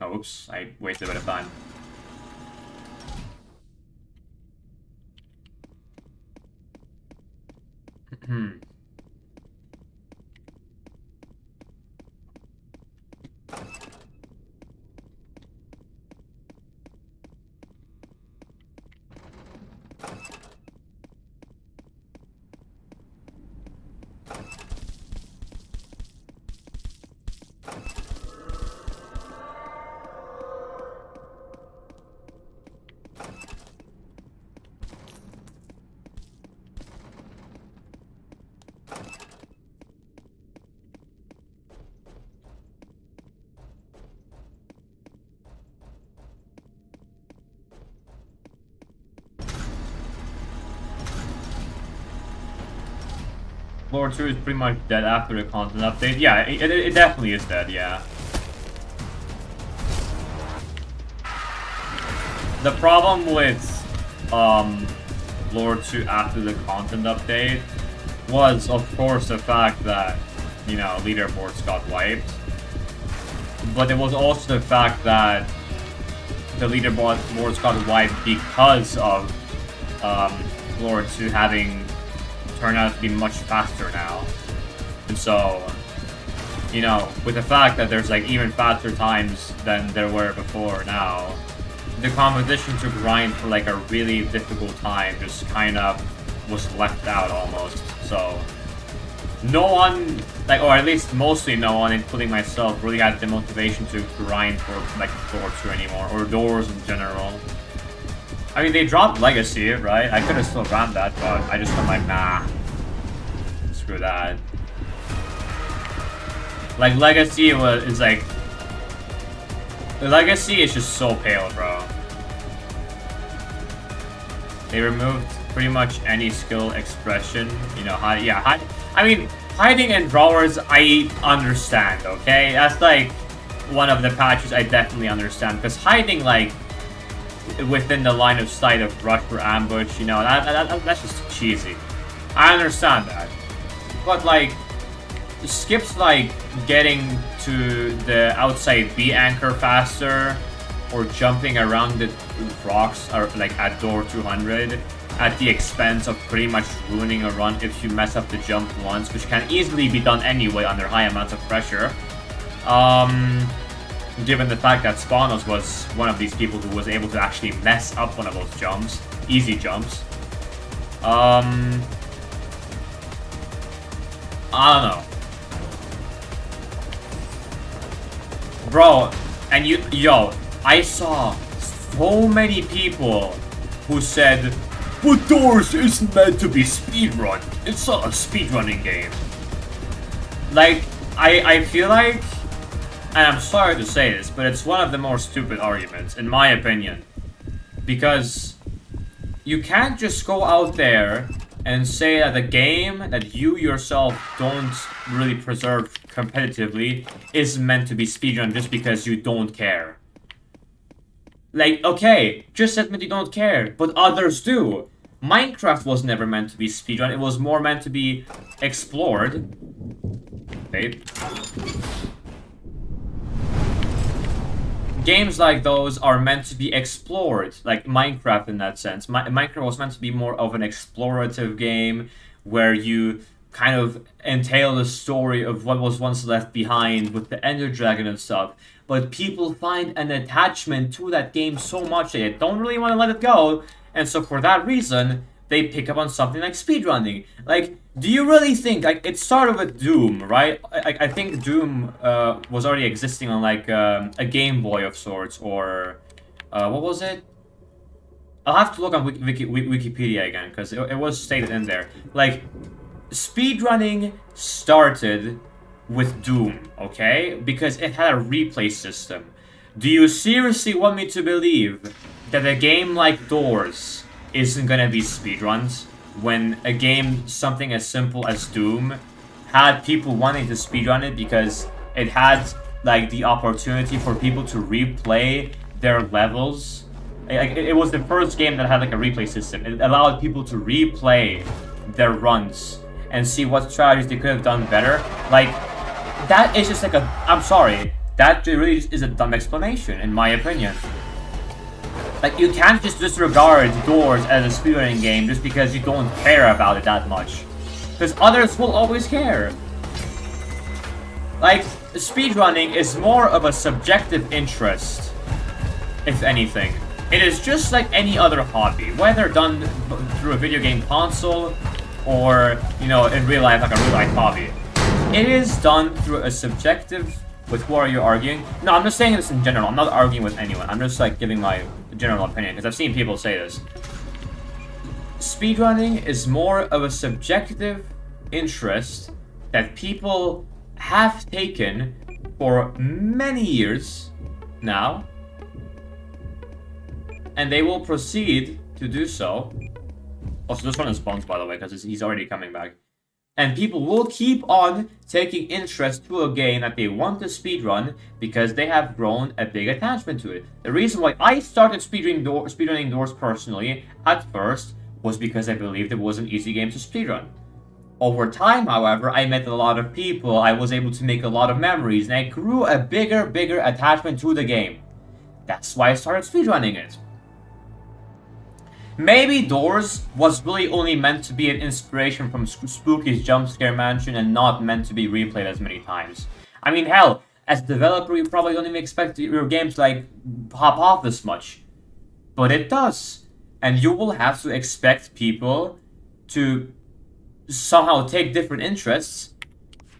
Oh, oops, I wasted a bit of time. Lord 2 is pretty much dead after the content update. Yeah, it definitely is dead, yeah. The problem with Lord 2 after the content update was, of course, the fact that, you know, leaderboards got wiped. But it was also the fact that the leaderboards got wiped because of Lord 2 having turned out to be much faster now. And so, you know, with the fact that there's like even faster times than there were before now, the competition to grind for like a really difficult time just kind of was left out almost. So no one, like, or at least mostly no one, including myself, really had the motivation to grind for like Door 2 anymore, or Doors in general. I mean, they dropped Legacy, right? I could have still grabbed that, but I just went like, nah, screw that. Like, Legacy is like, Legacy is just so pale, bro. They removed pretty much any skill expression, you know, I mean, hiding and drawers, I understand, okay? That's like one of the patches I definitely understand, because hiding, like, within the line of sight of rush or ambush, you know, that's just cheesy. I understand that. But, like, skips like getting to the outside B anchor faster or jumping around the rocks or like at door 200 at the expense of pretty much ruining a run if you mess up the jump once, which can easily be done anyway under high amounts of pressure. Given the fact that Spanos was one of these people who was able to actually mess up one of those jumps, easy jumps. I don't know. Bro, and yo, I saw so many people who said, but Doors isn't meant to be speedrun. It's not a speedrunning game. Like, I feel like, and I'm sorry to say this, but it's one of the more stupid arguments, in my opinion. Because you can't just go out there and say that a game that you yourself don't really preserve competitively is meant to be speedrun just because you don't care. Like, okay, just admit you don't care, but others do. Minecraft was never meant to be speedrun, it was more meant to be explored. Wait. Games like those are meant to be explored, like Minecraft in that sense. Minecraft was meant to be more of an explorative game where you kind of entail the story of what was once left behind with the Ender Dragon and stuff. But people find an attachment to that game so much that they don't really want to let it go, and so for that reason, they pick up on something like speedrunning. Like, do you really think, like, it started with Doom, right? I think Doom was already existing on, like, a Game Boy of sorts, or, what was it? I'll have to look on Wikipedia again, because it was stated in there. Like, speedrunning started with Doom, okay? Because it had a replay system. Do you seriously want me to believe that a game like Doors isn't gonna be speedruns when a game something as simple as Doom had people wanting to speedrun it because it had like the opportunity for people to replay their levels? It was the first game that had like a replay system. It allowed people to replay their runs and see what strategies they could have done better. Like, that is just like a, I'm sorry, that really just is a dumb explanation in my opinion. Like, you can't just disregard Doors as a speedrunning game just because you don't care about it that much. Because others will always care. Like, speedrunning is more of a subjective interest, if anything. It is just like any other hobby, whether done through a video game console or, you know, in real life, like a real life hobby. It is done through a subjective, with who are you arguing? No, I'm just saying this in general. I'm not arguing with anyone. I'm just like giving my general opinion, because I've seen people say this. Speedrunning is more of a subjective interest that people have taken for many years now, and they will proceed to do so. Also, this one is Bones, by the way, because he's already coming back. And people will keep on taking interest to a game that they want to speedrun because they have grown a big attachment to it. The reason why I started speedrunning Doors personally at first was because I believed it was an easy game to speedrun. Over time, however, I met a lot of people, I was able to make a lot of memories, and I grew a bigger attachment to the game. That's why I started speedrunning it. Maybe Doors was really only meant to be an inspiration from Spooky's Jump Scare Mansion and not meant to be replayed as many times. I mean, hell, as a developer, you probably don't even expect your games to, like, pop off this much. But it does. And you will have to expect people to somehow take different interests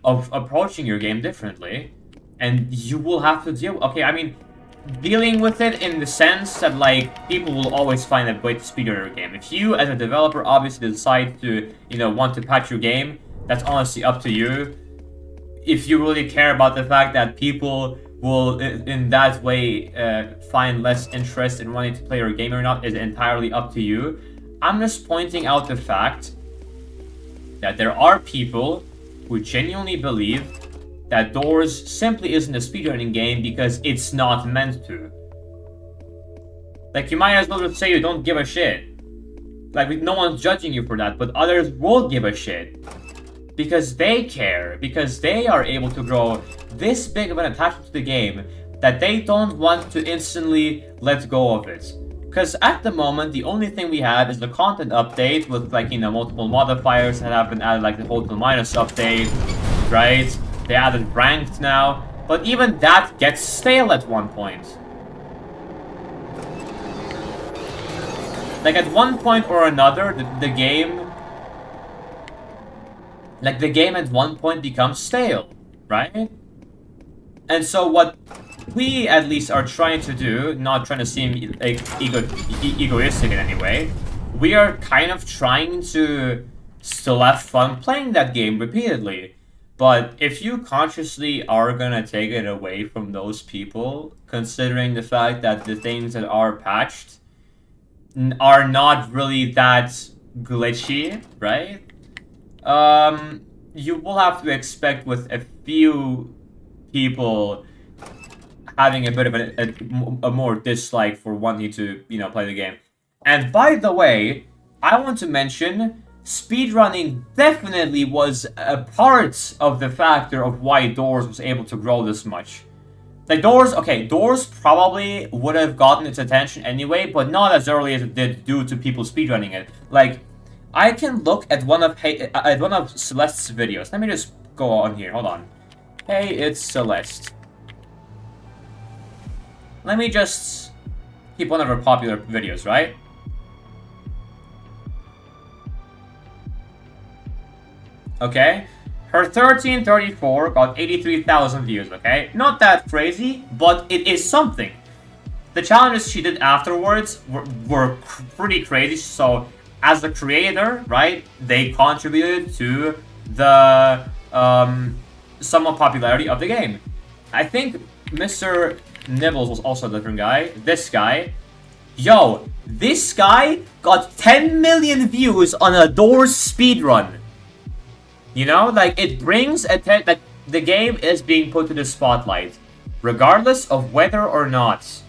of approaching your game differently, and you will have to deal. Okay, I mean, dealing with it in the sense that like people will always find a way to speedrun your game. If you, as a developer, obviously decide to want to patch your game, that's honestly up to you. If you really care about the fact that people will in that way find less interest in wanting to play your game or not is entirely up to you. I'm just pointing out the fact that there are people who genuinely believe that Doors simply isn't a speedrunning game because it's not meant to. Like, you might as well just say you don't give a shit. Like, no one's judging you for that, but others will give a shit. Because they care, because they are able to grow this big of an attachment to the game that they don't want to instantly let go of it. Because at the moment, the only thing we have is the content update with, like, multiple modifiers that have been added, like the Hotel Minus update, right? They added ranked now, but even that gets stale at one point. Like, at one point or another, the game... Like, the game at one point becomes stale, right? And so what we, at least, are trying to do, not trying to seem like egoistic in any way, we are kind of trying to still have fun playing that game repeatedly. But if you consciously are gonna take it away from those people, considering the fact that the things that are patched are not really that glitchy, right? You will have to expect with a few people having a bit of a more dislike for wanting to, play the game. And by the way, I want to mention, speedrunning definitely was a part of the factor of why Doors was able to grow this much. Like, Doors probably would have gotten its attention anyway, but not as early as it did due to people speedrunning it. Like, I can look at one of Celeste's videos. Let me just go on here. Hold on. Hey, it's Celeste. Let me just keep one of her popular videos, right? Okay. Her 1334 got 83,000 views, okay? Not that crazy, but it is something. The challenges she did afterwards were pretty crazy, so... As the creator, right, they contributed to the somewhat popularity of the game. I think Mr. Nibbles was also a different guy. This guy. Yo, this guy got 10 million views on a Doors speedrun. Like, it brings like, the game is being put to the spotlight. Regardless of whether or not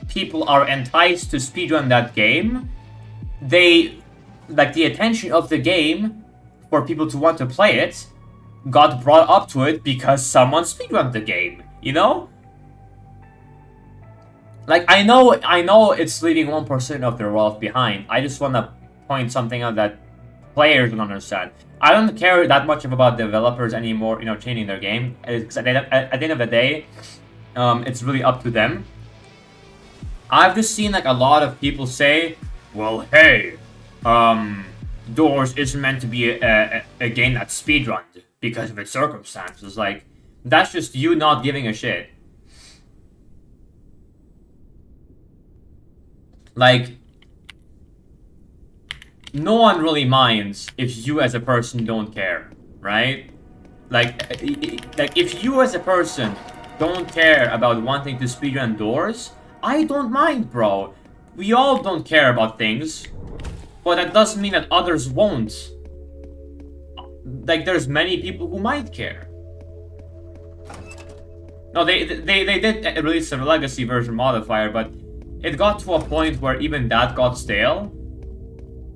people are enticed to speedrun that game, like, the attention of the game for people to want to play it got brought up to it because someone speedrunned the game, Like, I know it's leaving 1% of their wealth behind. I just want to point something out that players don't understand. I don't care that much about developers anymore, changing their game. At the end of the day, it's really up to them. I've just seen, like, a lot of people say, well, hey, Doors isn't meant to be a game that's speedrunned because of its circumstances. Like, that's just you not giving a shit. Like, no one really minds if you as a person don't care, right? Like if you as a person don't care about wanting to speedrun Doors, I don't mind, bro. We all don't care about things, but that doesn't mean that others won't. Like, there's many people who might care. No, they did release a legacy version modifier, but it got to a point where even that got stale.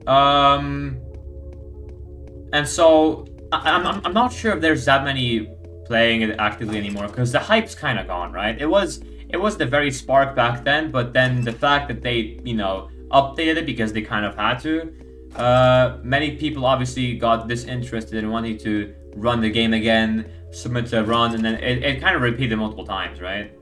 And so I'm not sure if there's that many playing it actively anymore, because the hype's kind of gone, right? It was the very spark back then, but then the fact that they, updated it because they kind of had to, many people obviously got disinterested in wanting to run the game again, submit to a run, and then it kind of repeated multiple times, right?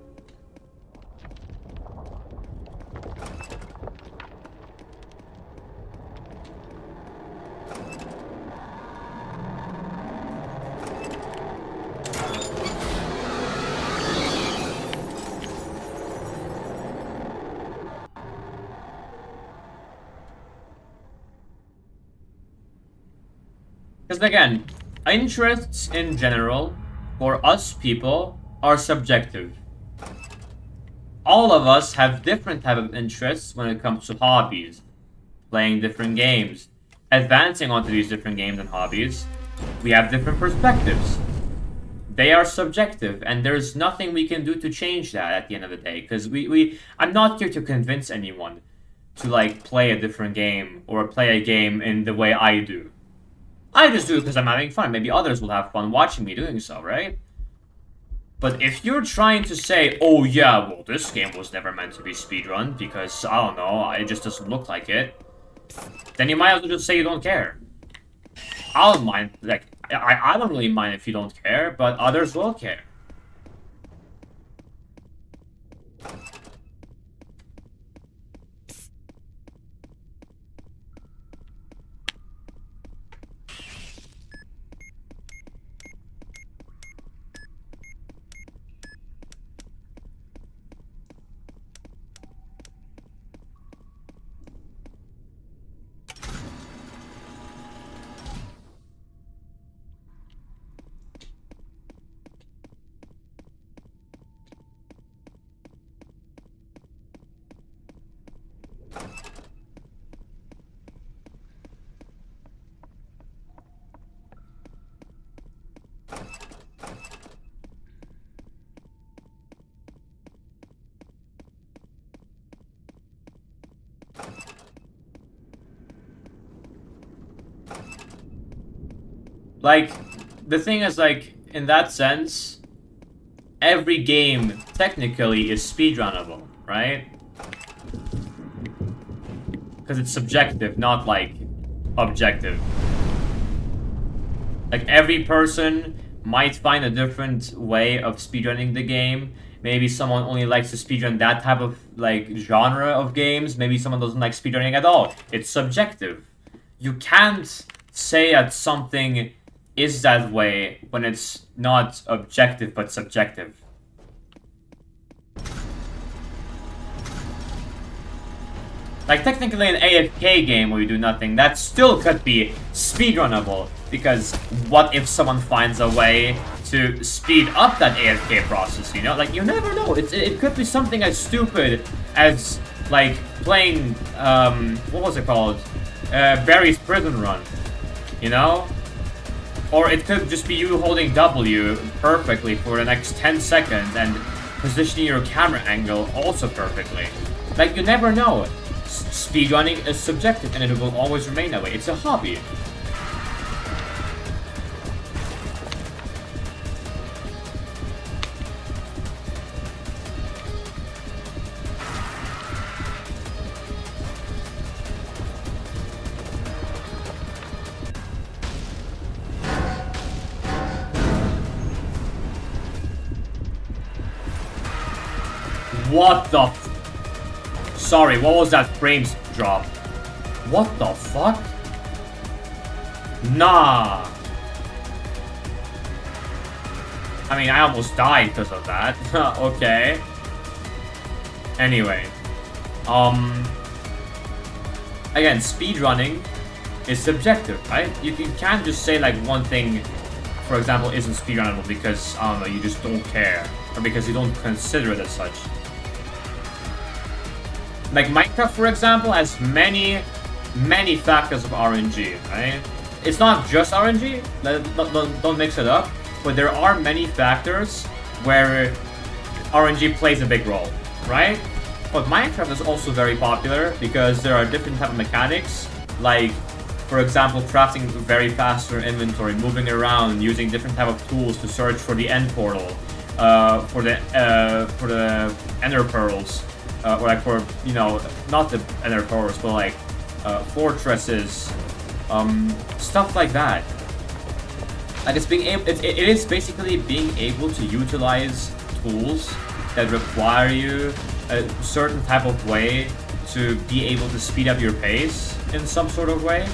Because again, interests in general, for us people, are subjective. All of us have different type of interests when it comes to hobbies. Playing different games. Advancing onto these different games and hobbies. We have different perspectives. They are subjective, and there's nothing we can do to change that at the end of the day. Because I'm not here to convince anyone to, like, play a different game or play a game in the way I do. I just do it because I'm having fun. Maybe others will have fun watching me doing so, right? But if you're trying to say, oh yeah, well, this game was never meant to be speedrun because, I don't know, it just doesn't look like it, then you might as well just say you don't care. I don't mind, like, I don't really mind if you don't care, but others will care. Like, the thing is, like, in that sense, every game technically is speedrunnable, right? Because it's subjective, not, like, objective. Like, every person might find a different way of speedrunning the game. Maybe someone only likes to speedrun that type of, like, genre of games. Maybe someone doesn't like speedrunning at all. It's subjective. You can't say that something is that way when it's not objective but subjective. Like, technically an AFK game where you do nothing, that still could be speedrunnable, because what if someone finds a way to speed up that AFK process, you know? Like, you never know. It could be something as stupid as, like, playing, what was it called? Barry's Prison Run, you know? Or it could just be you holding W perfectly for the next 10 seconds and positioning your camera angle also perfectly. Like, you never know. Speedrunning is subjective and it will always remain that way. It's a hobby. What the Sorry, what was that frames drop? What the fuck? Nah. I mean, I almost died because of that. Okay. Anyway. Again, speedrunning is subjective, right? You can't just say, like, one thing, for example, isn't speedrunnable because, I don't know, you just don't care. Or because you don't consider it as such. Like, Minecraft, for example, has many factors of RNG, right? It's not just RNG, don't mix it up, but there are many factors where RNG plays a big role, right? But Minecraft is also very popular because there are different type of mechanics, like, for example, crafting very faster inventory, moving around, using different type of tools to search for the end portal, for the ender pearls. Or like for, you know, not the ender pearls, but like fortresses, stuff like that. Like, it's being able, it is basically being able to utilize tools that require you a certain type of way to be able to speed up your pace in some sort of way.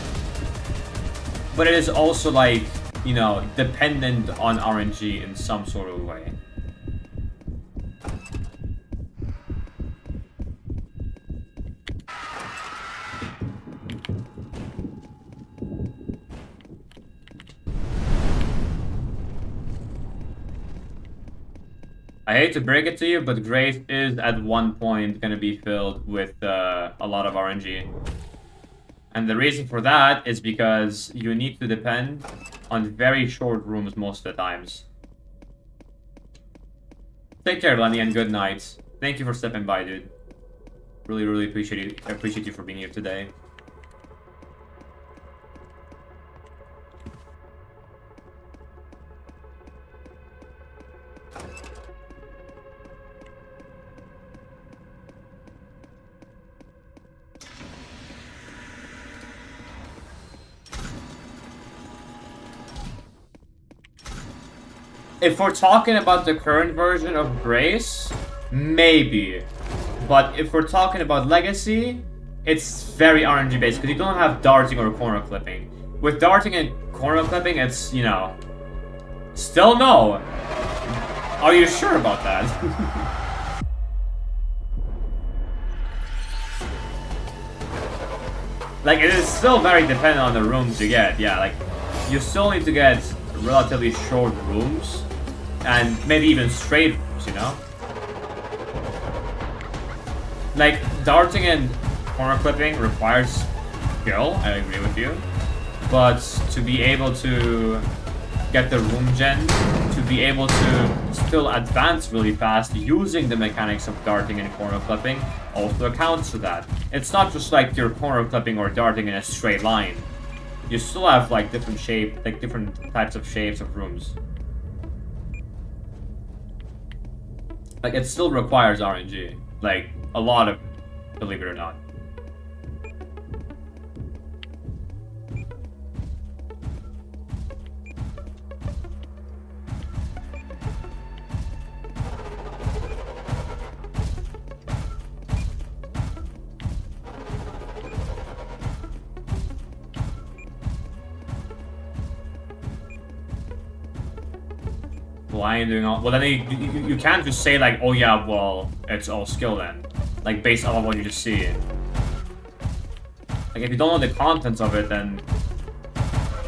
But it is also, like, you know, dependent on RNG in some sort of way. hate to break it to you, but Grace is at one point gonna be filled with a lot of RNG. And the reason for that is because you need to depend on very short rooms most of the times. Take care, Lenny, and good night. Thank you for stepping by, dude. Really appreciate you for being here today. If we're talking about the current version of Grace, maybe. But if we're talking about Legacy, it's very RNG based because you don't have darting or corner clipping. With darting and corner clipping, it's, you know, still no. Are you sure about that? Like, it is still very dependent on the rooms you get. Yeah, like, you still need to get relatively short rooms and maybe even straight rooms, you know? Like, darting and corner clipping requires skill, I agree with you. But to be able to get the room gen, to be able to still advance really fast using the mechanics of darting and corner clipping also accounts for that. It's not just like you're corner clipping or darting in a straight line. You still have like different types of shapes of rooms. Like, it still requires RNG. Like, a lot of, believe it or not. Well, I ain't doing all. Well, then you can't just say like, oh yeah, well, it's all skill then, like based on what you just see. Like, if you don't know the contents of it, then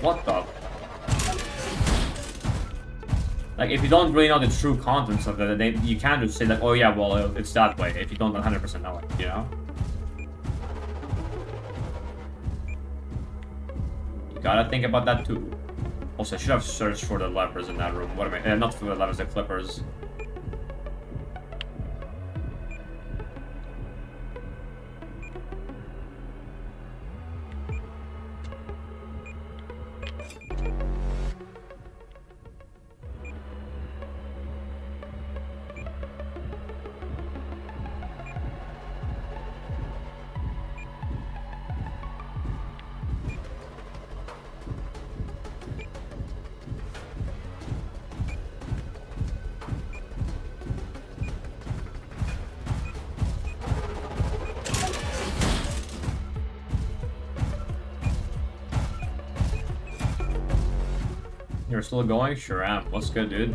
what the? Like, if you don't really know the true contents of it, then you can't just say like, oh yeah, well, it's that way. If you don't 100% know it, you know. You gotta think about that too. Also, I should have searched for the levers in that room. What am I? Not for the levers, the clippers. You're still going? Sure am. What's good, dude?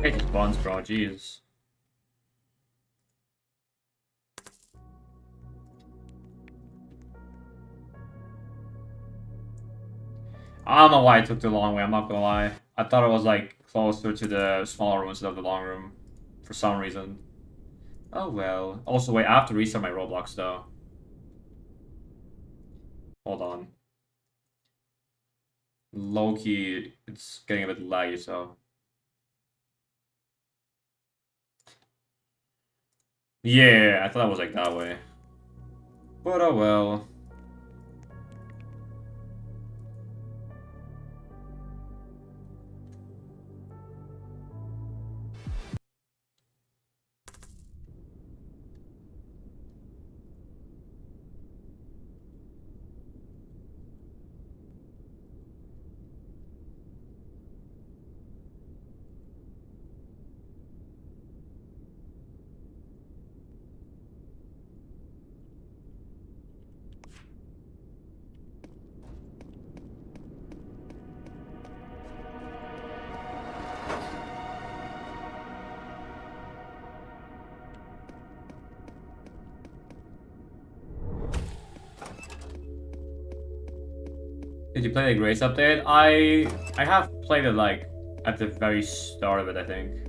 It just bonds, bro. Jeez. I don't know why I took the long way. I'm not gonna lie. I thought it was like closer to the smaller room instead of the long room, for some reason. Oh well. Also, wait. I have to restart my Roblox though. Hold on. Low-key, it's getting a bit laggy, so... Yeah, I thought it was like that way. But oh well. Did you play the Grace update? I have played it like at the very start of it, I think.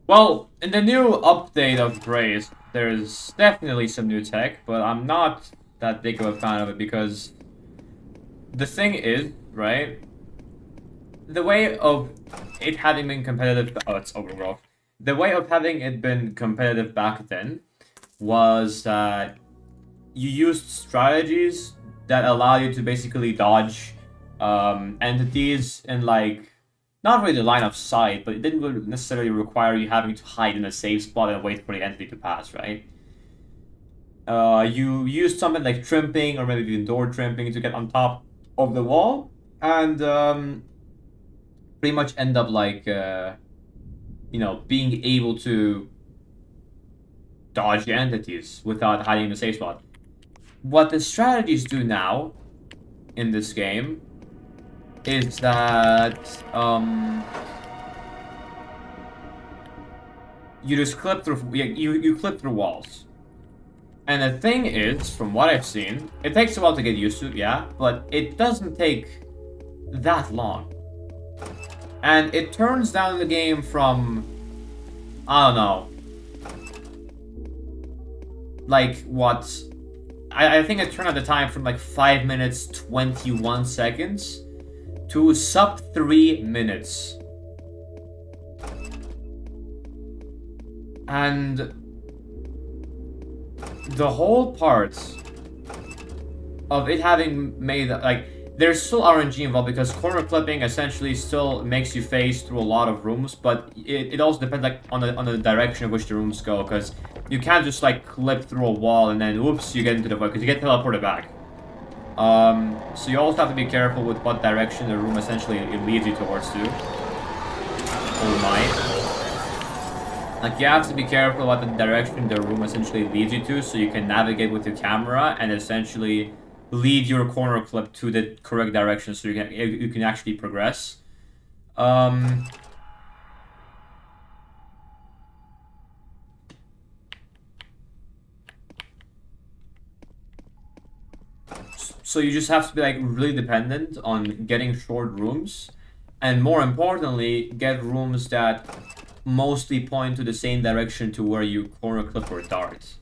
Well, in the new update of Grace, there's definitely some new tech, but I'm not that big of a fan of it because the thing is, right? The way of it having been competitive, oh, it's overgrowth. The way of having it been competitive back then was that you used strategies that allow you to basically dodge entities in like not really the line of sight, but it didn't really necessarily require you having to hide in a safe spot and wait for the entity to pass, right? You used something like trimping or maybe even door trimping to get on top of the wall and pretty much end up like you know, being able to dodge the entities without hiding in the safe spot. What the strategies do now in this game is that you just clip through you clip through walls. And the thing is, from what I've seen, it takes a while to get used to, yeah, but it doesn't take that long. And it turns down the game from, I don't know, like what, I think it turned out the time from like 5 minutes 21 seconds to sub 3 minutes. And the whole part of it having made, like, there's still RNG involved because corner clipping essentially still makes you phase through a lot of rooms, but it also depends like on the direction of which the rooms go, because you can't just like clip through a wall and then whoops you get into the void because you get teleported back. So you also have to be careful with what direction the room essentially it leads you towards to. Or might. Like you have to be careful what the direction the room essentially leads you to, so you can navigate with your camera and essentially lead your corner clip to the correct direction, so you can actually progress. So you just have to be like really dependent on getting short rooms, and more importantly, get rooms that mostly point to the same direction to where you corner clip or dart.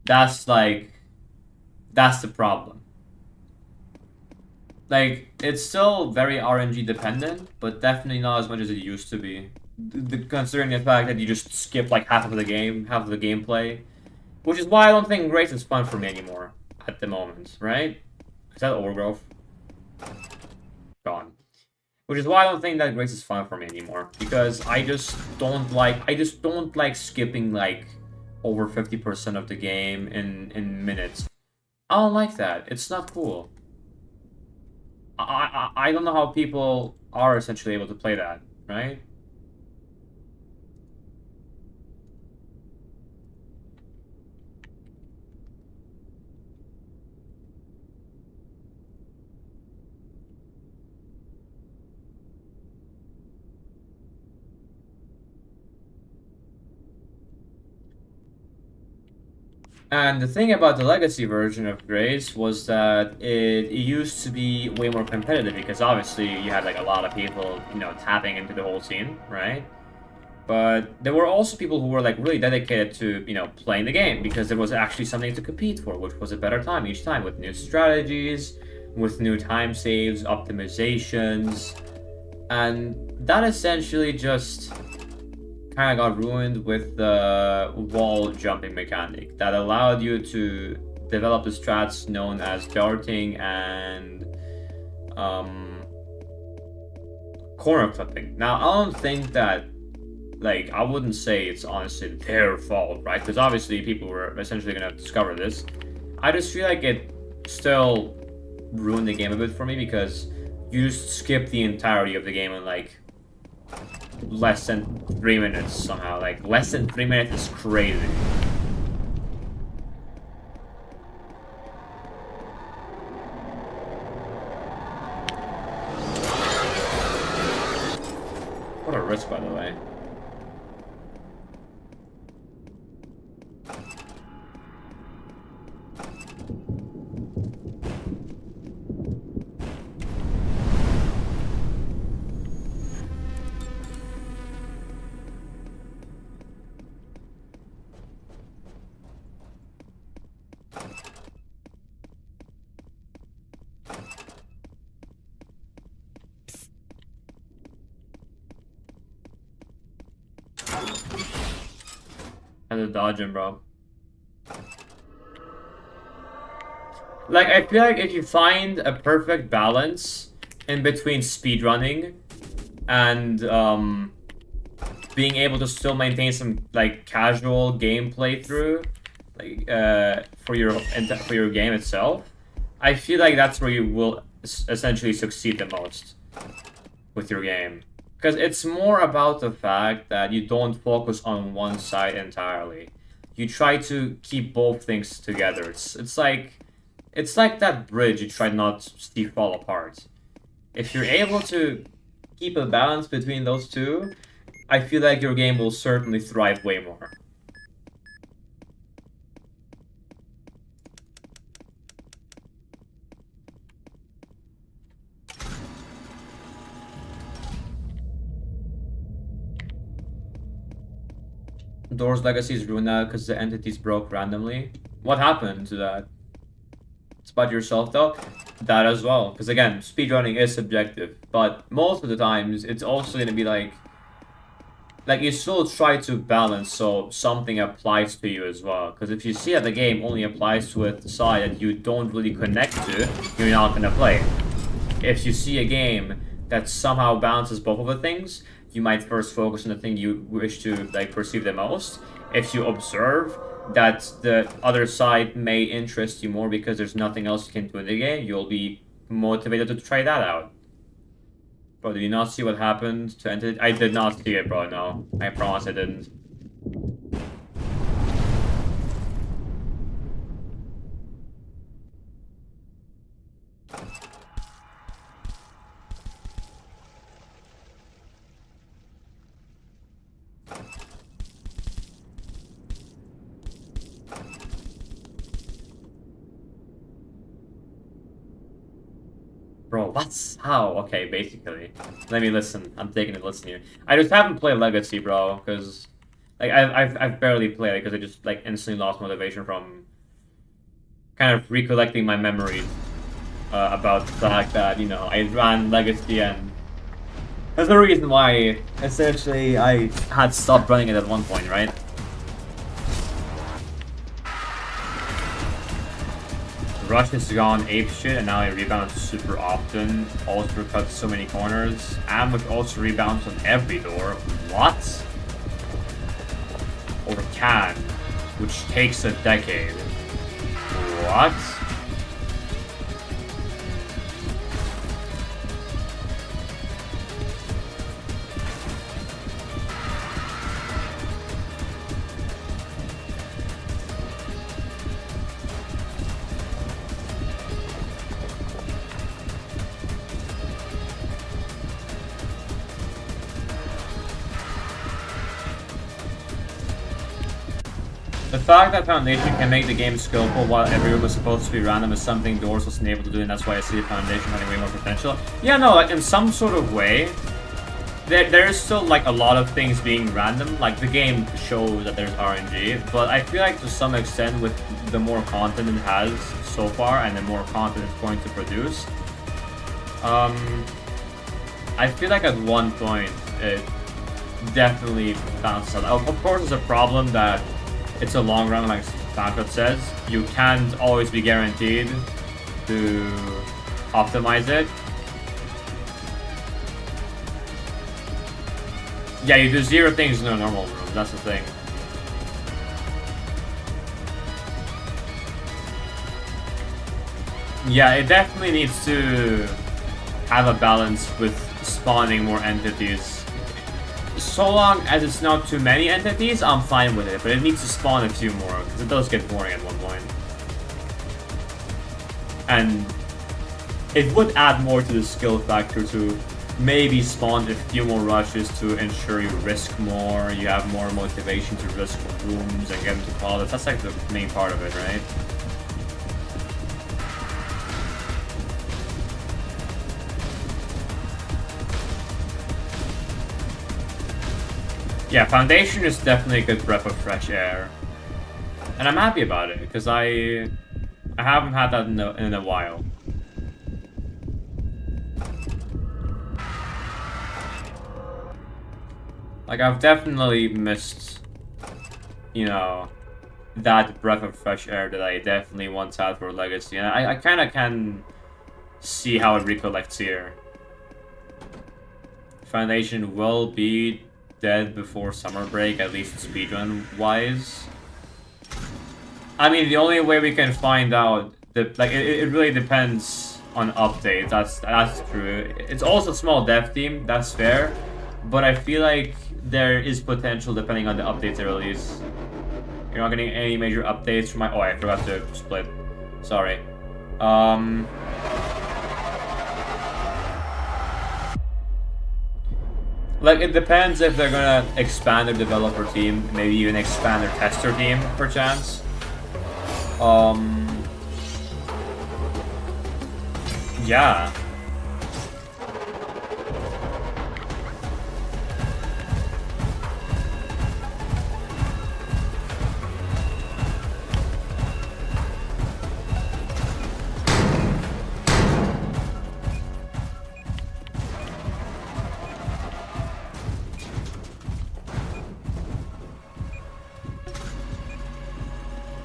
That's the problem. Like, it's still very RNG dependent, but definitely not as much as it used to be. Considering the fact that you just skip like half of the game, half of the gameplay. Which is why I don't think Grace is fun for me anymore at the moment, right? Is that overgrowth? Gone. Which is why I don't think that Grace is fun for me anymore, because I just don't like skipping like over 50% of the game in minutes. I don't like that. It's not cool. I don't know how people are essentially able to play that, right? And the thing about the legacy version of Grace was that it used to be way more competitive because obviously you had like a lot of people, you know, tapping into the whole scene, right? But there were also people who were like really dedicated to, you know, playing the game because there was actually something to compete for, which was a better time each time with new strategies, with new time saves, optimizations, and that essentially just kind of got ruined with the wall jumping mechanic that allowed you to develop the strats known as darting and corner clipping. Now, I don't think that, like, I wouldn't say it's honestly their fault, right? Because obviously people were essentially going to discover this. I just feel like it still ruined the game a bit for me because you just skip the entirety of the game in like less than 3 minutes somehow. Like, less than 3 minutes is crazy. What a risk, by the way. Had to dodge him, bro. Like, I feel like if you find a perfect balance in between speedrunning and being able to still maintain some like casual gameplay through, like for your game itself, I feel like that's where you will essentially succeed the most with your game. Because it's more about the fact that you don't focus on one side entirely. You try to keep both things together. It's like that bridge you try not to see fall apart. If you're able to keep a balance between those two, I feel like your game will certainly thrive way more. Doors Legacy is ruined now because the entities broke randomly. What happened to that? It's about yourself though? That as well. Because again, speedrunning is subjective. But most of the times, it's also going to be like you still try to balance so something applies to you as well. Because if you see that the game only applies to a side that you don't really connect to, you're not going to play. If you see a game that somehow balances both of the things, you might first focus on the thing you wish to like perceive the most. If you observe that the other side may interest you more because there's nothing else you can do in the game, you'll be motivated to try that out. Bro, did you not see what happened to Entity? I did not see it, bro, no. I promise I didn't. Bro, what's how? Okay, basically. Let me listen. I'm taking a listen here. I just haven't played Legacy, bro, because like I've barely played it because I just like instantly lost motivation from kind of recollecting my memories about the fact that, you know, I ran Legacy, and there's a reason why essentially I had stopped running it at one point, right? Rush has gone apeshit, and now he rebounds super often. Also cuts so many corners. Ambush also rebounds on every door. What? Or can. which takes a decade. What? The fact that Foundation can make the game skillful while every room is supposed to be random is something Doors wasn't able to do, and that's why I see the Foundation having way more potential. Yeah, no, like in some sort of way, there is still like a lot of things being random. Like the game shows that there's RNG, but I feel like to some extent with the more content it has so far and the more content it's going to produce, I feel like at one point it definitely bounces out. Of course, it's a problem that it's a long run, like Stanford says. You can't always be guaranteed to optimize it. Yeah, you do 0 things in a normal room, that's the thing. Yeah, it definitely needs to have a balance with spawning more entities. So long as it's not too many entities, I'm fine with it, but it needs to spawn a few more, because it does get boring at one point. And it would add more to the skill factor to maybe spawn a few more rushes to ensure you risk more, you have more motivation to risk rooms and get into quality. That's like the main part of it, right? Yeah, Foundation is definitely a good breath of fresh air, and I'm happy about it because I haven't had that in a while. Like I've definitely missed, you know, that breath of fresh air that I definitely once had for Legacy, and I kind of can see how it recollects here. Foundation will be dead before summer break, at least speedrun wise. I mean, the only way we can find out that, like, it really depends on updates. That's true. It's also a small dev team. That's fair, but I feel like there is potential depending on the updates they release. You're not getting any major updates from my. Oh, I forgot to split. Sorry. Like, it depends if they're gonna expand their developer team, maybe even expand their tester team, perchance. Yeah.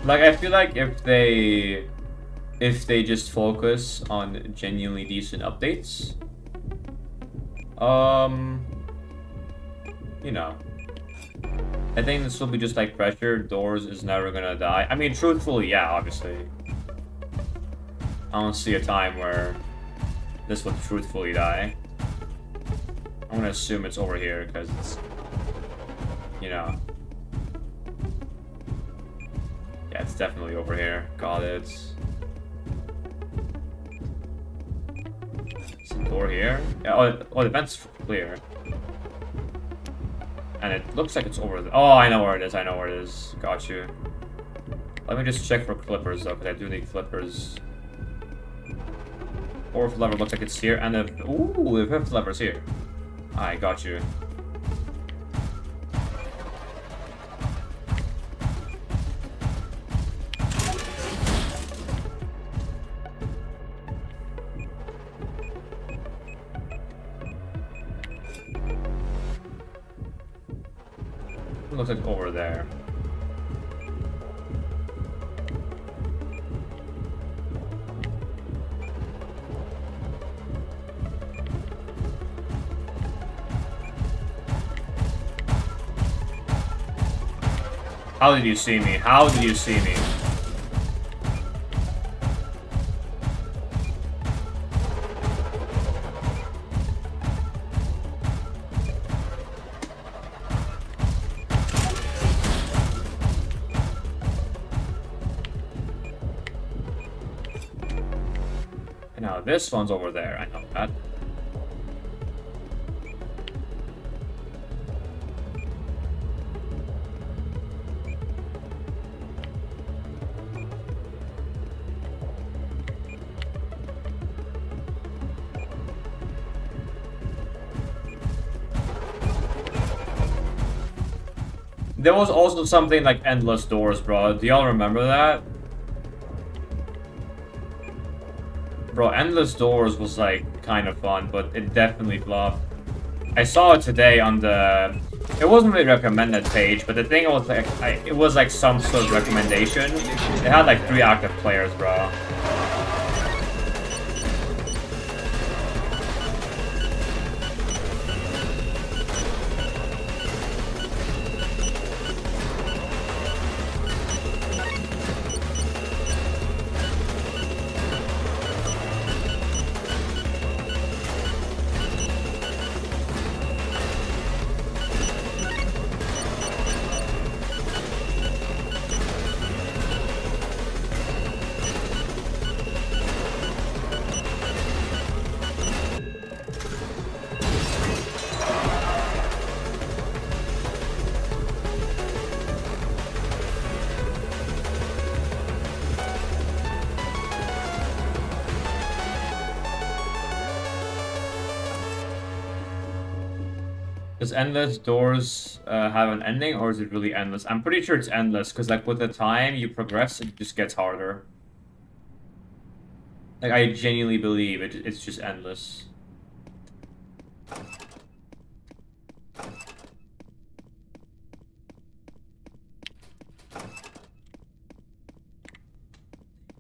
Like, I feel like if they just focus on genuinely decent updates, you know, I think this will be just like Pressure. Doors is never gonna die. I mean, truthfully, yeah, obviously. I don't see a time where this would truthfully die. I'm gonna assume it's over here, because it's, you know. Yeah, it's definitely over here. Got it. Is the door here? Yeah, oh, the vent's clear. And it looks like it's over there. Oh, I know where it is. I know where it is. Got you. Let me just check for clippers, though, because I do need clippers. Fourth lever looks like it's here. And the... Ooh, the fifth lever's here. I got you. Looks like over there. How did you see me? How did you see me? Now this one's over there, I know that. There was also something like endless doors, bro. Do y'all remember that? Bro, endless doors was like kind of fun, but it definitely flopped. I saw it today on the... It wasn't really recommended page, but the thing was like, it was like some sort of recommendation. It had like 3 active players, bro. Does endless doors have an ending, or is it really endless? I'm pretty sure it's endless, because like with the time you progress, it just gets harder. Like I genuinely believe it's just endless.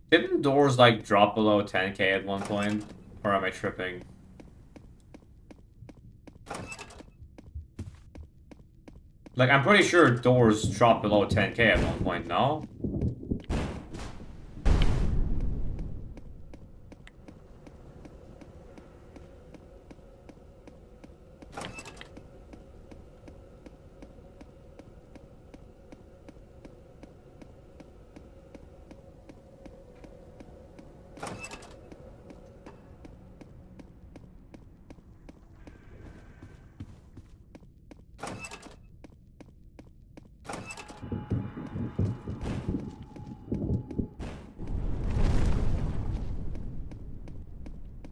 Didn't doors like drop below 10k at one point? Or am I tripping? Like, I'm pretty sure doors dropped below 10k at one point, no?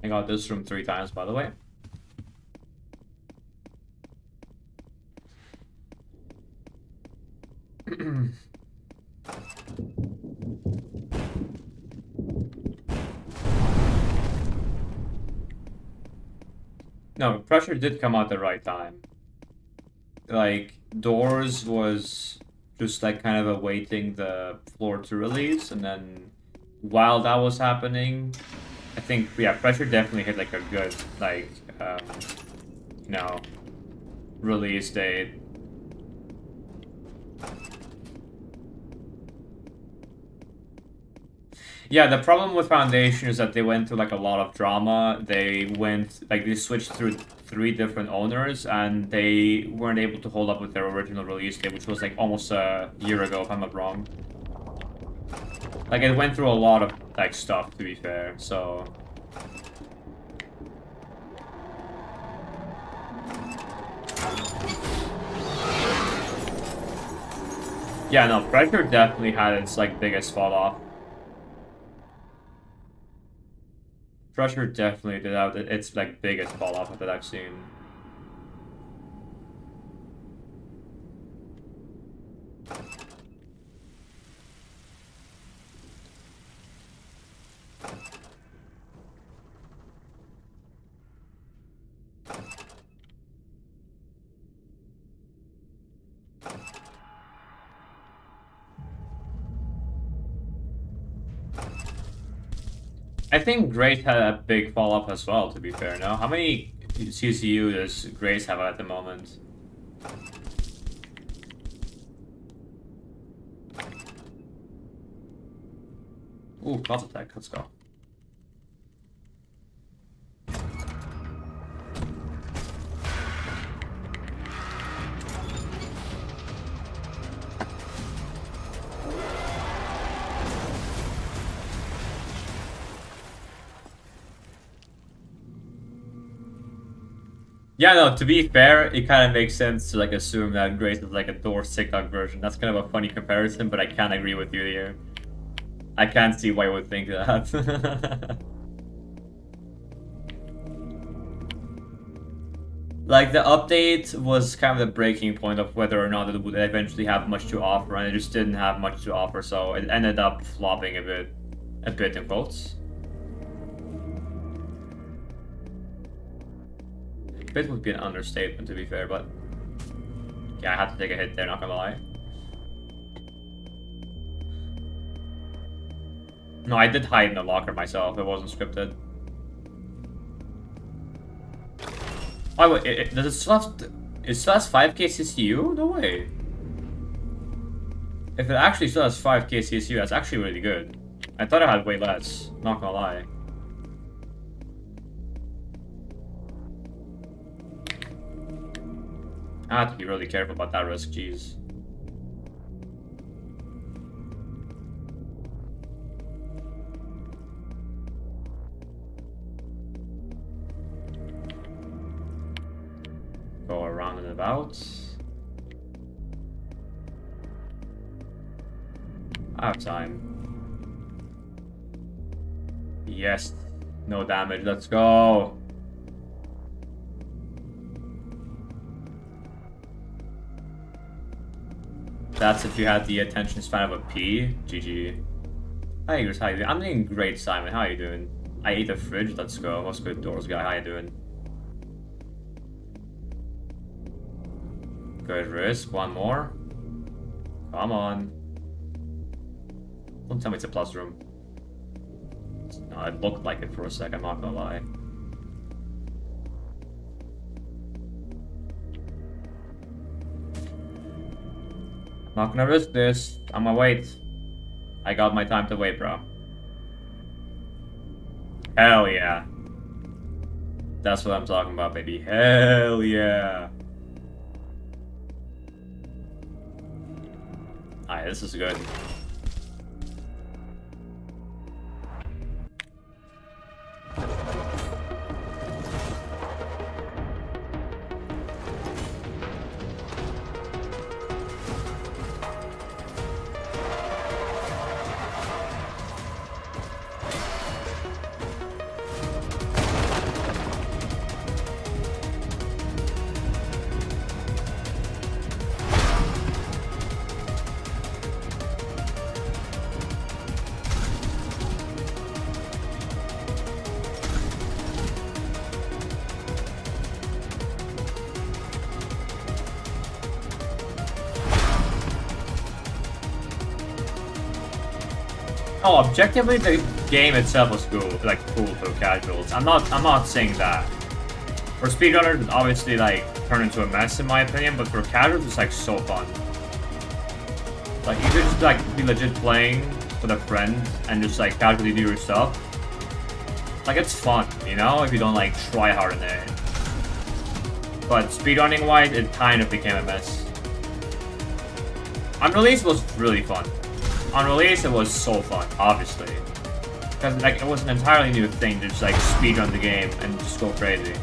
I got this room 3 times, by the way. No, pressure did come out the right time. Like, doors was just like kind of awaiting the floor to release, and then while that was happening, I think, yeah, pressure definitely hit like a good, like, you know, release date. Yeah, the problem with Foundation is that they went through like a lot of drama. They switched through 3 different owners, and they weren't able to hold up with their original release date, which was like almost a year ago, if I'm not wrong. Like, it went through a lot of like stuff, to be fair, so... Yeah, no, pressure definitely had its like biggest fall off. Pressure definitely did have its like biggest fall off that I've seen. I think Grace had a big fall off as well, to be fair, no? How many CCU does Grace have at the moment? Ooh, cross attack. Let's go. Yeah, no, to be fair, it kind of makes sense to like assume that Grace is like a Doors TikTok version. That's kind of a funny comparison, but I can't agree with you here. I can't see why you would think that. Like, the update was kind of the breaking point of whether or not it would eventually have much to offer, and it just didn't have much to offer, so it ended up flopping a bit in quotes. Bit would be an understatement, to be fair, but yeah, I had to take a hit there, not gonna lie. No, I did hide in the locker myself. It wasn't scripted. Oh, wait, does it still have... It still has 5k CCU? No way. If it actually still has 5k CCU, that's actually really good. I thought I had way less, not gonna lie. I have to be really careful about that risk, jeez. Go around and about. I have time. Yes. No damage, let's go. That's if you had the attention span of a pea. GG. Hi, Igris, how you doing? I'm doing great, Simon. How you doing? I ate a fridge. Let's go. What's good, Doors guy? How you doing? Good risk. One more. Come on. Don't tell me it's a plus room. No, it looked like it for a sec. I'm not gonna lie. Not gonna risk this. I'm gonna wait. I got my time to wait, bro. Hell yeah. That's what I'm talking about, baby. Hell yeah. Alright, this is good. Oh, objectively, the game itself was cool, like cool for casuals. I'm not saying that. For speedrunners, it obviously like turned into a mess in my opinion, but for casuals, it's like so fun. Like you could just like be legit playing with a friend and just like casually do your stuff. Like it's fun, you know, if you don't like try hard in it. But speedrunning wise, it kind of became a mess. Unreleased was really fun. On release, it was so fun, obviously. Because like it was an entirely new thing to just like speedrun the game and just go crazy.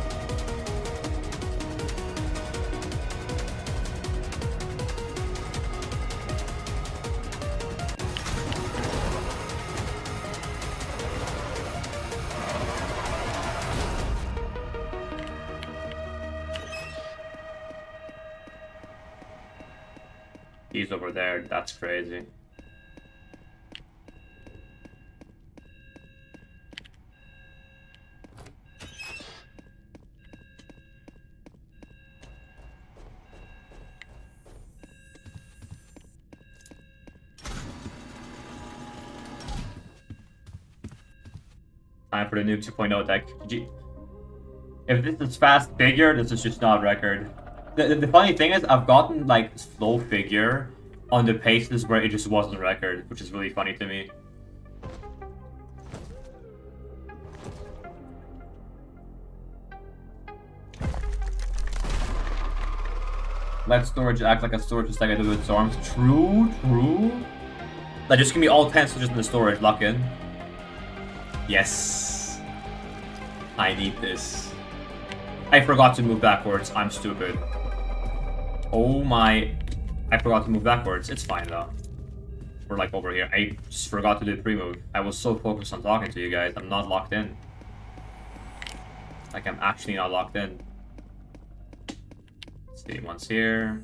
He's over there, that's crazy. Time for the noob 2.0 deck. If this is fast figure, this is just not record. The funny thing is, I've gotten like slow figure on the paces where it just wasn't a record, which is really funny to me. Let storage act like a storage just like I do with storms. True, true. Like, just give me all 10 switches in the storage, lock in. Yes. I need this. I forgot to move backwards. I'm stupid. Oh my... I forgot to move backwards. It's fine though. We're like over here. I just forgot to do the pre-move. I was so focused on talking to you guys. I'm not locked in. Like, I'm actually not locked in. Let's see, one's here.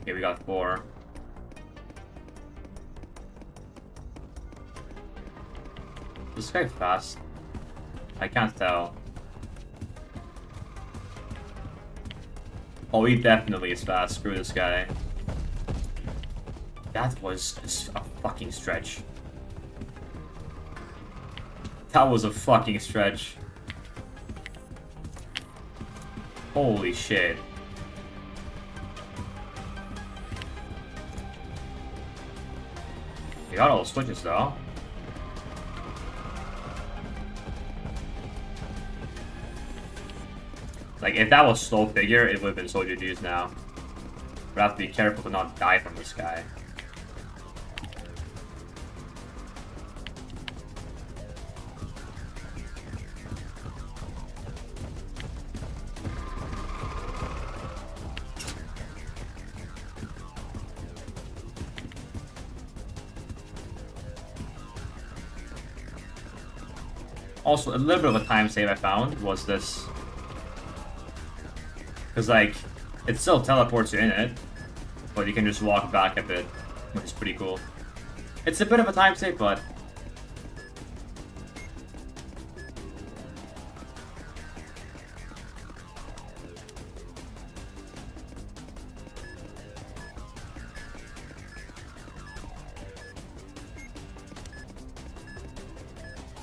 Okay, we got 4. Is this guy fast? I can't tell. Oh, he definitely is fast. Screw this guy. That was a fucking stretch. That was a fucking stretch. Holy shit. We got all the switches though. Like, if that was slow figure, it would have been so GG's now. But I have to be careful to not die from this guy. Also, a little bit of a time save I found was this. Because, like, it still teleports you in it, but you can just walk back a bit, which is pretty cool. It's a bit of a time save, but...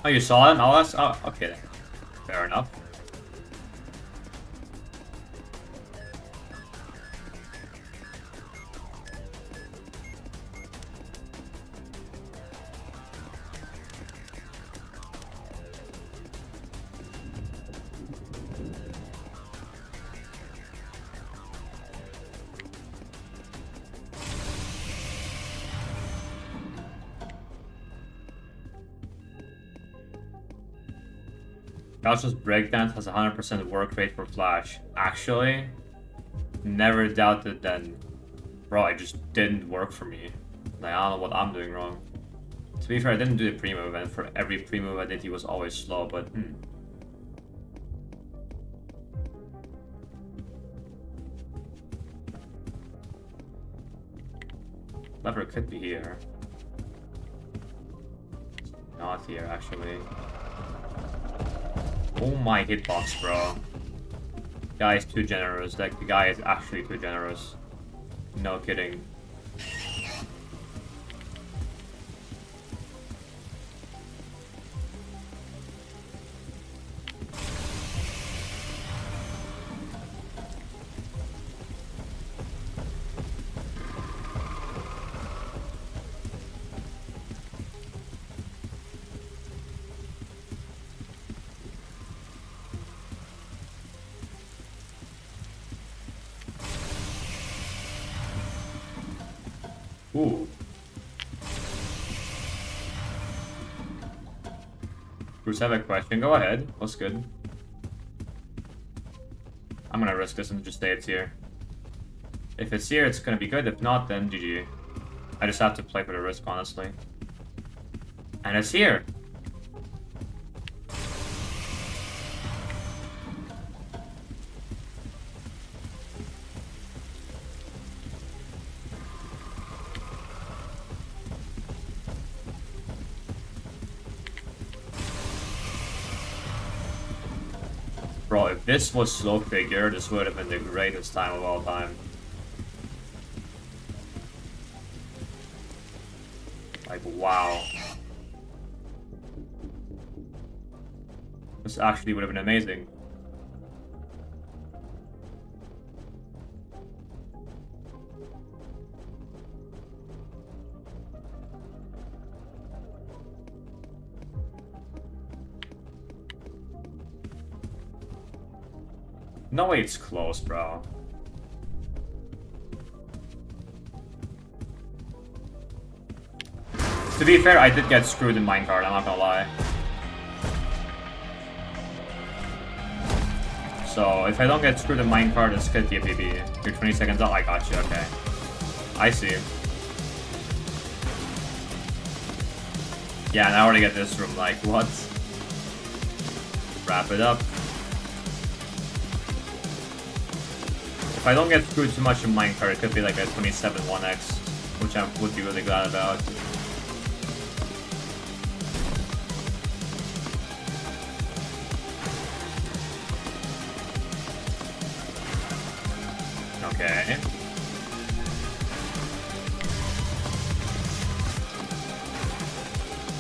Oh, you saw him? Oh, that's... Oh, okay then. Fair enough. Gaucho's breakdance has a 100% work rate for Flash. Actually, never doubted then. Bro, it just didn't work for me. Like, I don't know what I'm doing wrong. To be fair, I didn't do the pre-move, and for every pre-move I did, he was always slow, but Lever could be here. Not here, actually. Oh my hitbox, bro. Guy is too generous. Like, the guy is actually too generous. No kidding. Ooh. Bruce, I have a question. Go ahead. What's good? I'm gonna risk this and just say it's here. If it's here, it's gonna be good. If not, then GG. I just have to play for the risk, honestly. And it's here! Bro, if this was slow figure, this would have been the greatest time of all time. Like, wow. This actually would have been amazing. No way it's close, bro. To be fair, I did get screwed in minecart, I'm not gonna lie. So, if I don't get screwed in minecart, it's could be a PB. You're 20 seconds out, I got you, okay. I see. Yeah, and I already get this room, like, what? Wrap it up. If I don't get screwed too much in minecart, it could be like a 27 1x, which I would be really glad about. Okay.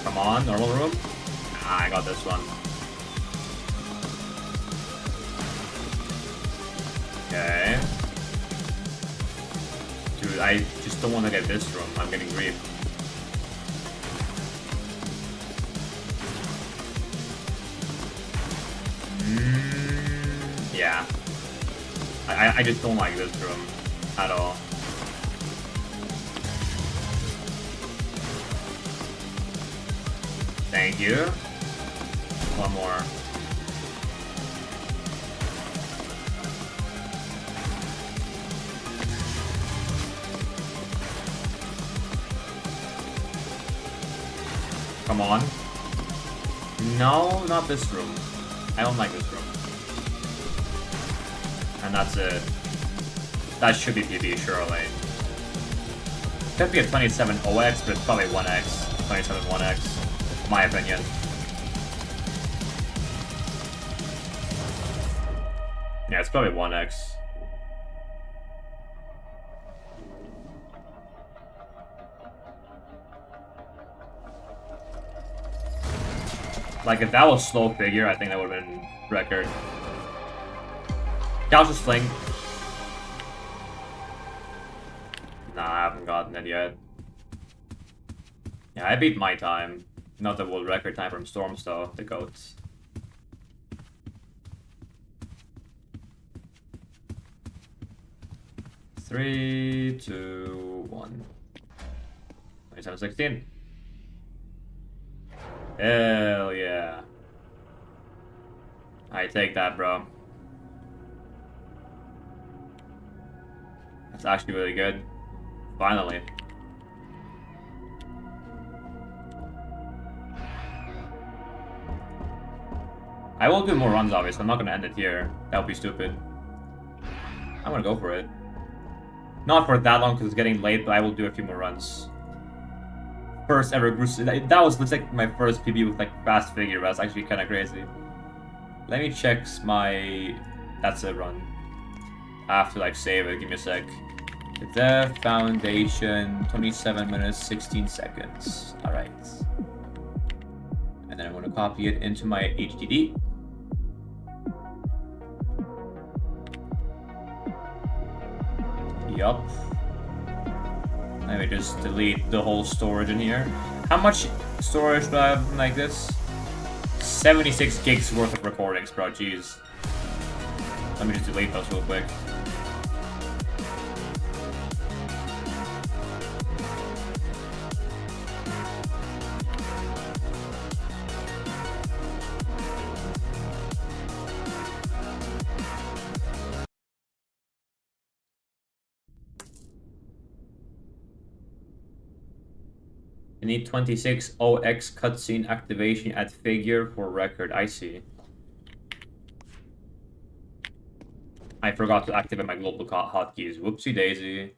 Come on, normal room. Ah, I got this one. Okay. Dude, I just don't want to get this room. I'm getting grief. Yeah. I just don't like this room at all. Thank you. One more. Come on. No, not this room. I don't like this room. And that's it. That should be PB, surely. Could be a 27 OX, but it's probably 1X. 27 1X, my opinion. Yeah, it's probably 1X. Like, if that was slow figure, I think that would have been record. Gouge's Fling. Nah, I haven't gotten it yet. Yeah, I beat my time. Not the world record time from Storms, though. The goats. Three, 2, 1. 27-16. Hell yeah. I take that, bro. That's actually really good. Finally. I will do more runs, obviously. I'm not gonna end it here. That would be stupid. I'm gonna go for it. Not for that long because it's getting late, but I will do a few more runs. First ever That was like my first PB with like fast figure. That's actually kind of crazy. Let me check my. That's a run. I have to like save it. Give me a sec. The foundation, 27 minutes, 16 seconds. All right. And then I'm going to copy it into my HDD. Yup. Let me just delete the whole storage in here. How much storage do I have like this? 76 gigs worth of recordings, bro. Jeez. Let me just delete those real quick. You need 26 OX cutscene activation at figure for record. I see. I forgot to activate my global hotkeys. Whoopsie daisy.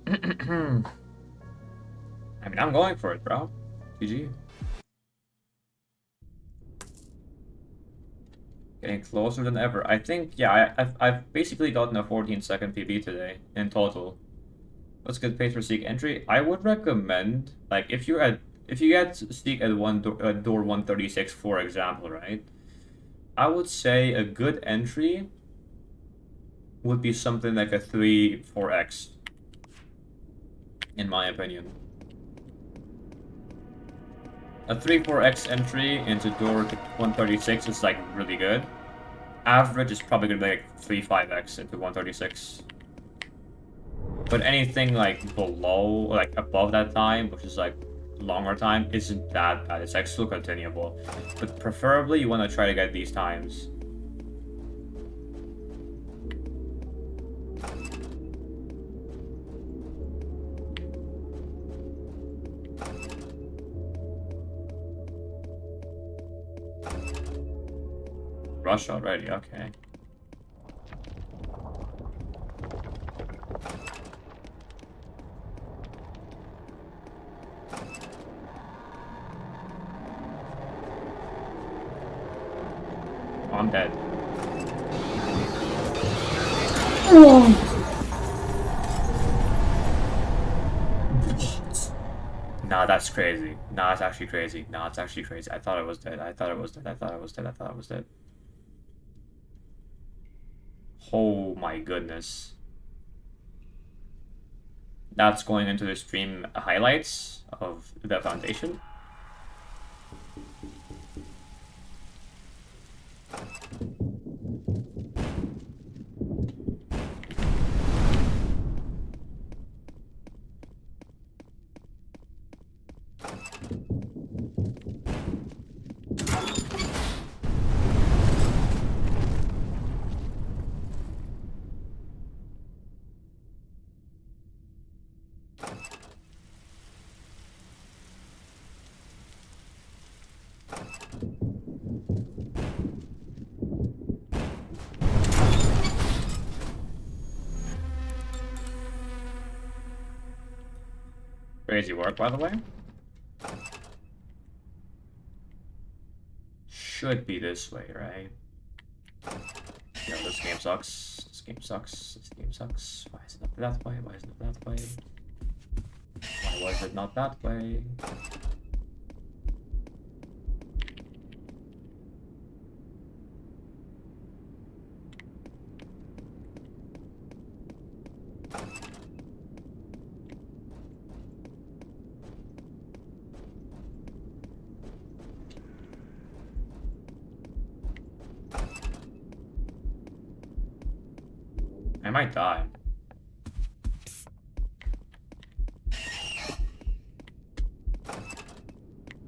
I mean, I'm going for it, bro. GG. Getting closer than ever. I think, yeah, I've basically gotten a 14-second PB today in total. What's good pace for Seek entry? I would recommend, like, if you get Seek at door 136, for example, right? I would say a good entry would be something like a 3-4x, in my opinion. A 3-4x entry into door to 136 is like really good. Average is probably gonna be like 3-5x into 136. But anything like below, like above that time, which is like longer time, isn't that bad. It's like still continuable. But preferably you want to try to get these times. Rush already, okay. I'm dead. Nah, that's crazy. Nah, it's actually crazy. Nah, it's actually crazy. I thought I was dead. I thought I was dead. I thought I was dead. I thought I was dead. Oh my goodness. That's going into the stream highlights of the foundation. Crazy work, by the way. Should be this way, right? No, this game sucks. This game sucks. This game sucks. Why is it not that way? Why is it not that way? Why was it not that way? I might die.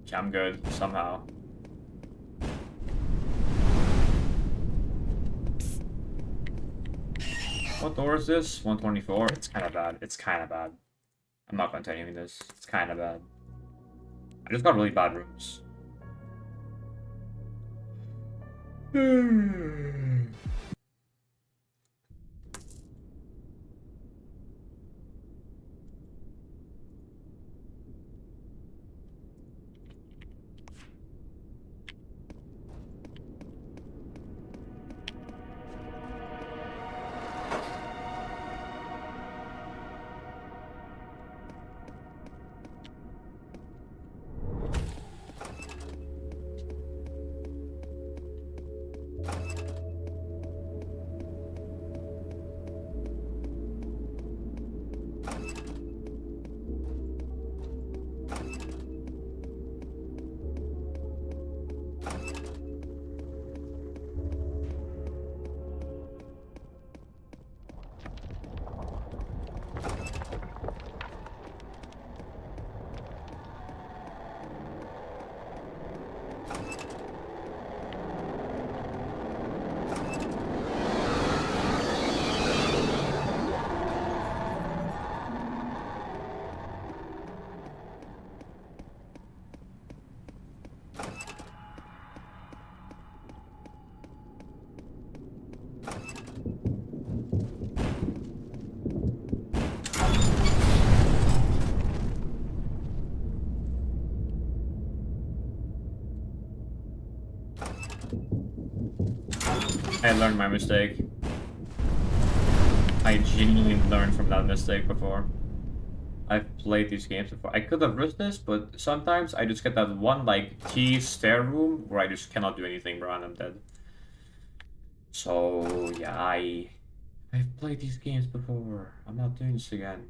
Okay, I'm good, somehow. What door is this? 124? It's kind of bad. It's kind of bad. I'm not continuing this. It's kind of bad. I just got really bad rooms. I learned my mistake. I genuinely learned from that mistake before. I've played these games before. I could have risked this, but sometimes I just get that one, like, T stair room where I just cannot do anything, bro, and I'm dead. So, yeah, I've played these games before. I'm not doing this again.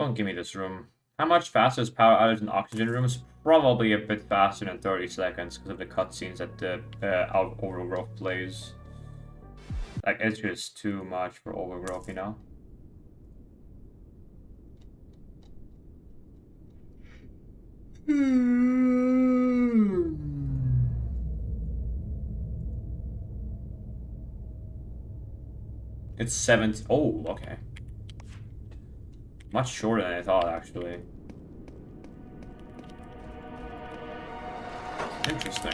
Don't give me this room. How much faster is power outage in oxygen rooms? Probably a bit faster than 30 seconds because of the cutscenes that the overgrowth plays. Like, it's just too much for overgrowth, you know? It's 70. Oh, okay. Much shorter than I thought, actually. Interesting.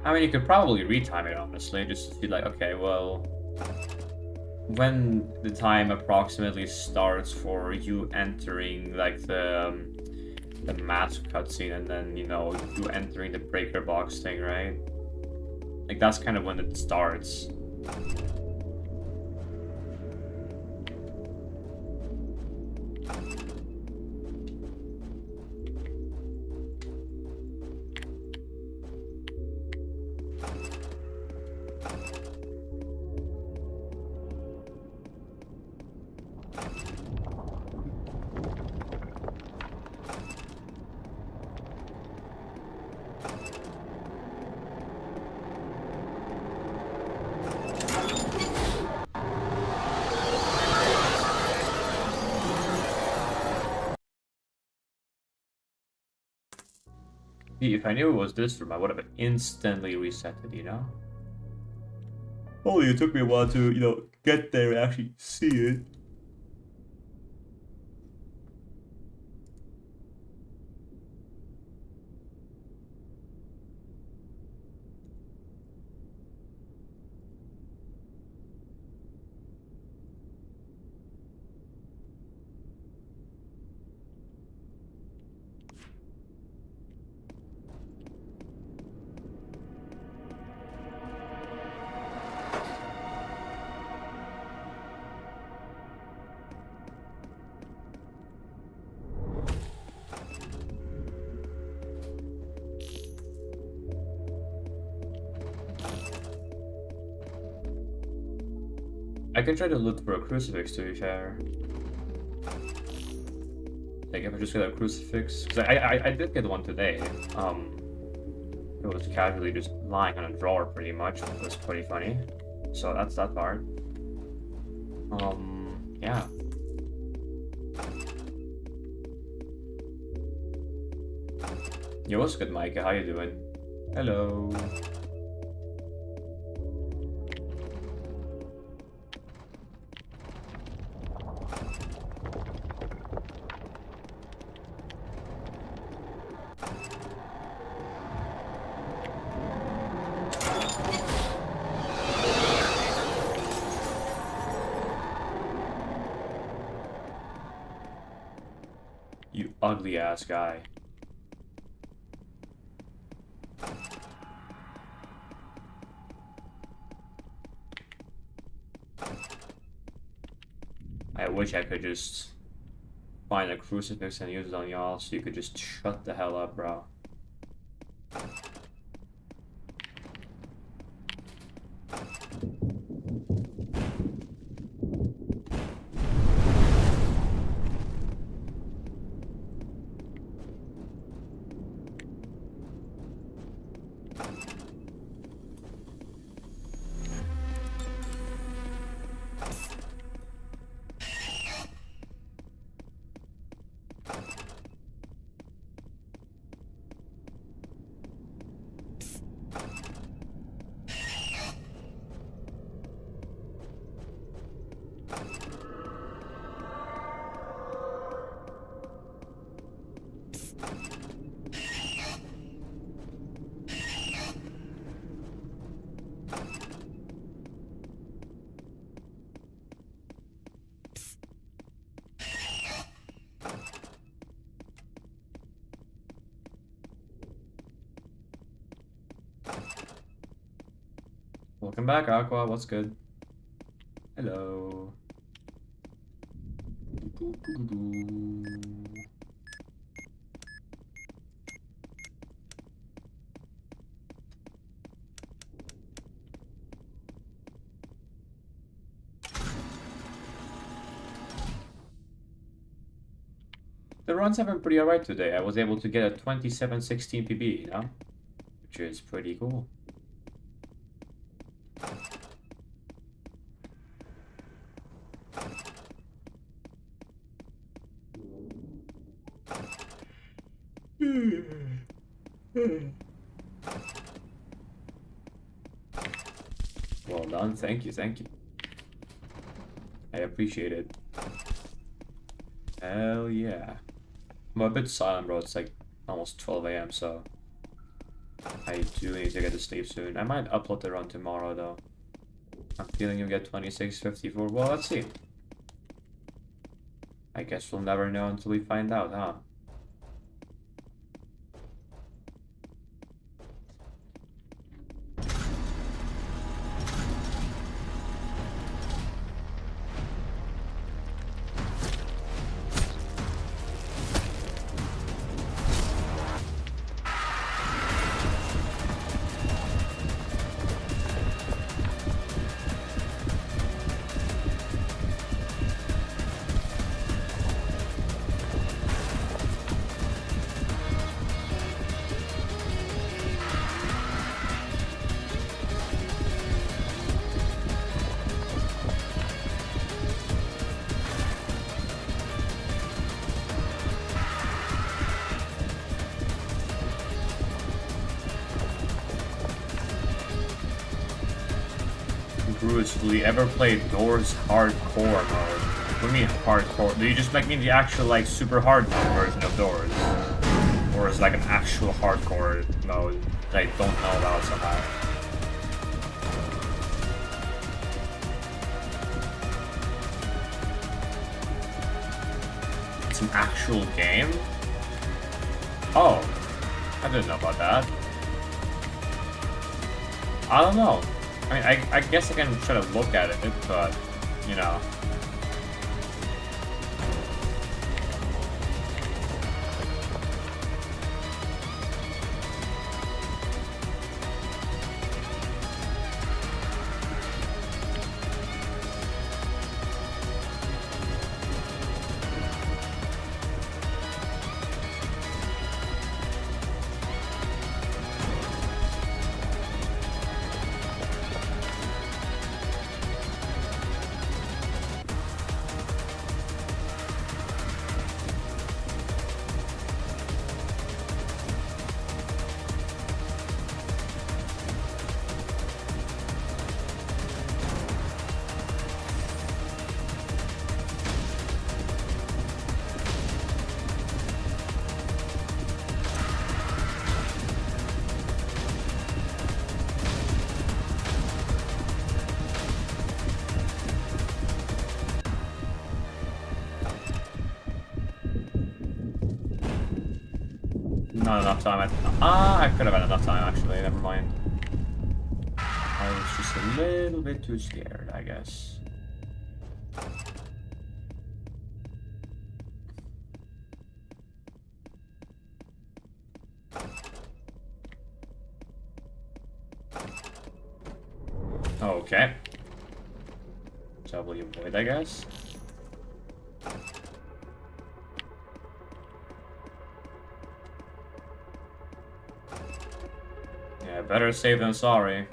I mean, you could probably retime it, honestly, just to be like, okay, well, when the time approximately starts for you entering, like, the mask cutscene, and then, you know, you entering the breaker box thing, right? Like, that's kind of when it starts. If I knew it was this room, I would have instantly reset it, you know? Only it took me a while to, you know, get there and actually see it. I can try to look for a crucifix, to be fair. Like, if I just get a crucifix, because I did get one today. It was casually just lying on a drawer, pretty much. It was pretty funny. So that's that part. Yeah. Yo, what's good, Micah? How you doing? Hello. You ugly ass guy. I wish I could just find a crucifix and use it on y'all so you could just shut the hell up, bro. Welcome back, Aqua. What's good? Hello. runs have been pretty alright today. I was able to get a 2716 PB, you know? Which is pretty cool. Well done, thank you, thank you. I appreciate it. Hell yeah. I'm a bit silent, bro. It's like almost 12 AM, so I do need to get to sleep soon. I might upload the run tomorrow, though. I'm feeling you'll get 2654. Well, let's see. I guess we'll never know until we find out, huh? Do you ever play Doors hardcore mode? What do you mean hardcore? Do you just like mean the actual like super hard version of Doors? Or is it like an actual hardcore mode that I don't know about somehow? It's an actual game? Oh, I didn't know about that. I don't know. I mean, I guess I can try to look at it, but, you know. Not enough time. I could have had enough time actually, never mind. I was just a little bit too scared, I guess. Okay. So will you avoid, I guess? Yeah, better safe than sorry.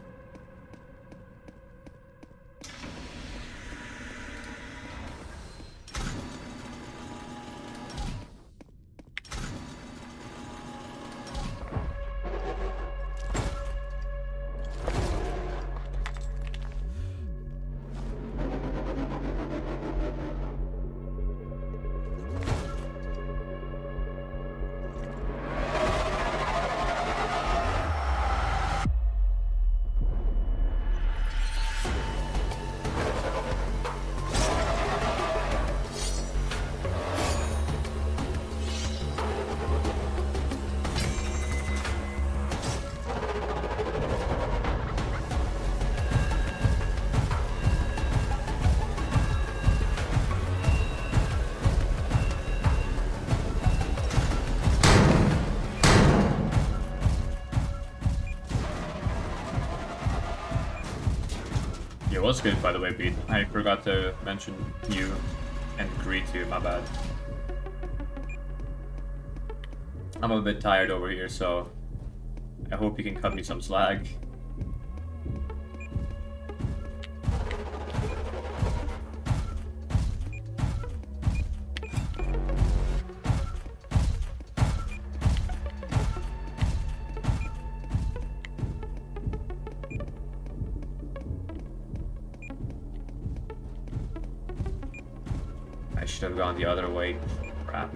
It was good, by the way, Pete. I forgot to mention you and agree to, my bad. I'm a bit tired over here, so I hope you can cut me some slack. I should have gone the other way. Crap.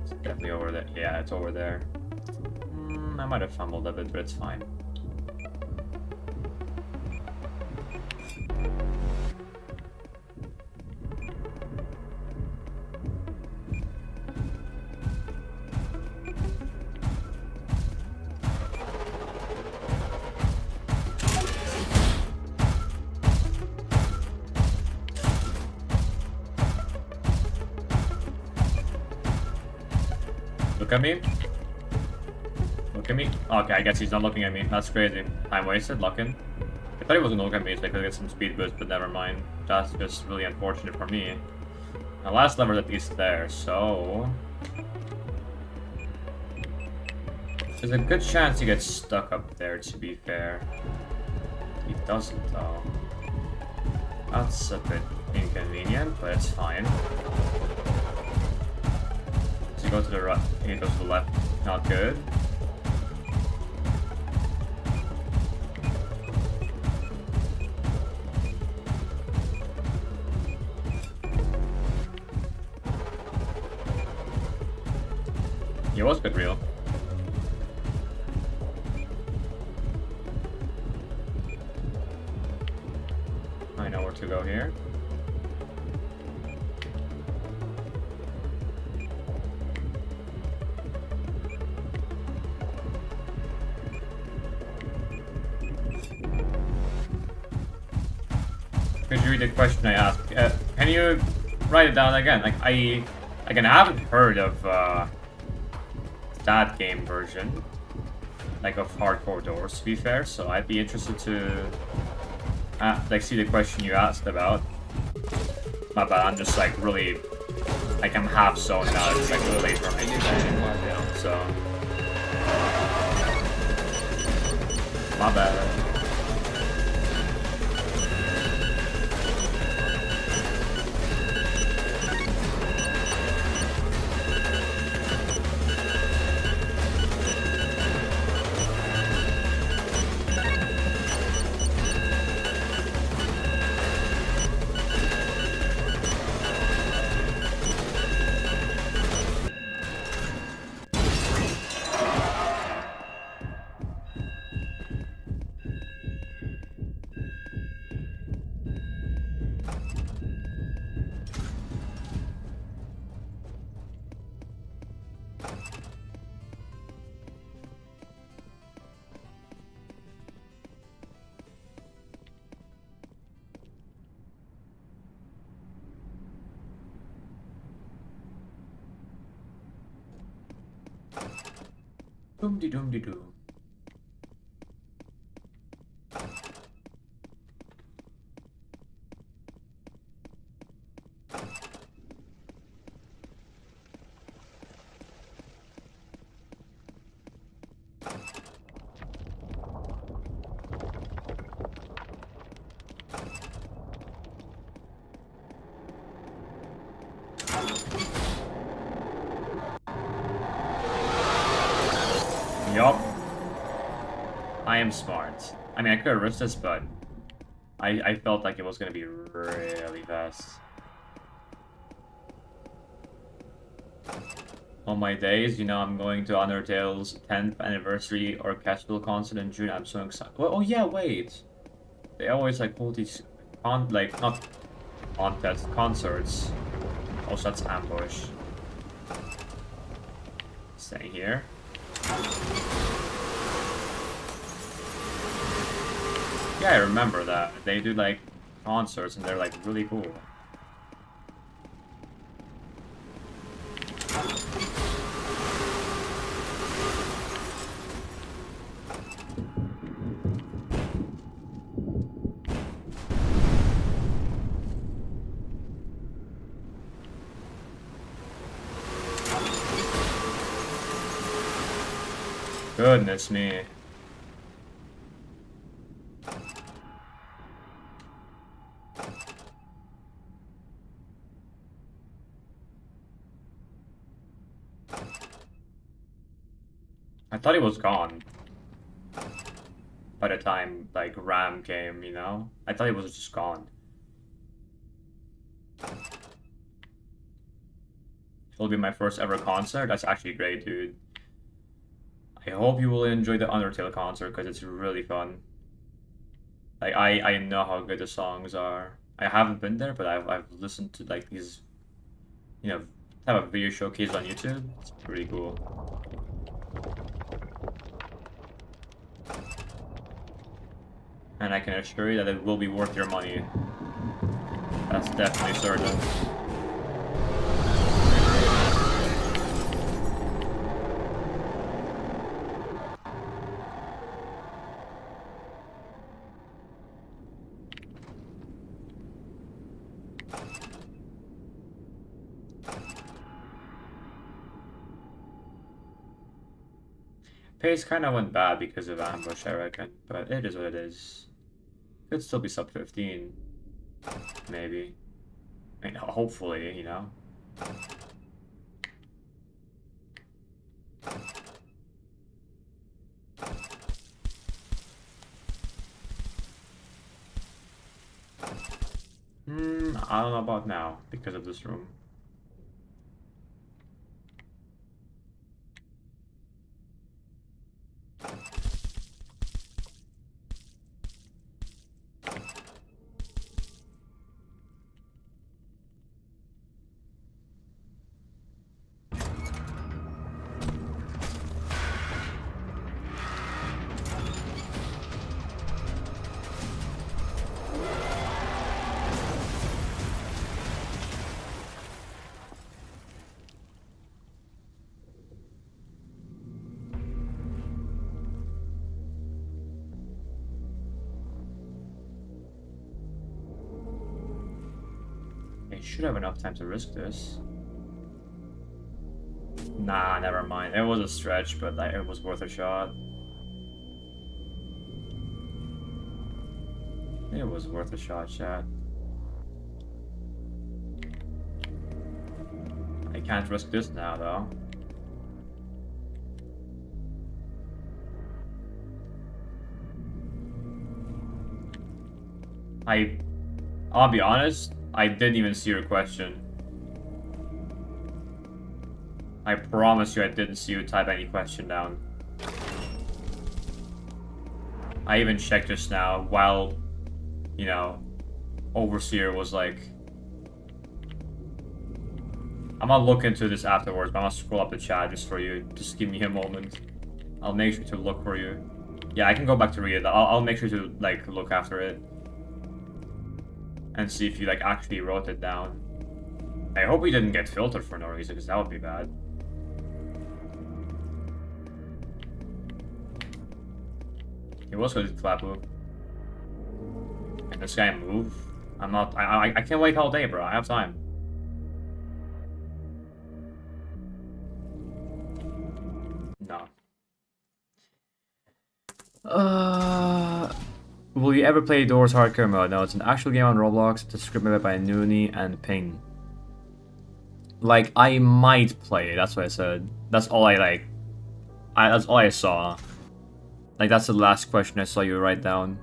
It's definitely over there. Yeah, it's over there. I might have fumbled a bit, but it's fine. Look at me. Look at me. Okay, I guess he's not looking at me. That's crazy. Time wasted, looking. I thought he wasn't looking at me so I could get some speed boost, but never mind. That's just really unfortunate for me. The last lever's at least there, so... there's a good chance he gets stuck up there, to be fair. He doesn't, though. That's a bit inconvenient, but it's fine. So you go to the right, he goes to the left. Not good. He was good real. I know where to go here. Could you read the question I asked? Can you write it down again? Like I haven't heard of that game version, like of Hardcore Doors, to be fair. So I'd be interested to like see the question you asked about. My bad. I'm just like really, like I'm half zoned out. It's like really late for me today, so my bad. Doom-de-doom-de-doo. Yup. I am smart. I mean, I could have risked this, but I felt like it was going to be really fast. On my days, you know, I'm going to Undertale's 10th anniversary orchestral concert in June. I'm so excited. Well, oh yeah, wait. They always like hold these like not contests, concerts. Also, that's ambush. Stay here. Yeah, I remember that. They do like concerts and they're like really cool. Goodness me. I thought he was gone by the time, like, Ram came, you know? I thought he was just gone. It'll be my first ever concert. That's actually great, dude. I hope you will enjoy the Undertale concert, because it's really fun. Like, I know how good the songs are. I haven't been there, but I've listened to, like, these, you know, have a video showcase on YouTube. It's pretty cool. And I can assure you that it will be worth your money. That's definitely certain. Pace kind of went bad because of ambush, I reckon, but it is what it is. Could still be sub 15, maybe. I mean, hopefully, you know. I don't know about now because of this room. I should have enough time to risk this. Nah, never mind. It was a stretch, but like, it was worth a shot. It was worth a shot, chat. I can't risk this now, though. I'll be honest, I didn't even see your question. I promise you I didn't see you type any question down. I even checked just now while, you know, Overseer was like... I'm gonna look into this afterwards, but I'm gonna scroll up the chat just for you. Just give me a moment. I'll make sure to look for you. Yeah, I can go back to read it. I'll make sure to, like, look after it. And see if you, like, actually wrote it down. I hope we didn't get filtered for no reason, because that would be bad. It was good with Clapu. Can this guy move? I'm not... I can't wait all day, bro. I have time. No. Will you ever play Doors Hardcore Mode? No, it's an actual game on Roblox. It's a script made by Noonie and Ping. Like, I might play it. That's what I said. That's all I like. That's all I saw. Like, that's the last question I saw you write down.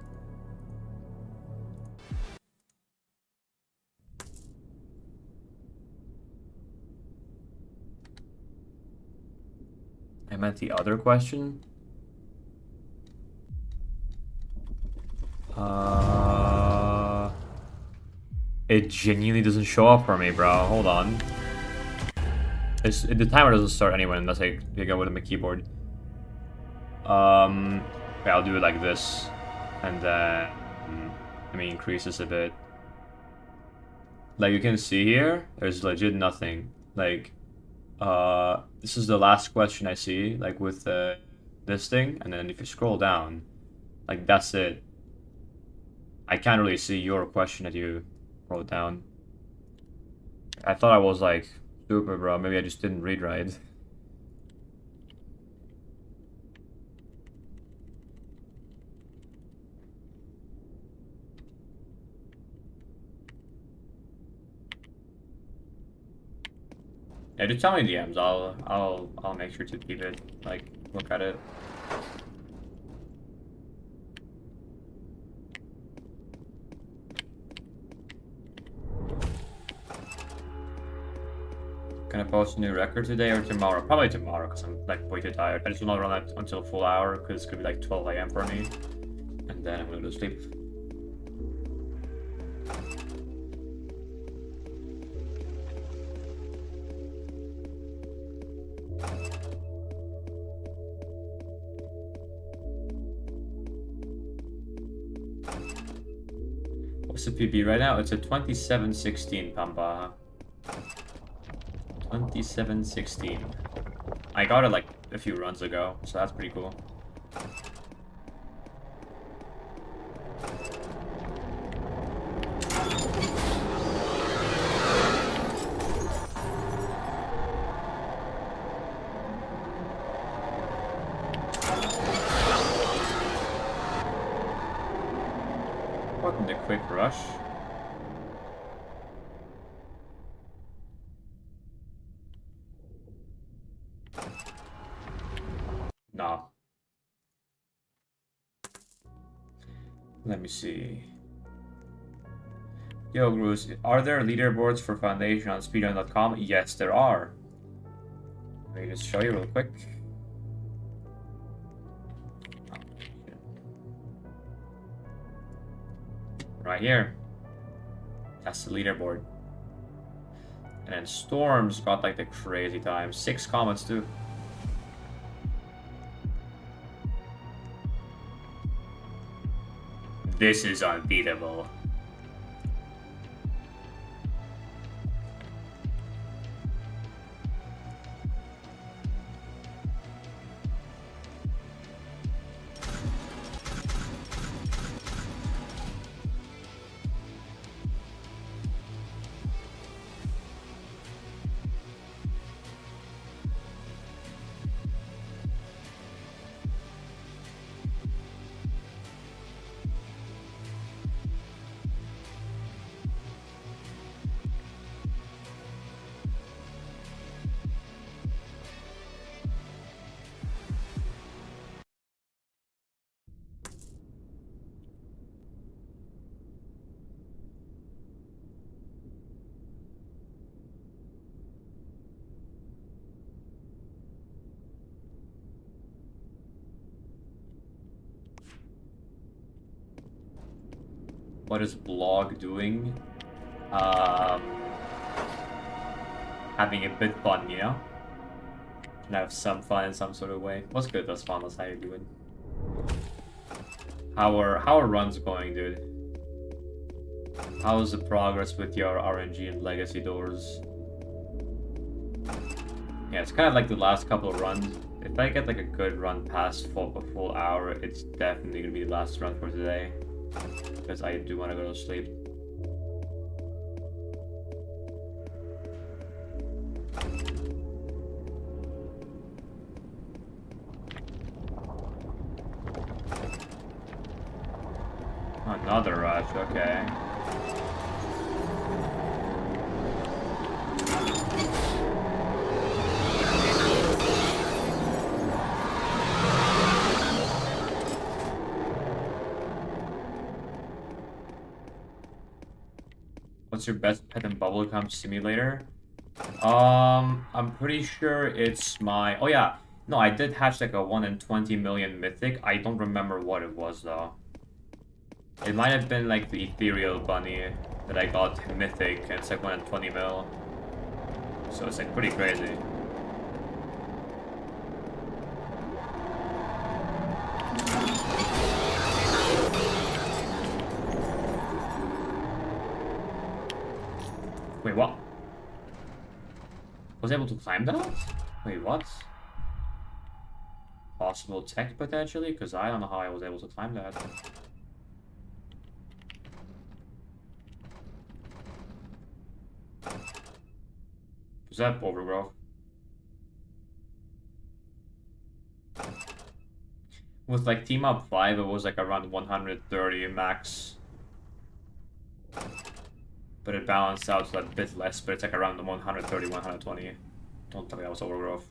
I meant the other question. It genuinely doesn't show up for me, bro. Hold on. The timer doesn't start anyway unless I go with my keyboard. Okay, I'll do it like this, and then let me increase this a bit. Like you can see here, there's legit nothing. Like, this is the last question I see, like with this thing, and then if you scroll down, like that's it. I can't really see your question that you wrote down. I thought I was like super, bro. Maybe I just didn't read right. Yeah, just tell me DMs. I'll make sure to keep it, like, look at it. Gonna post a new record today or tomorrow? Probably tomorrow, because I'm like way too tired. I just will not run it until full hour, because it's gonna be like 12 AM for me. And then I'm gonna go to sleep. What's the PB right now? It's a 2716 Pampa. 2716. I got it like a few runs ago, so that's pretty cool. Welcome to Quick Rush. Nah. Let me see. Yo, Bruce, are there leaderboards for Foundation on speedrun.com? Yes, there are. Let me just show you real quick. Right here. That's the leaderboard. And then Storm's got like the crazy time. 6 comments too. This is unbeatable. What is blog doing? Having a bit fun, you know? Can have some fun in some sort of way. What's good, that's fun, how you doing? How are runs going, dude? How's the progress with your RNG and legacy doors? Yeah, it's kind of like the last couple of runs. If I get like a good run past a full hour, it's definitely gonna be the last run for today. Because I do want to go to sleep. Another rush, okay. What's your best pet and bubblegum simulator? I'm pretty sure it's my... Oh yeah, no, I did hatch like a 1 in 20 million mythic. I don't remember what it was though. It might have been like the ethereal bunny that I got mythic, and it's like 1 in 20 mil. So it's like pretty crazy. Wait, what? Was able to climb that? Wait, what? Possible tech potentially? Because I don't know how I was able to climb that. Was that overgrowth? With like team up 5, it was like around 130 max. But it balanced out to a bit less, but it's like around the 130, 120. Don't tell me that was overgrowth.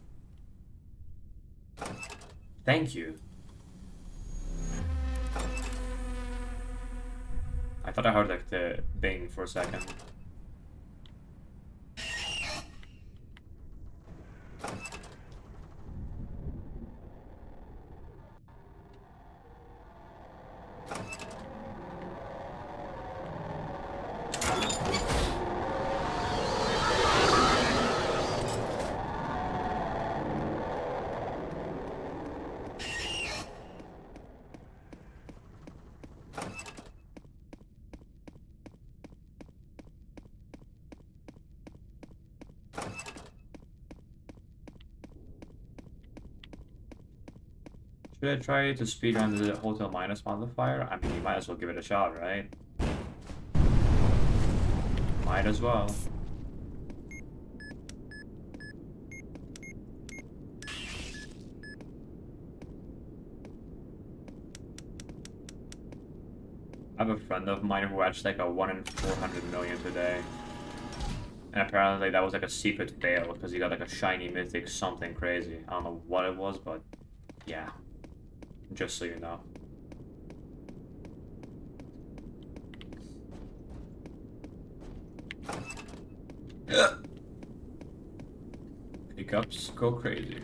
Thank you. I thought I heard like the bing for a second. Should I try to speedrun the Hotel Minus modifier? I mean, you might as well give it a shot, right? Might as well. I have a friend of mine who watched like a 1 in 400 million today. And apparently that was like a secret fail because he got like a shiny mythic something crazy. I don't know what it was, but yeah. Just so you know. Pickups go crazy.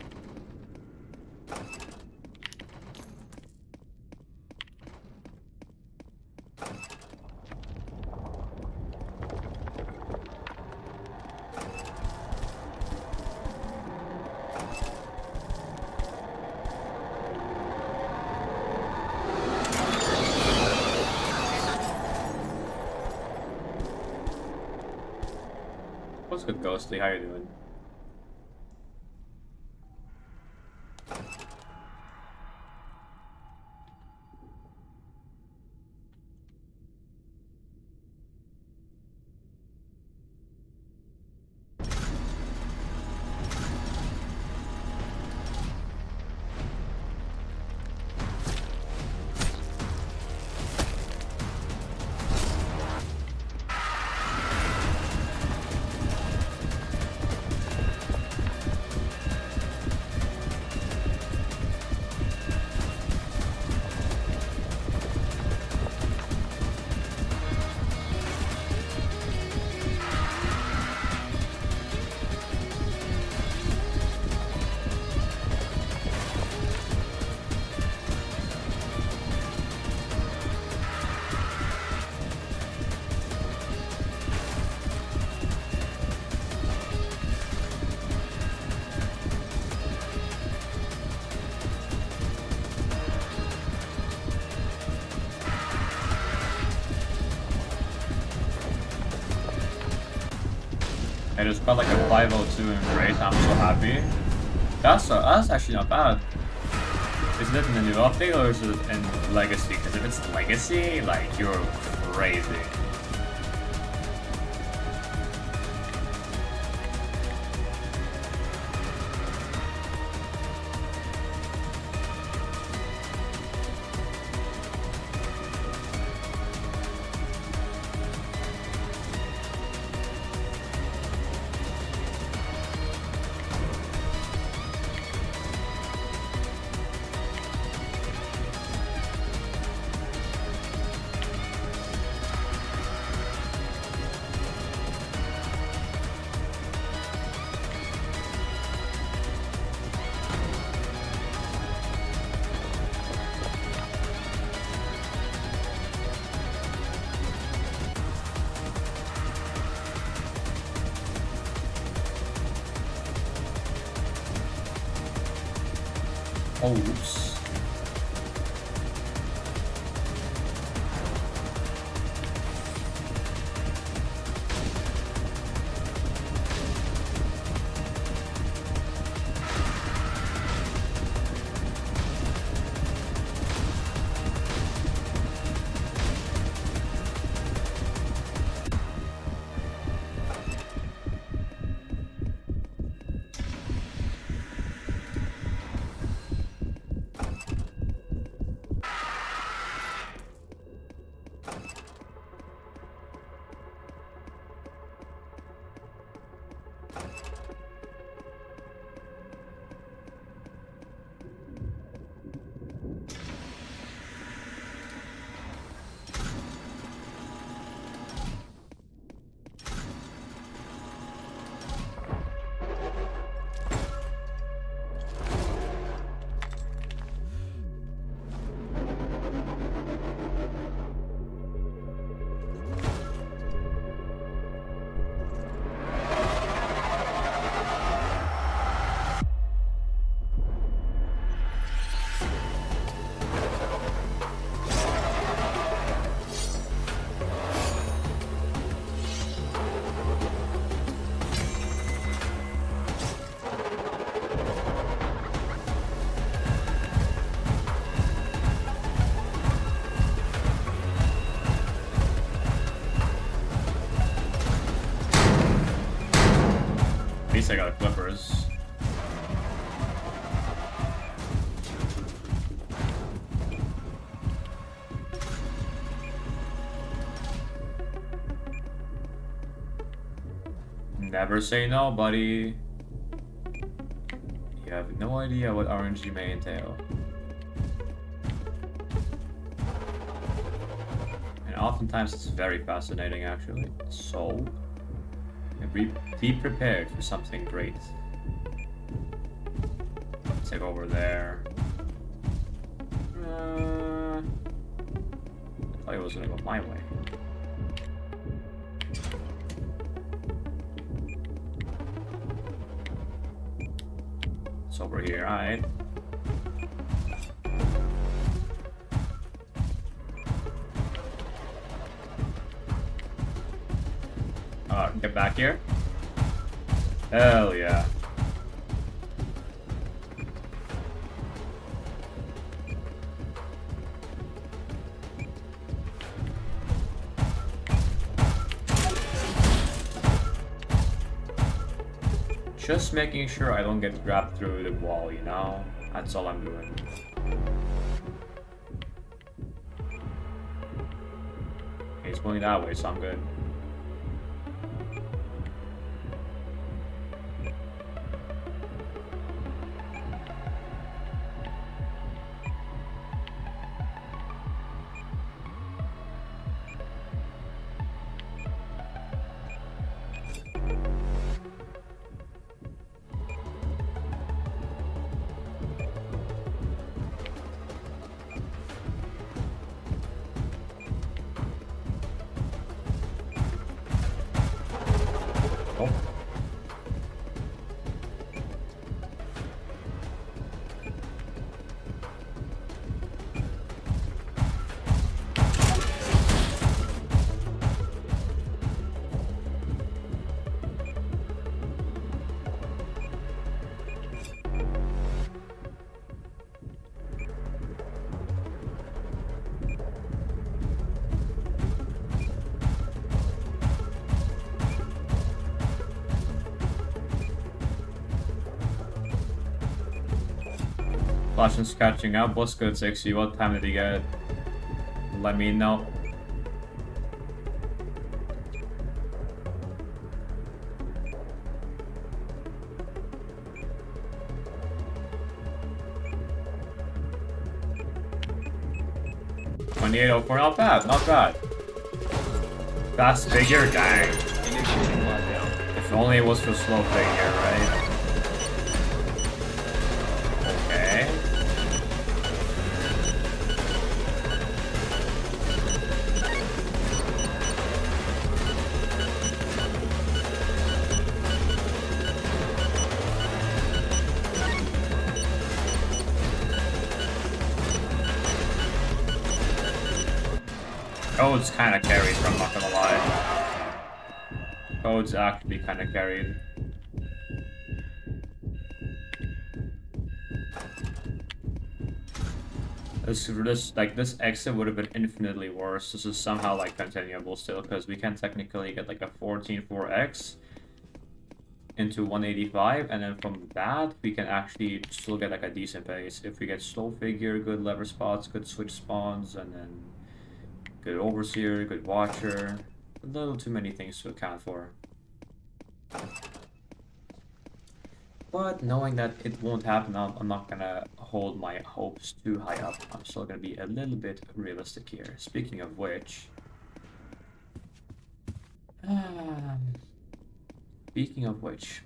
What's good, Ghostly? How you doing? I just got like a 502 in race. I'm so happy. That's actually not bad. Is it in the new update or is it in Legacy? Because if it's Legacy, like you're crazy. Oh, oops. check out Clippers. Never say no, buddy. You have no idea what RNG may entail. And oftentimes it's very fascinating, actually. So, be prepared for something great. Take over there. I thought it was gonna go my way. It's over here, alright. Get back here. Hell yeah. Just making sure I don't get grabbed through the wall, you know? That's all I'm doing. He's going that way, so I'm good. Flashin's catching up. What's good, 60? What time did he get? Let me know. $28.04, not bad, not bad. Fast figure, dang. If only it was for slow figure, right? Okay. Code's kind of carried, I'm not gonna lie. Code's actually kind of carried. This exit would have been infinitely worse. This is somehow like continuable still, because we can technically get like a 14.4x into 185, and then from that we can actually still get like a decent pace if we get slow figure, good lever spots, good switch spawns, and then good overseer, good watcher. A little too many things to account for. But knowing that it won't happen, I'm not gonna hold my hopes too high up. I'm still gonna be a little bit realistic here. Speaking of which... Speaking of which...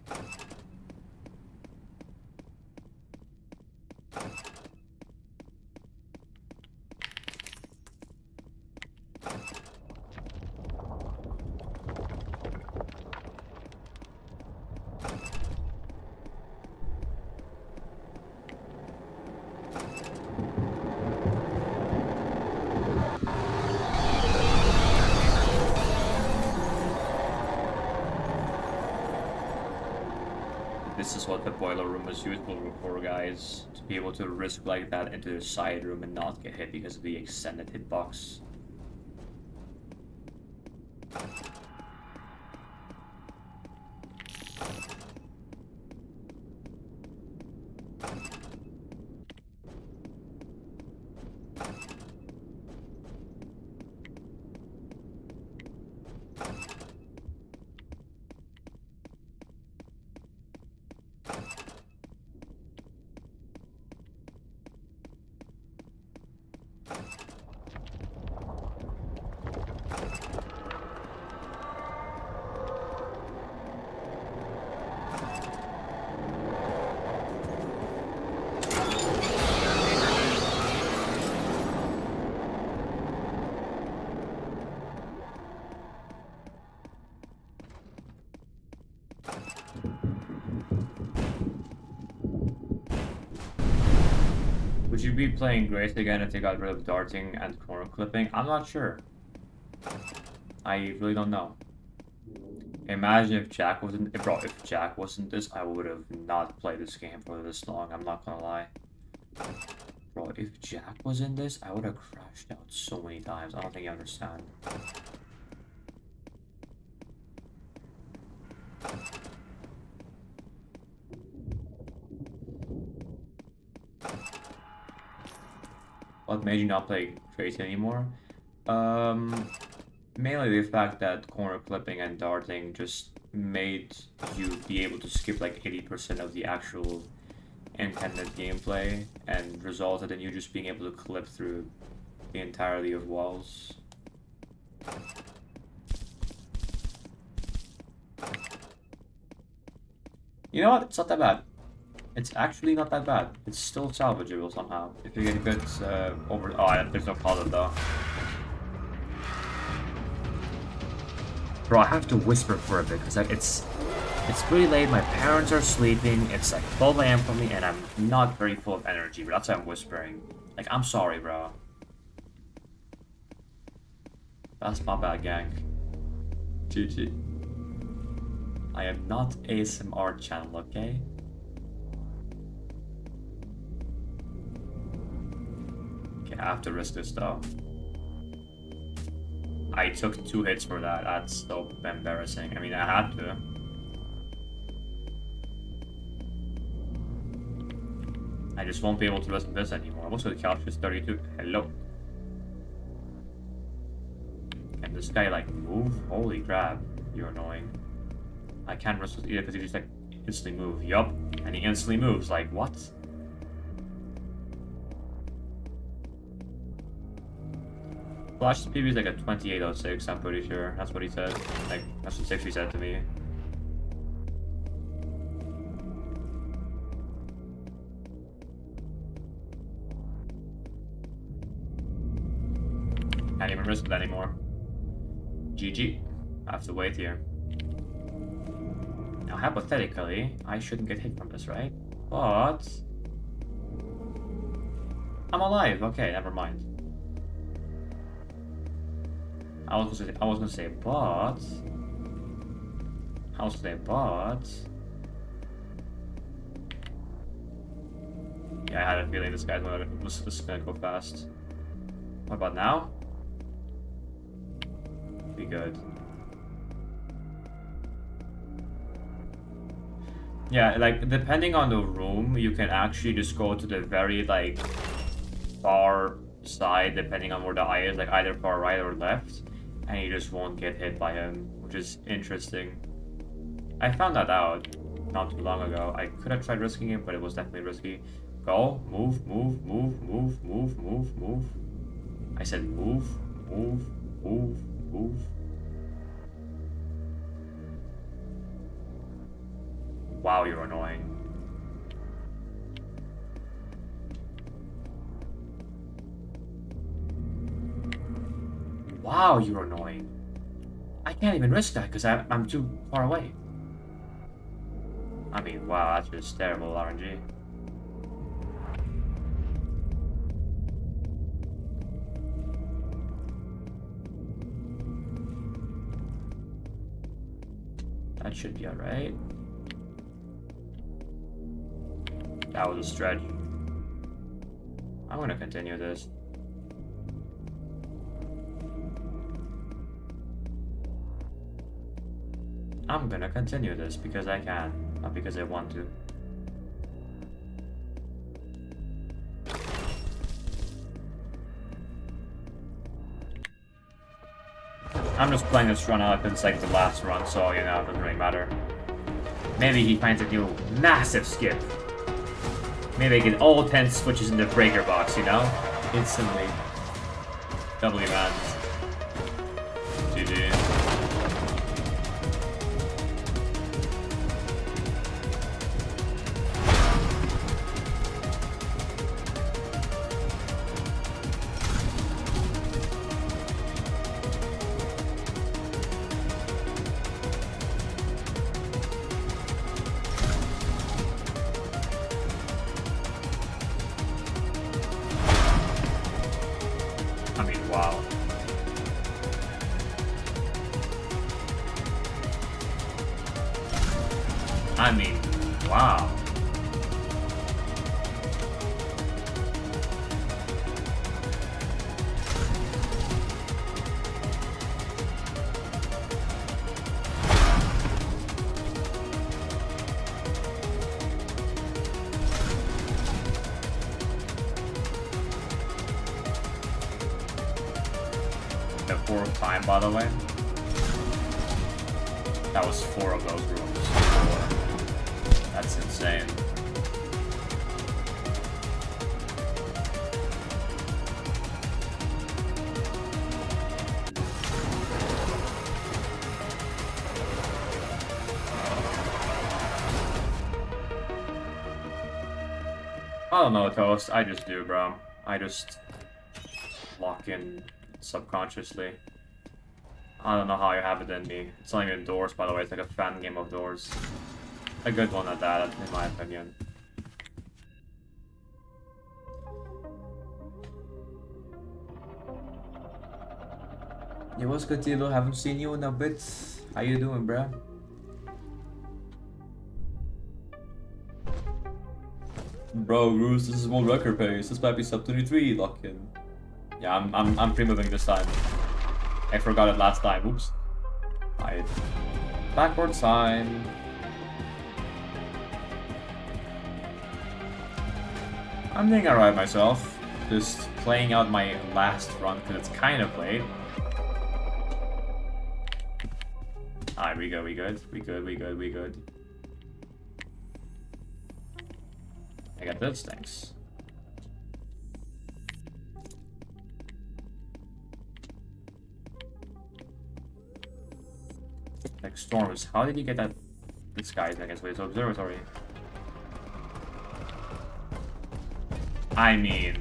This is what the boiler room is useful for, guys. To be able to risk like that into the side room and not get hit because of the extended hitbox. you be playing Grace again if they got rid of darting and corner clipping? I'm not sure. I really don't know. Imagine if Jack wasn't, bro, if Jack wasn't this, I would have not played this game for this long, I'm not gonna lie. Bro, if Jack was in this, I would have crashed out so many times. I don't think you understand. What made you not play Tracy anymore? Mainly the fact that corner clipping and darting just made you be able to skip like 80% of the actual intended gameplay and resulted in you just being able to clip through the entirety of walls. You know what? It's not that bad. It's actually not that bad. It's still salvageable somehow. If you get good over... Oh, yeah, there's no closet though. Bro, I have to whisper for a bit because like, it's pretty late. My parents are sleeping. It's like 12 AM for me and I'm not very full of energy, but that's why I'm whispering. Like, I'm sorry, bro. That's my bad, gang. GG. I am not ASMR channel, okay? Okay, I have to risk this though. I took 2 hits for that. That's so embarrassing. I mean, I had to. I just won't be able to risk this anymore. Also, the couch is 32. Hello. Can this guy like move? Holy crap. You're annoying. I can't risk this either because he just like instantly move. Yup. And he instantly moves. Like, what? Flash's PB is like a 2806, I'm pretty sure. That's what he said. Like, that's what 60 said to me. Can't even risk it anymore. GG. I have to wait here. Now, hypothetically, I shouldn't get hit from this, right? But... I'm alive. Okay, never mind. I was gonna say, but yeah, I had a feeling this guy's gonna go fast. What about now? Be good. Yeah, like depending on the room, you can actually just go to the very like far side, depending on where the eye is, like either far right or left. And you just won't get hit by him, which is interesting. I found that out not too long ago. I could have tried risking it, but it was definitely risky. Go, move, move, move, move, move, move, move. I said move, move, move, move. Wow, you're annoying. Wow, you're annoying. I can't even risk that because I'm too far away. I mean, wow, that's just terrible RNG. That should be alright. That was a stretch. I'm gonna continue this. I'm gonna continue this because I can, not because I want to. I'm just playing this run out, it's like the last run, so you know, it doesn't really matter. Maybe he finds a new massive skip. Maybe I get all 10 switches in the breaker box, you know? Instantly. W man. GG. I mean, wow. The fourth time, by the way. That was 4 of those rooms. 4. That's insane. I don't know, Toast. I just do, bro. I just lock in subconsciously. I don't know how you have it in me. It's not even Doors, by the way. It's like a fan game of Doors. A good one at that, in my opinion. Yo, what's good, Tilo? Haven't seen you in a bit. How you doing, bruh? Bro, Roos, this is world record pace. This might be sub 23, lock in. Yeah, I'm pre-moving this time. I forgot it last time. Oops. Hide. Backward sign. I'm doing alright myself. Just playing out my last run because it's kind of late. Alright, we good. We good. I got this, thanks. Like storms, how did you get that disguise? I guess wait, it's observatory. I mean,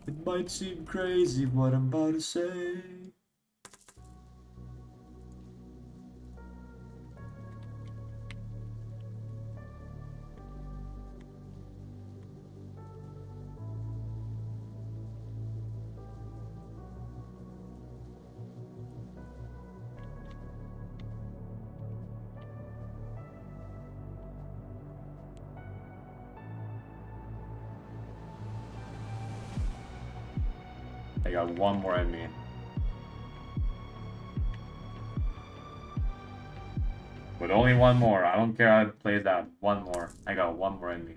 it might seem crazy what I'm about to say. I got one more in me. But only one more. I don't care how it plays out. One more. I got one more in me.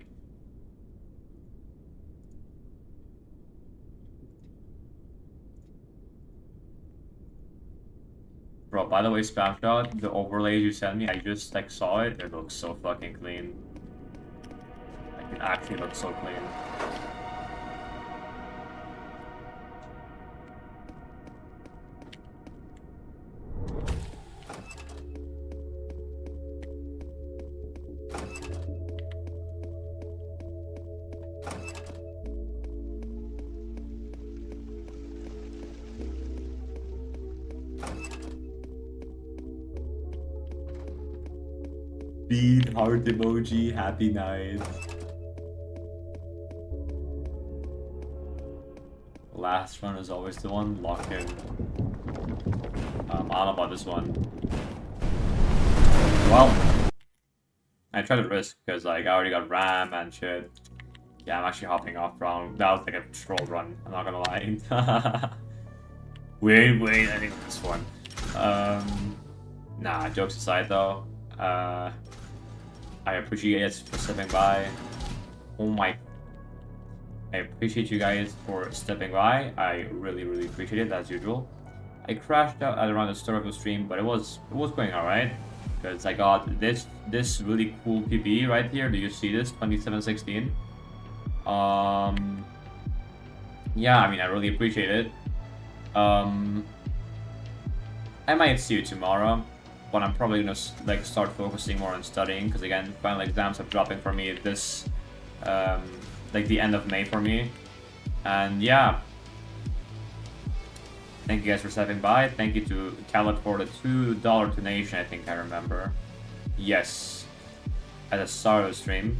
Bro, by the way, Spam Shot, the overlays you sent me, I just like saw it. It looks so fucking clean. Like, it actually looks so clean. Beat, heart emoji, happy night. Last run is always the one, lock in. I don't know about this one. Well, I tried to risk because like I already got RAM and shit. Yeah, I'm actually hopping off round. That was like a troll run, I'm not gonna lie. wait, I think this one. Nah, jokes aside though. I appreciate you guys for stepping by. Oh my. I appreciate you guys for stepping by. I really appreciate it as usual. I crashed out at around the start of the stream, but it was going alright. Because I got this really cool PPE right here. Do you see this? 2716. Yeah, I mean I really appreciate it. I might see you tomorrow. But I'm probably gonna like start focusing more on studying because again, final exams are dropping for me this like the end of May for me. And yeah. Thank you guys for stepping by. Thank you to Caleb for the $2 donation, I think I remember. Yes. At the start of the stream.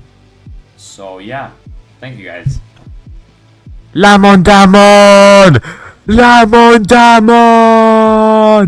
So yeah. Thank you guys. Lamon Damon! Lamon Damon!